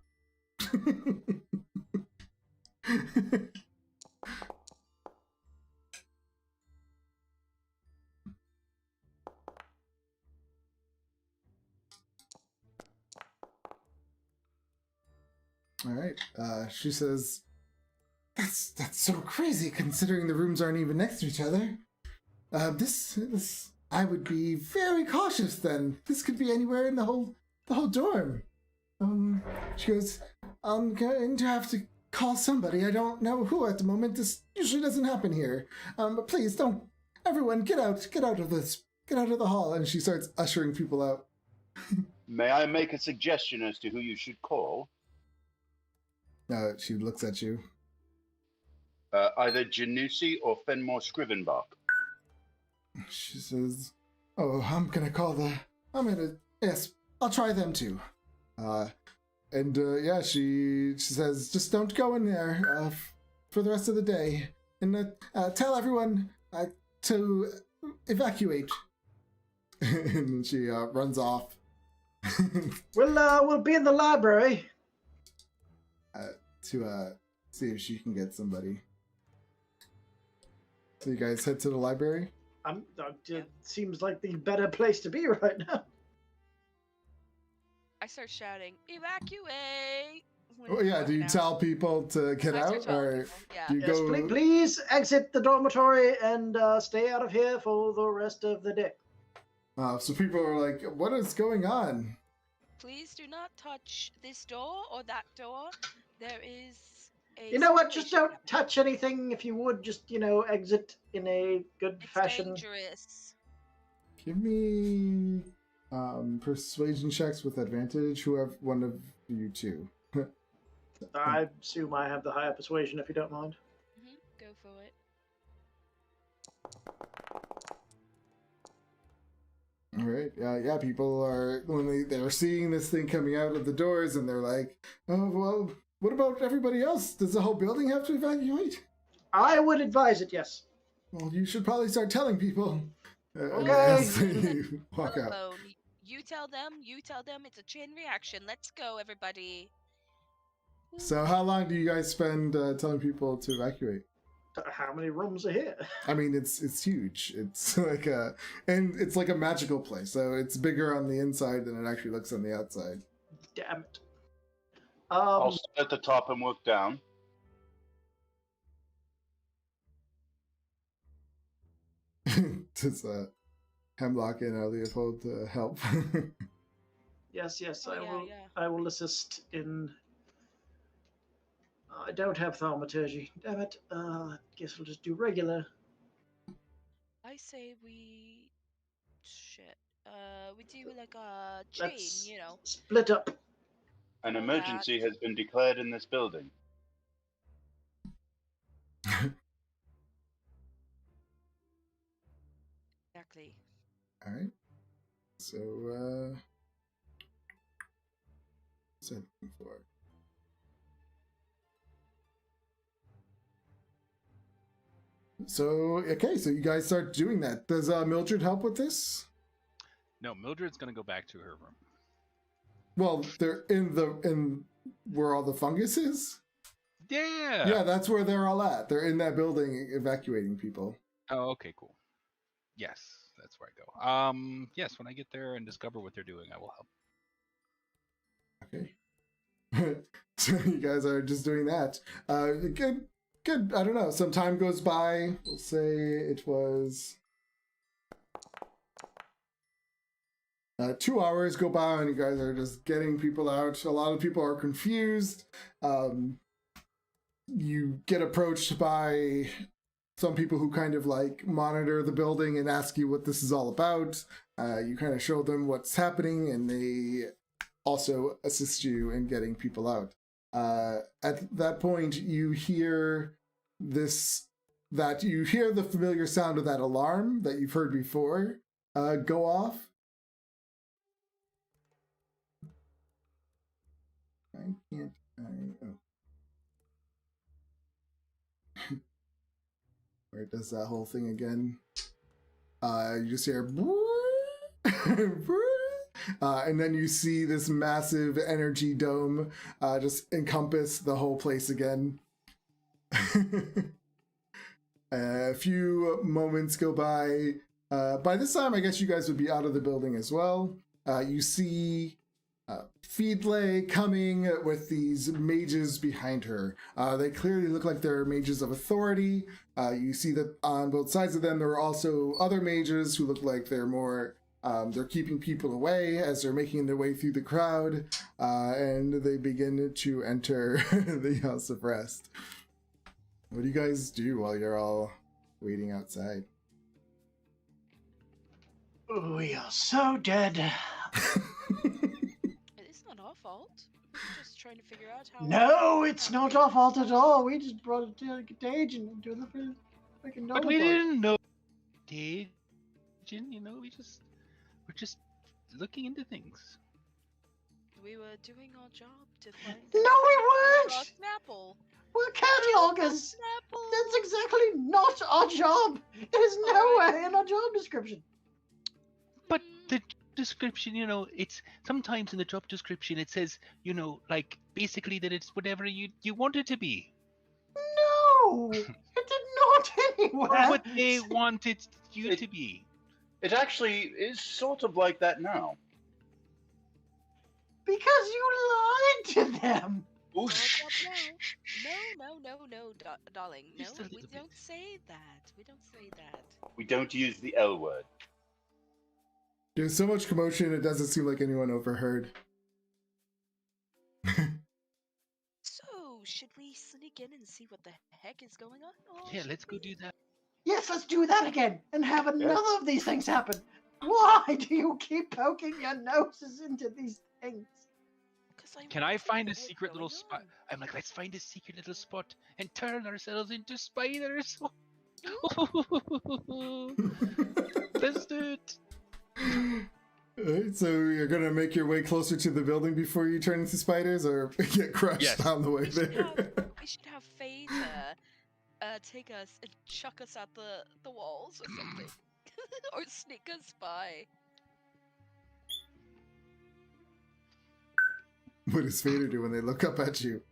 All She says, that's so crazy considering the rooms aren't even next to each other. This I would be very cautious then. This could be anywhere in the whole dorm. She goes, I'm going to have to call somebody. I don't know who at the moment. This usually doesn't happen here. But please don't. Everyone, get out of this. Get out of the hall. And she starts ushering people out. May I make a suggestion as to who you should call? She looks at you. Either Janussi or Fenmore Scrivenbach. She says, "Oh, yes, I'll try them too." She says, "Just don't go in there for the rest of the day, and tell everyone to evacuate." And she runs off. We'll be in the library to see if she can get somebody. So you guys head to the library? It seems like the better place to be right now. I start shouting, "Evacuate!" Oh yeah, do you tell people to get I start out, telling or people, yeah. do you Yes, go? please exit the dormitory and stay out of here for the rest of the day. So people are like, "What is going on?" Please do not touch this door or that door. There is a You know what? Just situation don't touch anything. If you would, just exit in a good It's fashion. dangerous. Give me persuasion checks with advantage. Whoever one of you two. I assume I have the higher persuasion, if you don't mind. Go for it. All right. Yeah. People are when they're seeing this thing coming out of the doors, and they're like, "Oh well, what about everybody else? Does the whole building have to evacuate?" I would advise it, yes. Well, you should probably start telling people. Okay. As you walk out. Telephone. You tell them it's a chain reaction. Let's go, everybody. So, how long do you guys spend telling people to evacuate? How many rooms are here? I mean, it's huge. It's like it's like a magical place. So it's bigger on the inside than it actually looks on the outside. Damn it. I'll start at the top and work down. Does Hemlock and Leopold help? Yes, Oh, I yeah, will. yeah. I will assist in. I don't have thaumaturgy. Damn it. Guess we'll just do regular. I say we do like a chain, Let's you know. split up. An All emergency that. has been declared in this building. Exactly. All right. So, what's that looking for? So, okay, so you guys start doing that. Does Mildred help with this? No, Mildred's gonna go back to her room. Well, they're in where all the fungus is. Yeah. Yeah, that's where they're all at. They're in that building evacuating people. Oh, okay, cool. Yes, that's where I go. Yes, when I get there and discover what they're doing, I will help. Okay. So you guys are just doing that. Good. I don't know. Some time goes by. We'll say it was 2 hours go by, and you guys are just getting people out. A lot of people are confused. You get approached by some people who kind of like monitor the building and ask you what this is all about. You kind of show them what's happening, and they also assist you in getting people out. At that point, you hear the familiar sound of that alarm that you've heard before go off. Where it does that whole thing again. You just hear and then you see this massive energy dome just encompass the whole place again. A few moments go by. By this time, I guess you guys would be out of the building as well. You see Feedlay coming with these mages behind her. They clearly look like they're mages of authority. You see that on both sides of them there are also other mages who look like they're more they're keeping people away as they're making their way through the crowd, and they begin to enter the House of Rest. What do you guys do while you're all waiting outside? We are so dead. It's not our fault. We're just trying to figure out how. No, it's not our fault at all. We just brought it to the stage and do the freaking But we didn't know. You know, we're just looking into things. We were doing our job to find. No, we weren't. Lost Snapple. We're cataloggers. That's exactly not our job. It is nowhere in our job description. But the description, you know, it's sometimes in the job description it says, you know, like basically that it's whatever you want it to be. No, it did not anywhere. Or what they wanted you to be. It actually is sort of like that now. Because you lied to them. Ooh, No, darling. No, Just a we little don't bit. say that. We don't say that. we don't use the L word. There's so much commotion, it doesn't seem like anyone overheard. So, should we sneak in and see what the heck is going on? Or Yeah, should let's go we- do that. Yes, let's do that again and have another of these things happen. Why do you keep poking your noses into these things? 'Cause I Can want I to find know a what's secret little going spot? on. I'm like, let's find a secret little spot and turn ourselves into spiders. Let's do it. Alright, so you're gonna make your way closer to the building before you turn into spiders, or get crushed Yes. on the way We should there? We should have Phaedra take us and chuck us at the walls or something. Or sneak us by. What does Vader do when they look up at you?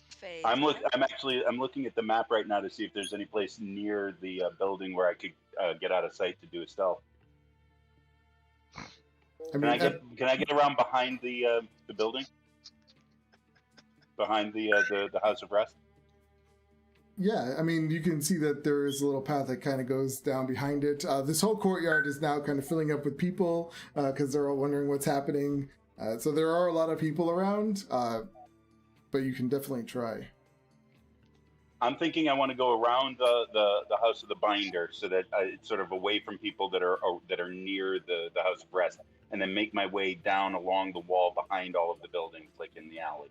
Phaedra. I'm looking at the map right now to see if there's any place near the building where I could get out of sight to do a stealth. I Can I get around behind the building? Behind the House of Rest? yeah, I mean, you can see that there is a little path that kind of goes down behind it. This whole courtyard is now kind of filling up with people because they're all wondering what's happening. So there are a lot of people around, but you can definitely try. I'm thinking I want to go around the House of the Binder so that it's sort of away from people that are near the House of Rest, and then make my way down along the wall behind all of the buildings, like in the alley.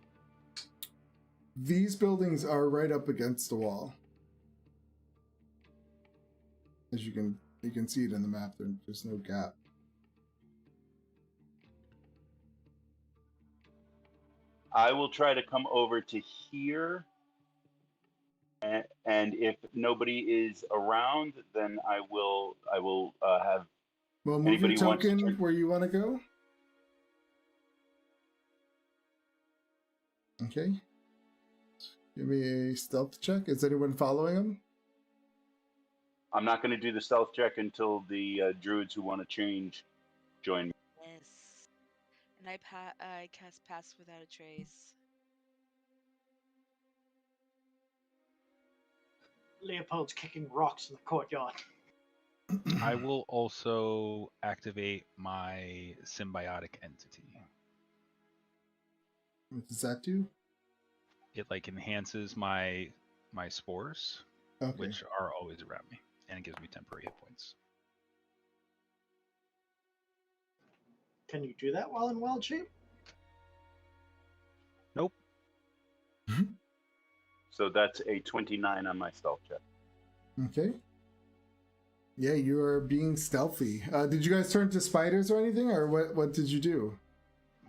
These buildings are right up against the wall. As you can see it in the map, there's no gap. I will try to come over to here, and if nobody is around, then I will have. Well, move your Anybody wants to token turn- where you want to go. Okay. Give me a stealth check. Is anyone following him? I'm not going to do the stealth check until the druids who want to change join me. Yes. And I cast Pass Without a Trace. Leopold's kicking rocks in the courtyard. I will also activate my symbiotic entity. What does that do? It like enhances my spores, Okay. which are always around me, and it gives me temporary hit points. Can you do that while in wild shape? Nope. So that's a 29 on my stealth check. Okay. Yeah, you are being stealthy. Did you guys turn to spiders or anything, or what did you do?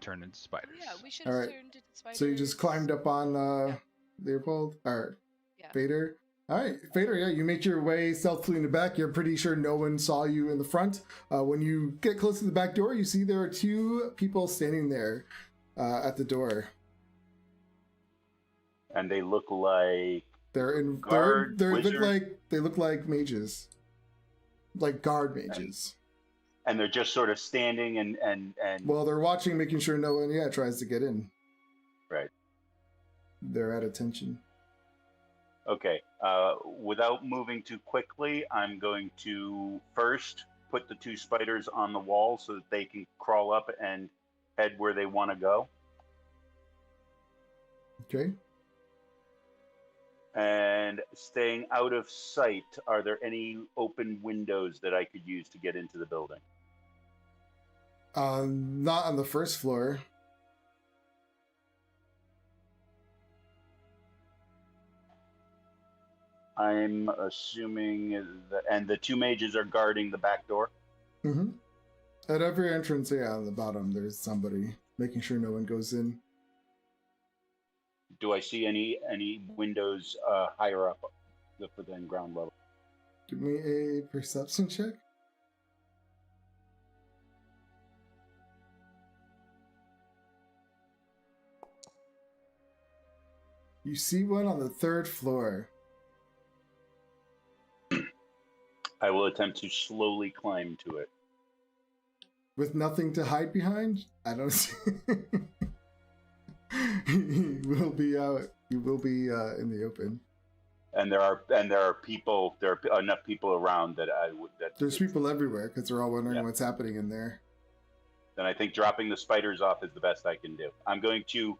Turn into spiders. Yeah, we should All have right. turned into spiders. So you just climbed up on Yeah. Leopold or Yeah. Vader. All right, Vader. Yeah, you make your way stealthily in the back. You're pretty sure no one saw you in the front. When you get close to the back door, you see there are two people standing there at the door. And they look like They're in. Guard, they wizard? look like mages, like guard mages. and they're just sort of standing and Well, they're watching, making sure no one, tries to get in. right. They're at attention. Okay. Without moving too quickly, I'm going to first put the 2 spiders on the wall so that they can crawl up and head where they want to go. Okay. And staying out of sight, are there any open windows that I could use to get into the building? Not on the first floor. I'm assuming that, and the 2 mages are guarding the back door. Mm-hmm. At every entrance, on the bottom, there's somebody making sure no one goes in. Do I see any windows higher up than ground level? Give me a perception check. You see one on the 3rd floor. I will attempt to slowly climb to it. With nothing to hide behind? I don't see. You will be out. You will be in the open. And there are people. There are enough people around that I would. There's people everywhere because they're all wondering Yeah. what's happening in there. Then I think dropping the spiders off is the best I can do. I'm going to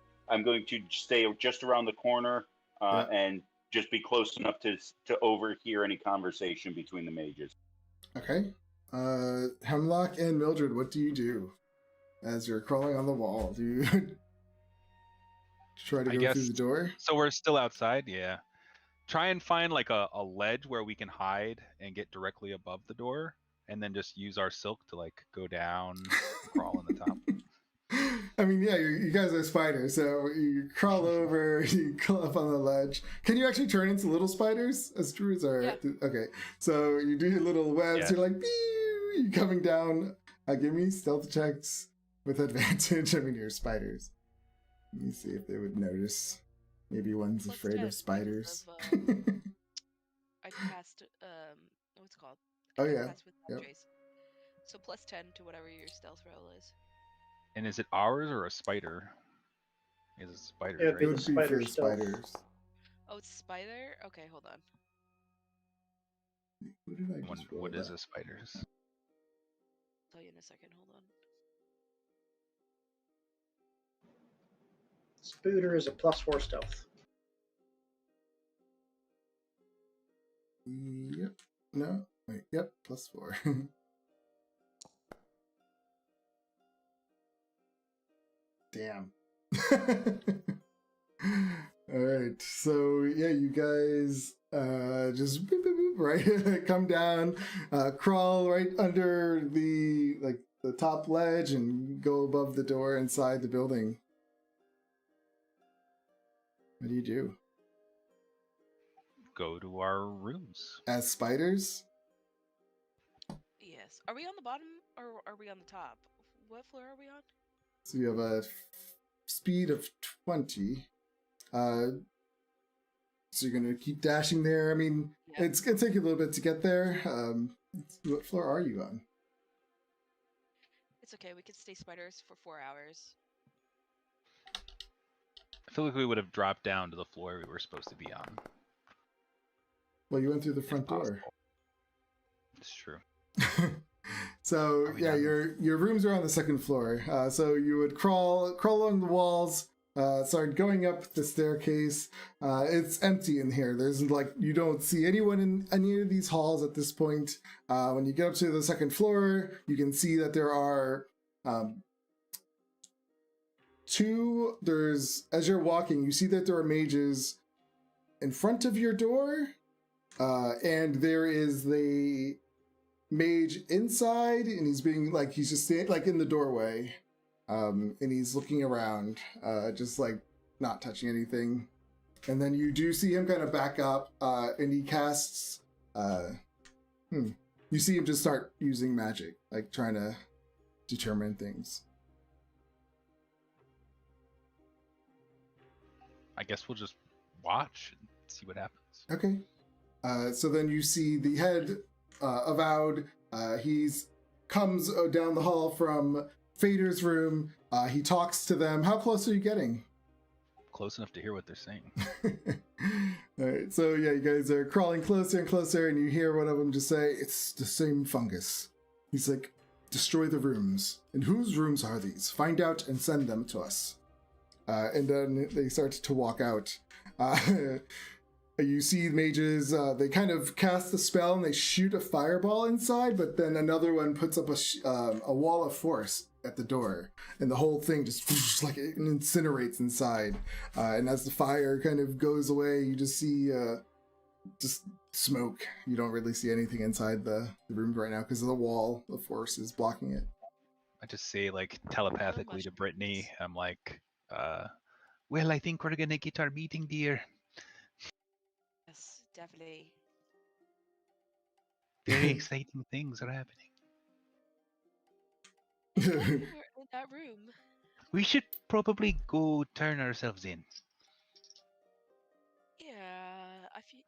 stay just around the corner and just be close enough to overhear any conversation between the mages. Okay. Hemlock and Mildred, what do you do as you're crawling on the wall? Do you try to go through the door? So we're still outside, yeah. Try and find like a ledge where we can hide and get directly above the door, and then just use our silk to like go down, crawl on the top. I mean, yeah, you guys are spiders, so you crawl over, you crawl up on the ledge. Can you actually turn into little spiders as druids are? Yeah. Okay, so you do your little webs. Yeah. You're like, pew, you're coming down. Give me stealth checks with advantage. I mean, you're spiders. Let me see if they would notice. Maybe one's Plus afraid 10 of spiders. because of, I cast what's it called? Oh, yeah. Cast with Yep. Trace. So plus 10 to whatever your stealth roll is. And is it ours or a spider? Is it spiders, Yeah, right? It would be for Spider stealth. spiders. Oh, it's spider? Okay, hold on. What did I just roll What is that? a spider's? I'll tell you in a second, hold on. Spooter is a +4 stealth. Yep. No. Wait. Yep. +4. Damn. All right. So yeah, you guys just boop, boop, boop, right come down, crawl right under the top ledge and go above the door inside the building. What do you do? Go to our rooms. As spiders? Yes. Are we on the bottom or are we on the top? What floor are we on? So you have a speed of 20. So you're gonna keep dashing there. I mean, Yeah. it's gonna take you a little bit to get there. What floor are you on? It's okay, we could stay spiders for 4 hours. I feel like we would have dropped down to the floor we were supposed to be on. Well, you went through the if front door. possible. It's true. So Are we yeah, done? your rooms are on the 2nd floor. So you would crawl along the walls. Start going up the staircase. It's empty in here. There's you don't see anyone in any of these halls at this point. When you get up to the 2nd floor, you can see that there are two. As you're walking, you see that there are mages in front of your door, and there is the mage inside, and he's being he's just in the doorway. And he's looking around, just not touching anything. And then you do see him kind of back up, and he casts. You see him just start using magic, trying to determine things. I guess we'll just watch and see what happens. Okay. So then you see the head avowed. He's comes down the hall from Fader's room. He talks to them. How close are you getting? Close enough to hear what they're saying. All right, so yeah, you guys are crawling closer and closer, and you hear one of them just say, "It's the same fungus." He's like, "Destroy the rooms. And whose rooms are these? Find out and send them to us." And then they start to walk out. You see mages, they kind of cast a spell and they shoot a fireball inside, but then another one puts up a wall of force at the door, and the whole thing just like it incinerates inside. And as the fire kind of goes away, you just see just smoke. You don't really see anything inside the room right now because the wall of force is blocking it. I just say, like, telepathically to Brittany, I'm like, well, I think we're gonna get our meeting, dear. Yes, definitely. Very exciting things are happening. If only we were in that room. We should probably go turn ourselves in. Yeah, I feel.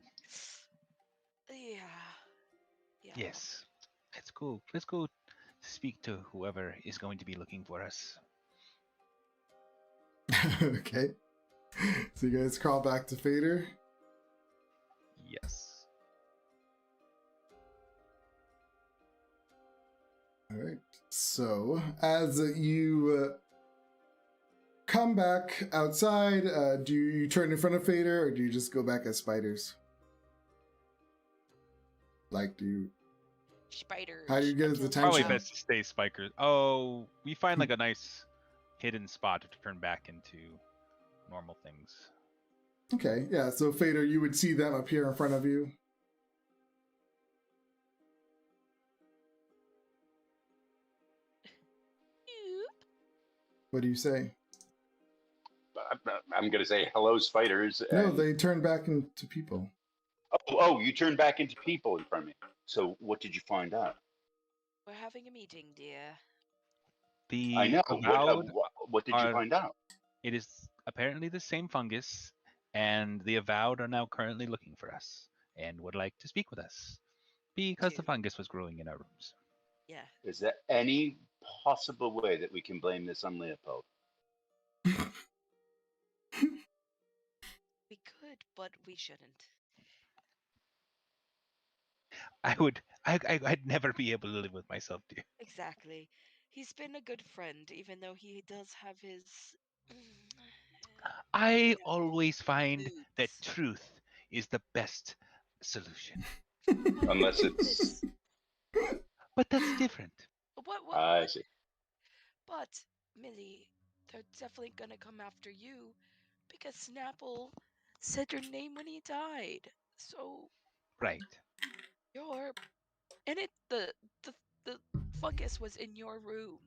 Yeah. Yeah. Yes. Let's go. Let's go speak to whoever is going to be looking for us. Okay. So you guys crawl back to Fader. Yes. All right. So as you come back outside, do you turn in front of Fader, or do you just go back as spiders? Like, Spiders. How do you get his until attention? Probably now. best to stay spikers. Oh, we find like a nice hidden spot to turn back into normal things. Okay, yeah. So Fader, you would see them appear in front of you. What do you say? I'm going to say hello, spiders. No, and- they turn back into people. Oh, you turned back into people in front of me. So what did you find out? We're having a meeting, dear. The I know. avowed What did you are- find out? It is apparently the same fungus, and the avowed are now currently looking for us and would like to speak with us because the Two. fungus was growing in our rooms. Yeah. Is there any possible way that we can blame this on Leopold? We could, but we shouldn't. I'd never be able to live with myself, dear. Exactly. He's been a good friend, even though he does have his. I always find that moods. truth is the best solution. Unless it's... But that's different. What? I see. But, Millie, they're definitely gonna come after you because Snapple said your name when he died. So Right. you're and the fungus was in your room.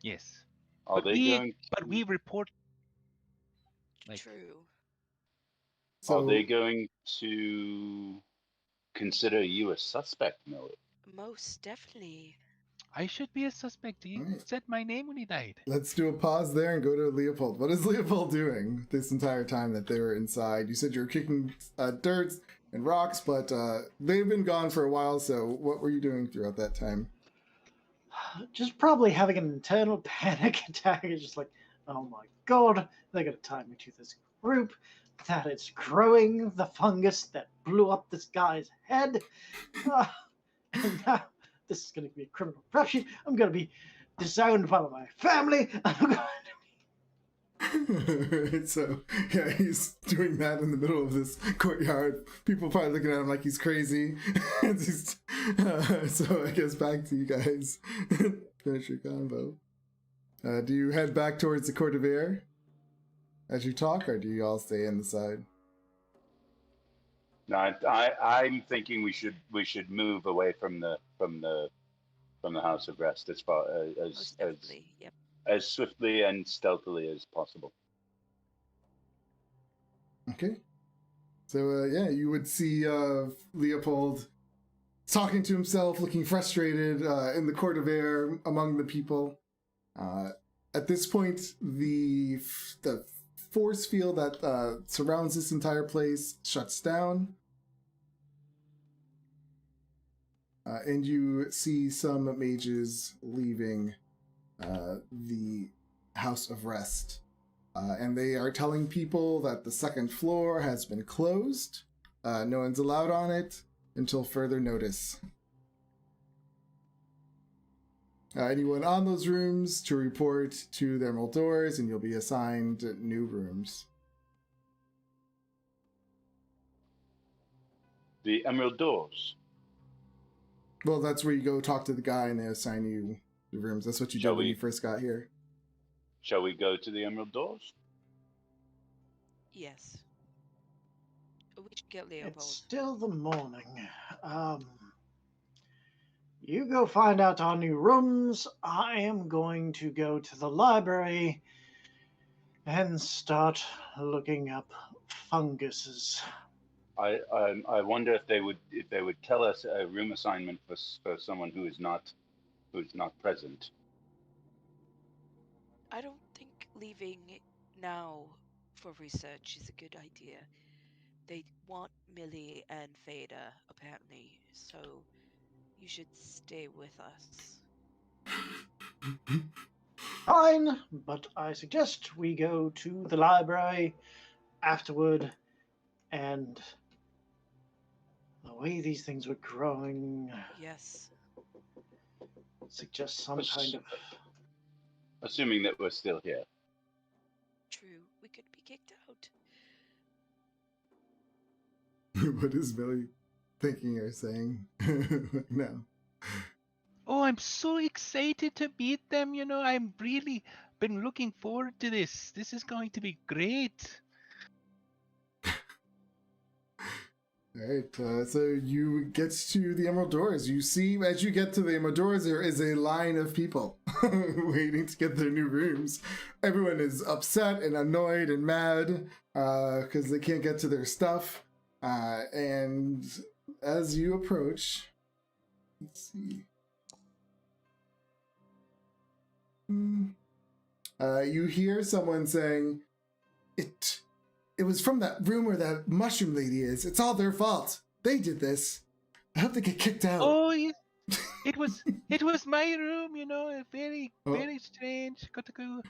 Yes. Are But they we going? but we report like True. So Are they going to consider you a suspect, Millie? Most definitely. I should be a suspect. He Right. said my name when he died. let's do a pause there and go to Leopold. What is Leopold doing this entire time that they were inside? You said you were kicking dirt and rocks, but they've been gone for a while, so what were you doing throughout that time? Just probably having an internal panic attack. It's just like, oh my god, they're going to tie me to this group that is growing the fungus that blew up this guy's head. And now this is going to be a criminal rap sheet. I'm going to be disowned by my family. So yeah, he's doing that in the middle of this courtyard. People probably looking at him like he's crazy. So I guess back to you guys. Finish your combo. Do you head back towards the Court of Air as you talk, or do you all stay in the side? No, I'm thinking we should move away from the House of Rest as far Most definitely. Yep. as swiftly and stealthily as possible. Okay. So yeah, you would see Leopold talking to himself, looking frustrated in the Court of Air among the people. At this point, the force field that surrounds this entire place shuts down. and you see some mages leaving the House of Rest. And they are telling people that the second floor has been closed. No one's allowed on it until further notice. Anyone on those rooms to report to the Emerald Doors, and you'll be assigned new rooms. The Emerald Doors. Well, that's where you go talk to the guy, and they assign you the rooms. That's what you did when you first got here. Shall we go to the Emerald Doors? Yes. We should get Leopold. It's still the morning. You go find out our new rooms. I am going to go to the library and start looking up funguses. I wonder if they would tell us a room assignment for someone who is not present. I don't think leaving now for research is a good idea. They want Millie and Fada, apparently, so you should stay with us. Fine, but I suggest we go to the library afterward, and the way these things were growing Yes. suggests some kind of... Assuming that we're still here. True, we could be kicked out. What is Billy thinking or saying? No. Oh, I'm so excited to meet them. I'm really been looking forward to this. This is going to be great. Alright, so you get to the Emerald Doors. You see, as you get to the Emerald Doors, there is a line of people waiting to get their new rooms. Everyone is upset and annoyed and mad because they can't get to their stuff. And as you approach, let's see. You hear someone saying, It was from that room where that mushroom lady is. It's all their fault. They did this. I hope they get kicked out. Oh, it was my room. Very strange. Kotaku.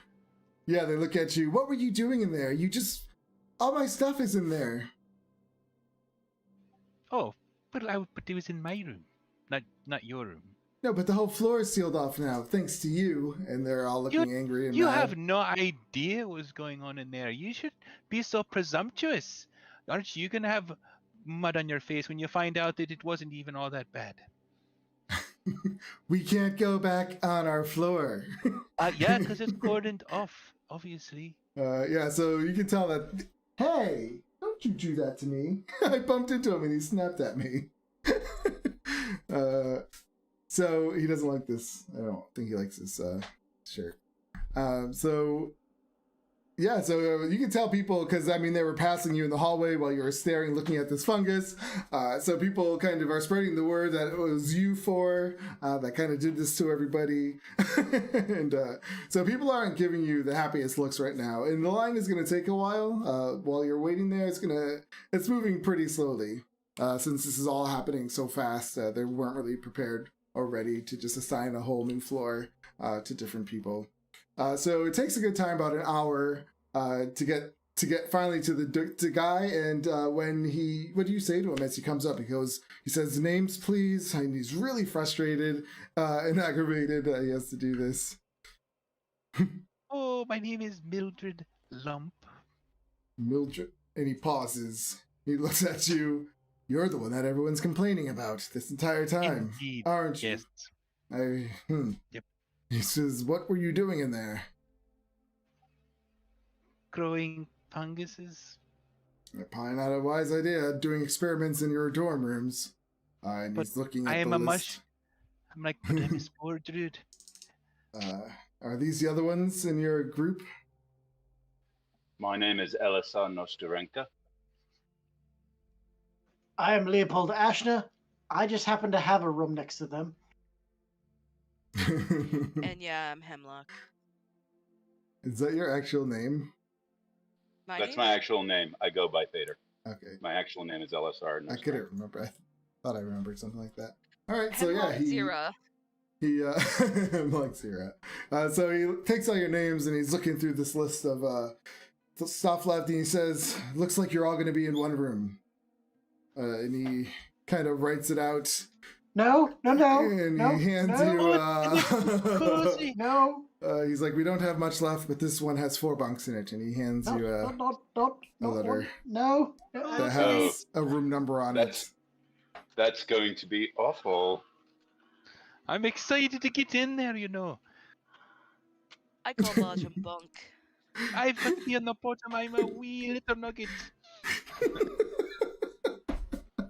Yeah, they look at you. What were you doing in there? All my stuff is in there. Oh, but it was in my room, not your room. No, but the whole floor is sealed off now, thanks to you. And they're all looking angry and You mad. have no idea what's going on in there. You should be so presumptuous. Aren't you going to have mud on your face when you find out that it wasn't even all that bad? We can't go back on our floor. Yeah, because it's cordoned off, obviously. Yeah, so you can tell that, hey, don't you do that to me. I bumped into him and he snapped at me. So he doesn't like this. I don't think he likes this shirt. So you can tell people, because they were passing you in the hallway while you were staring, looking at this fungus. So people kind of are spreading the word that it was you four that kind of did this to everybody. And so people aren't giving you the happiest looks right now. And the line is going to take a while. While you're waiting there, it's moving pretty slowly. Since this is all happening so fast, they weren't really prepared or ready to just assign a whole new floor to different people. So it takes a good time, about an hour, to get finally to the guy. And what do you say to him as he comes up? He says, "Names, please." And he's really frustrated and aggravated that he has to do this. Oh, my name is Mildred Lump. Mildred, and he pauses. He looks at you. You're the one that everyone's complaining about this entire time, Indeed. aren't you? Yes. Yep. He says, "What were you doing in there?" Growing funguses. Probably not a wise idea, doing experiments in your dorm rooms. And But he's looking at I am the a list. mush. I'm like, but I'm a Mordred. Are these the other ones in your group? My name is Elisa Nostarenka. I am Leopold Ashner. I just happen to have a room next to them. And yeah, I'm Hemlock. Is that your actual name? That's my actual name. I go by Fader. Okay. My actual name is LSR. I couldn't remember. I thought I remembered something like that. All right, so yeah, Zira. he like Zira. So he takes all your names and he's looking through this list of stuff left, and he says, "Looks like you're all going to be in one room." And he kind of writes it out. No. And no, he hands no, you. Cozy. No. He's like, "We don't have much left, but this one has 4 bunks in it," and he hands you a letter No. that has a room number on it. That's going to be awful. I'm excited to get in there, you know. I call bottom bunk. I've got to be on the bottom. I'm a wee little nugget.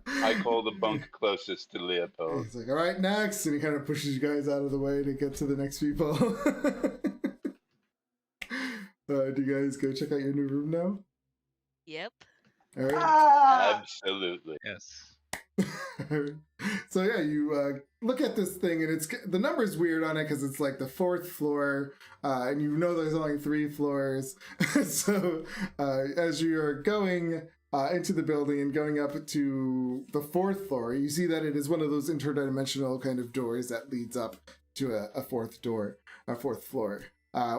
I call the bunk closest to Leopold. He's like, "All right, next," and he kind of pushes you guys out of the way to get to the next people. Do you guys go check out your new room now? Yep. All right. Absolutely. Yes. So yeah, you look at this thing, and the number's weird on it because it's like the 4th floor, and you know there's only 3 floors. So as you are going into the building and going up to the 4th floor, you see that it is one of those interdimensional kind of doors that leads up to a 4th floor.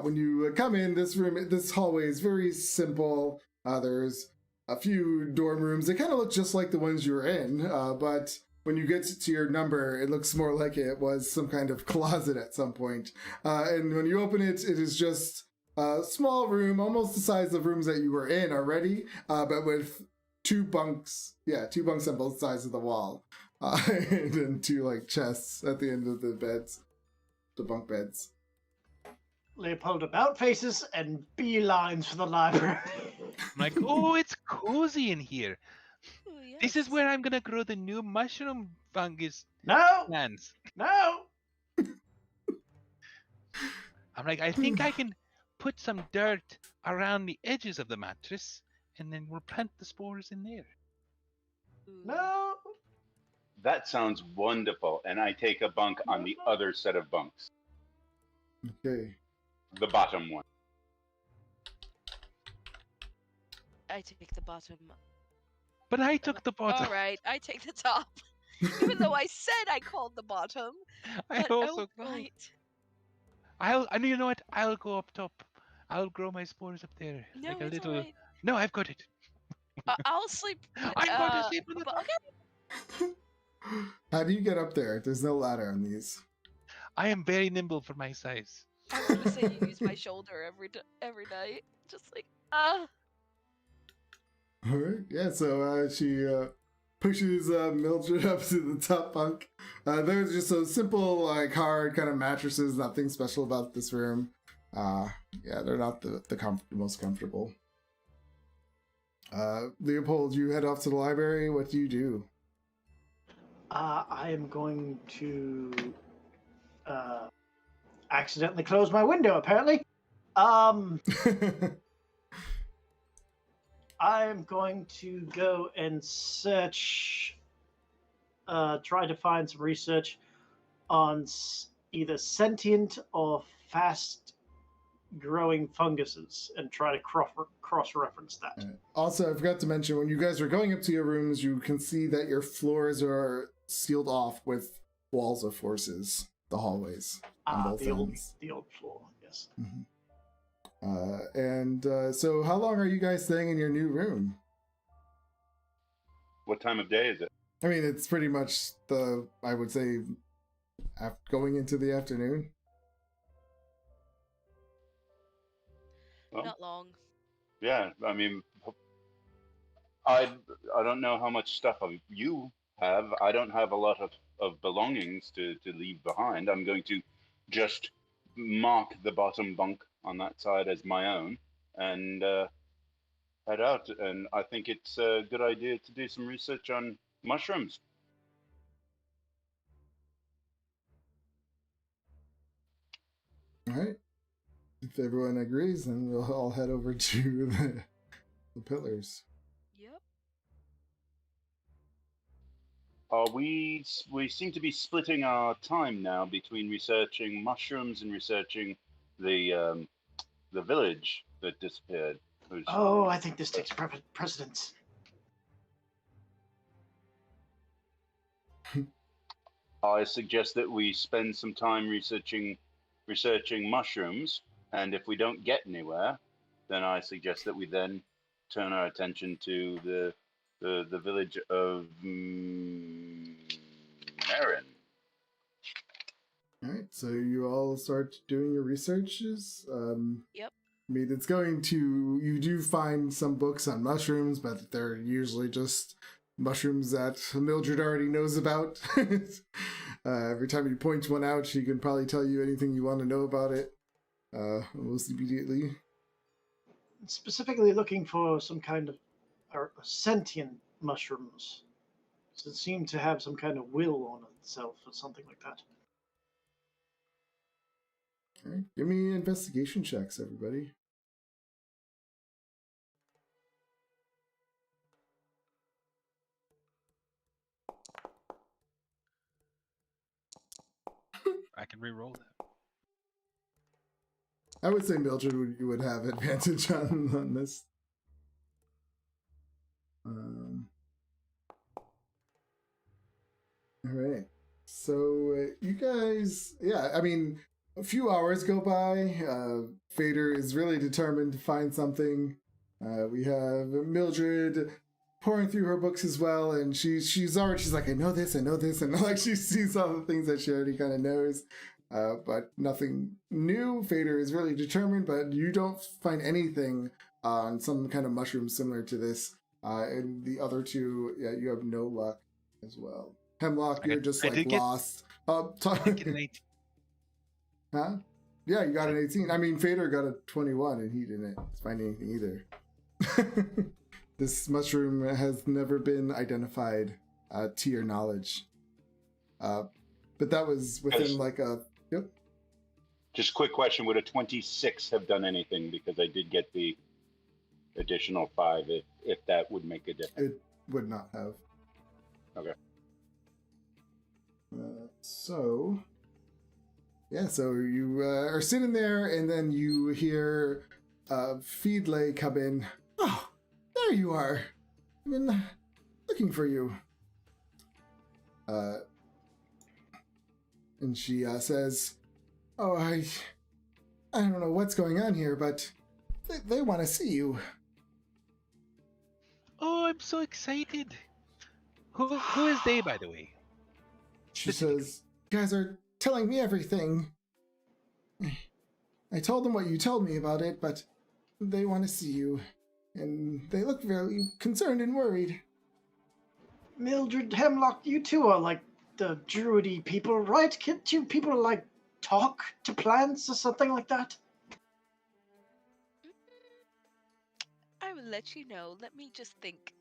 When you come in, this hallway is very simple. There's a few dorm rooms. They kind of look just like the ones you were in, but when you get to your number, it looks more like it was some kind of closet at some point. And when you open it, it is just a small room, almost the size of rooms that you were in already, but with 2 bunks. Yeah, 2 bunks on both sides of the wall, and then 2 like chests at the end of the beds, the bunk beds. Leopold about faces and beelines for the library. I'm like, oh, it's cozy in here. Ooh, yes. This is where I'm gonna grow the new mushroom fungus No. plants. No. I'm like, I think I can put some dirt around the edges of the mattress, and then we'll plant the spores in there. Ooh. No. That sounds wonderful. And I take a bunk on the other set of bunks, Okay. the bottom one. I take the bottom. But I took the bottom. All right, I take the top. Even though I said I called the bottom. I But, also. right. And you know what? I'll go up top. I'll grow my spores up there. No, like a it's little. alright. No, I've got it. I'll sleep. I'm going to sleep on the but top. okay. How do you get up there? There's no ladder on these. I am very nimble for my size. I want to say you use my shoulder every night. Just like, All right. Yeah. So she pushes Mildred up to the top bunk. There's just so simple, like hard kind of mattresses. Nothing special about this room. Yeah, they're not the most comfortable. Leopold, you head off to the library. What do you do? I am going to accidentally close my window, apparently. I'm going to go and search, try to find some research on either sentient or fast-growing funguses and try to cross-reference that. Also, I forgot to mention, when you guys are going up to your rooms, you can see that your floors are sealed off with walls of forces, the hallways on both ends. The old floor, yes. Mm-hmm. So how long are you guys staying in your new room? What time of day is it? I mean, it's pretty much I would say, going into the afternoon. Well, not long. yeah, I mean, I don't know how much stuff you have. I don't have a lot of belongings to leave behind. I'm going to just mark the bottom bunk on that side as my own and head out. And I think it's a good idea to do some research on mushrooms. All right. If everyone agrees, then we'll all head over to the pillars. Yep. We seem to be splitting our time now between researching mushrooms and researching the village that disappeared. Oh, I think this takes precedence. I suggest that we spend some time researching mushrooms, and if we don't get anywhere, then I suggest that we then turn our attention to the village of Marin. All right, so you all start doing your researches. Yep. I mean, it's going to. You do find some books on mushrooms, but they're usually just mushrooms that Mildred already knows about. Every time you point one out, she can probably tell you anything you want to know about it almost immediately. Specifically looking for some kind of sentient mushrooms. It seemed to have some kind of will on itself or something like that. All right, give me investigation checks, everybody. I can re-roll that. I would say Mildred would have advantage on this. All right. So you guys, yeah, I mean, a few hours go by. Fader is really determined to find something. We have Mildred pouring through her books as well, and she's like, I know this, and like she sees all the things that she already kind of knows. But nothing new. Fader is really determined, but you don't find anything on some kind of mushroom similar to this. And the other two, yeah, you have no luck as well. Hemlock, you're just like lost. I did get an 18. Huh? Yeah, you got an 18. I mean, Fader got a 21, and he didn't find anything either. This mushroom has never been identified to your knowledge. But that was within like a... Yep. Just quick question: would a 26 have done anything? Because I did get the additional 5. If that would make a difference. It would not have. Okay. So you are sitting there, and then you hear Feedlay come in. Oh, there you are. I've been looking for you. And she says, "Oh, I don't know what's going on here, but they want to see you." Oh, I'm so excited. Who is they, by the way? She says, "You guys are telling me everything. I told them what you told me about it, but they want to see you. And they look very concerned and worried." Mildred, Hemlock, you two are like the druidy people, right? Can't you people like talk to plants or something like that? I will let you know. Let me just think.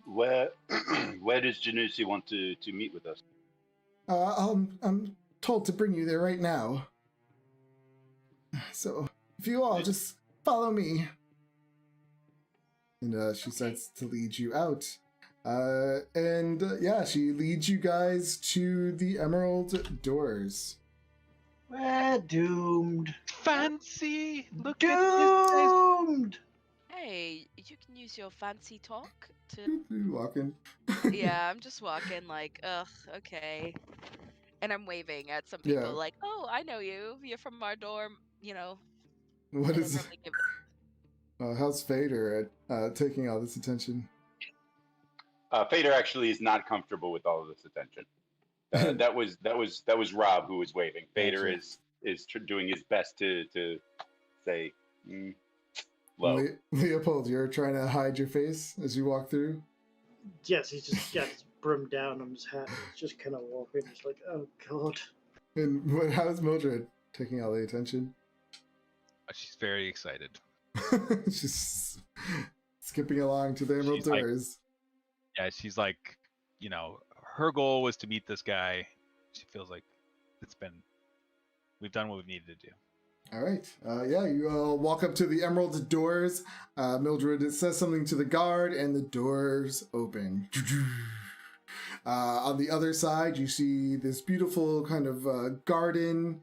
Where where does Janusi want to meet with us? I'm told to bring you there right now. So if you all just follow me. And she starts to lead you out. Yeah, she leads you guys to the Emerald Doors. We're doomed. Fancy! Look Doomed! Hey, you can use your fancy talk to... Walking. Yeah, I'm just walking like, ugh, okay. And I'm waving at some people like, oh, I know you. You're from our dorm, you know. What is... how's Fader at taking all this attention? Fader actually is not comfortable with all of this attention. That was Rob who was waving. Fader is doing his best to say low. Leopold, you're trying to hide your face as you walk through? Yes, he's just got his brim down on his hat. He's just kind of walking, just like, oh god. And how's Mildred taking all the attention? She's very excited. She's skipping along to the Emerald Doors. She's like, you know, her goal was to meet this guy. She feels like we've done what we needed to do. All right. You all walk up to the Emerald Doors. Mildred says something to the guard, and the doors open. On the other side, you see this beautiful kind of garden.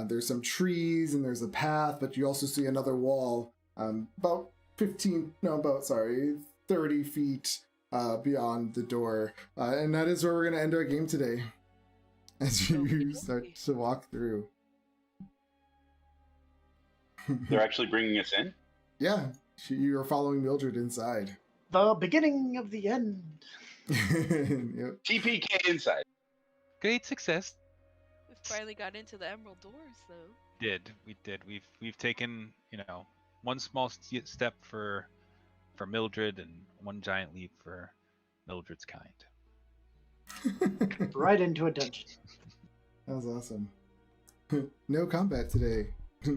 There's some trees, and there's a path, but you also see another wall about 30 feet beyond the door. And that is where we're going to end our game today. As you start to walk through. They're actually bringing us in? Yeah, you are following Mildred inside. The beginning of the end. Yep. TPK inside. Great success. We finally got into the Emerald Doors, though. We did. We've taken, one small step for Mildred and one giant leap for Mildred's kind. Right into a dungeon. That was awesome. No combat today. That's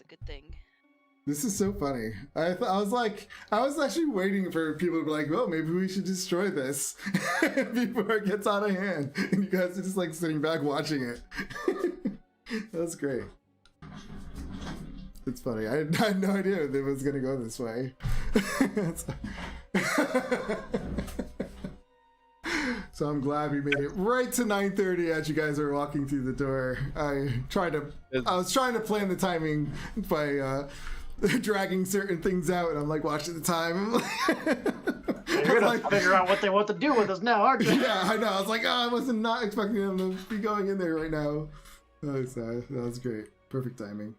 a good thing. This is so funny. I was actually waiting for people to be like, well, maybe we should destroy this before it gets out of hand. And you guys are just like sitting back watching it. That's great. It's funny. I had no idea it was going to go this way. So I'm glad we made it right to 9:30 as you guys are walking through the door. I was trying to plan the timing by dragging certain things out, and I'm like watching the time. You're gonna figure out what they want to do with us now, aren't you? Yeah, I know. I was like, I wasn't not expecting them to be going in there right now. That was great. Perfect timing.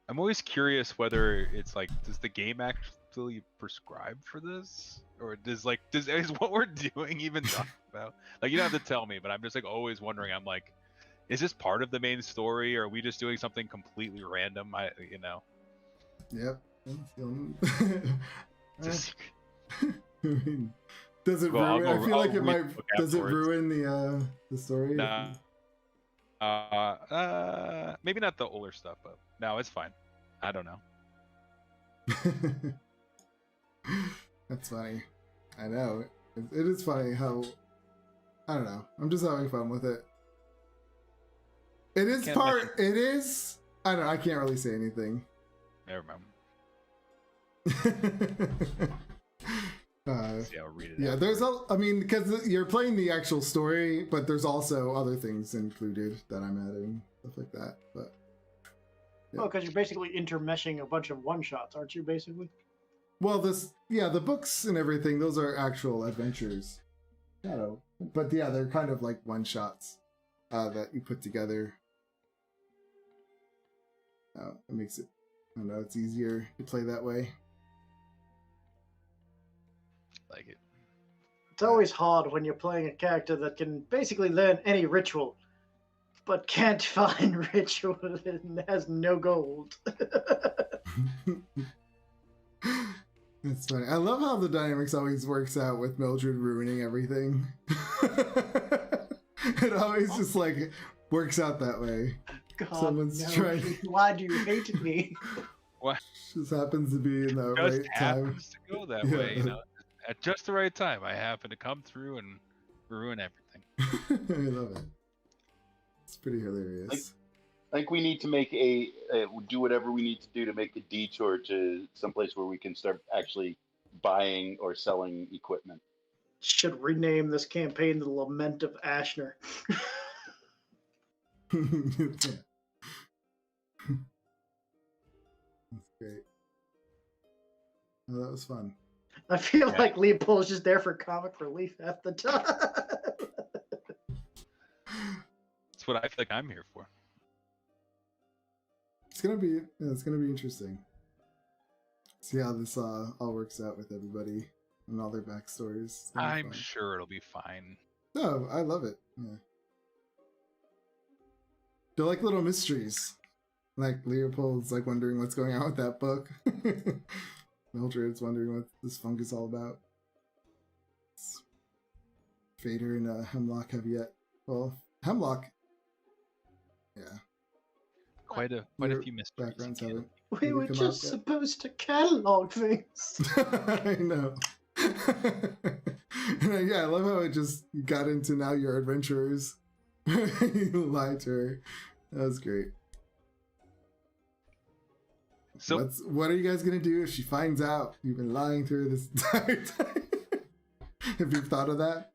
I'm always curious whether it's like, does the game actually prescribe for this, or is what we're doing even talk about? Like, you don't have to tell me, but I'm just like always wondering. I'm like, is this part of the main story, or are we just doing something completely random? Yep. Just, Does it Well, ruin? I feel like it might. look Does it afterwards. ruin the story? Nah. Maybe not the older stuff, but no, it's fine. I don't know. That's funny. I know. It is funny how. I don't know. I'm just having fun with it. It is Can't part. imagine. It is. I don't know. I can't really say anything. Never mind. See, I'll read it. Yeah, out. there's because you're playing the actual story, but there's also other things included that I'm adding, stuff like that. But Well, because you're basically intermeshing a bunch of one-shots, aren't you, basically? well, the books and everything, those are actual adventures. But yeah, they're kind of like one shots that you put together. It makes it, I don't know, it's easier to play that way. Like it. It's always hard when you're playing a character that can basically learn any ritual, but can't find ritual and has no gold. It's funny. I love how the dynamics always works out with Mildred ruining everything. It always just like works out that way. God, Someone's no. trying. Why do you hate me? What? Just happens to be in the Just right time. happens to go that Yeah. way, At just the right time, I happen to come through and ruin everything. I love it. It's pretty hilarious. I think we need to make do whatever we need to do to make a detour to someplace where we can start actually buying or selling equipment. Should rename this campaign the Lament of Ashner. That's great. Oh, that was fun. I feel like Leopold's just there for comic relief half the time. That's what I feel like I'm here for. It's gonna be interesting. See how this all works out with everybody and all their backstories. It's gonna be I'm fun. sure it'll be fine. No, I love it. Yeah. They're like little mysteries. Like Leopold's like wondering what's going on with that book. Mildred's wondering what this fungus is all about. Fader and Hemlock have yet. Well, Hemlock. Yeah. Quite a Your few mysteries. backgrounds in haven't. We were come out just yet. supposed to catalog things. I know. And yeah, I love how it just got into now you're adventurers. You lied to her. That was great. So What are you guys gonna do if she finds out you've been lying to her this entire time? Have you thought of that?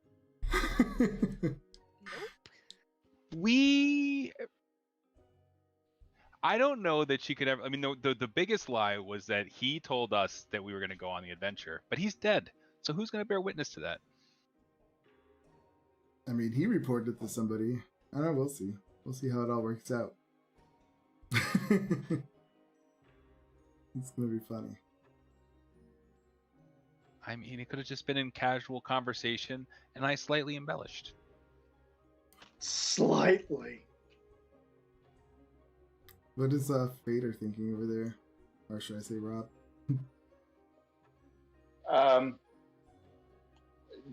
Nope. I don't know that she could ever. I mean, the biggest lie was that he told us that we were going to go on the adventure, but he's dead. So who's going to bear witness to that? I mean, he reported it to somebody. I don't know. We'll see. We'll see how it all works out. It's gonna be funny. I mean, it could have just been in casual conversation, and I slightly embellished. Slightly. What is Fader thinking over there? Or should I say Rob?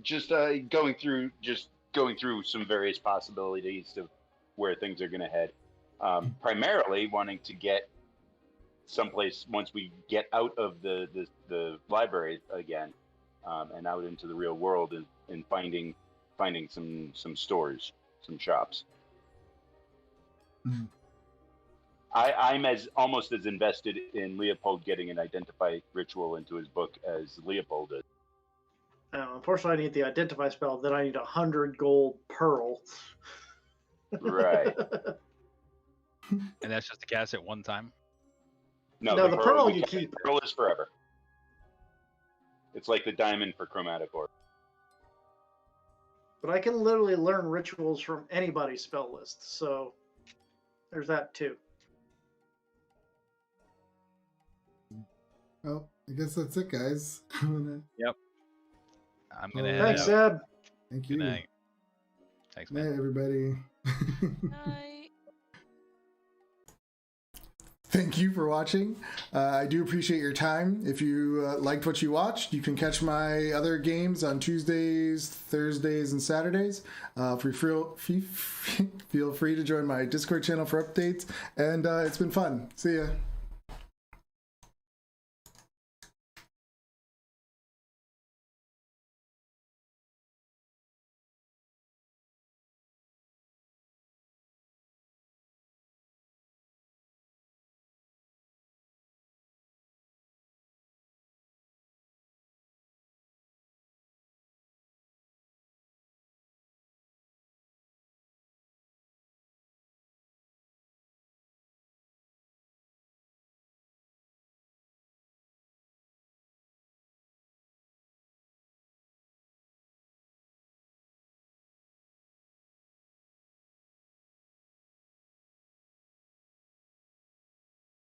Just going through some various possibilities of where things are going to head. Primarily wanting to get someplace once we get out of the library again, and out into the real world, and finding some stores, some shops. Mm-hmm. I'm almost as invested in Leopold getting an identify ritual into his book as Leopold is. Unfortunately, I need the identify spell. Then I need 100 gold pearl. Right. And that's just to cast it one time. No, the pearl you keep. The pearl is forever. It's like the diamond for chromatic orb. But I can literally learn rituals from anybody's spell list, so there's that too. Well, I guess that's it, guys. Yep. I'm gonna head Thanks, out. Seb. Thank Good you. night. Thanks, Night, man. everybody. Night. Thank you for watching. I do appreciate your time. If you liked what you watched, you can catch my other games on Tuesdays, Thursdays, and Saturdays. Feel free to join my Discord channel for updates. And it's been fun. See ya.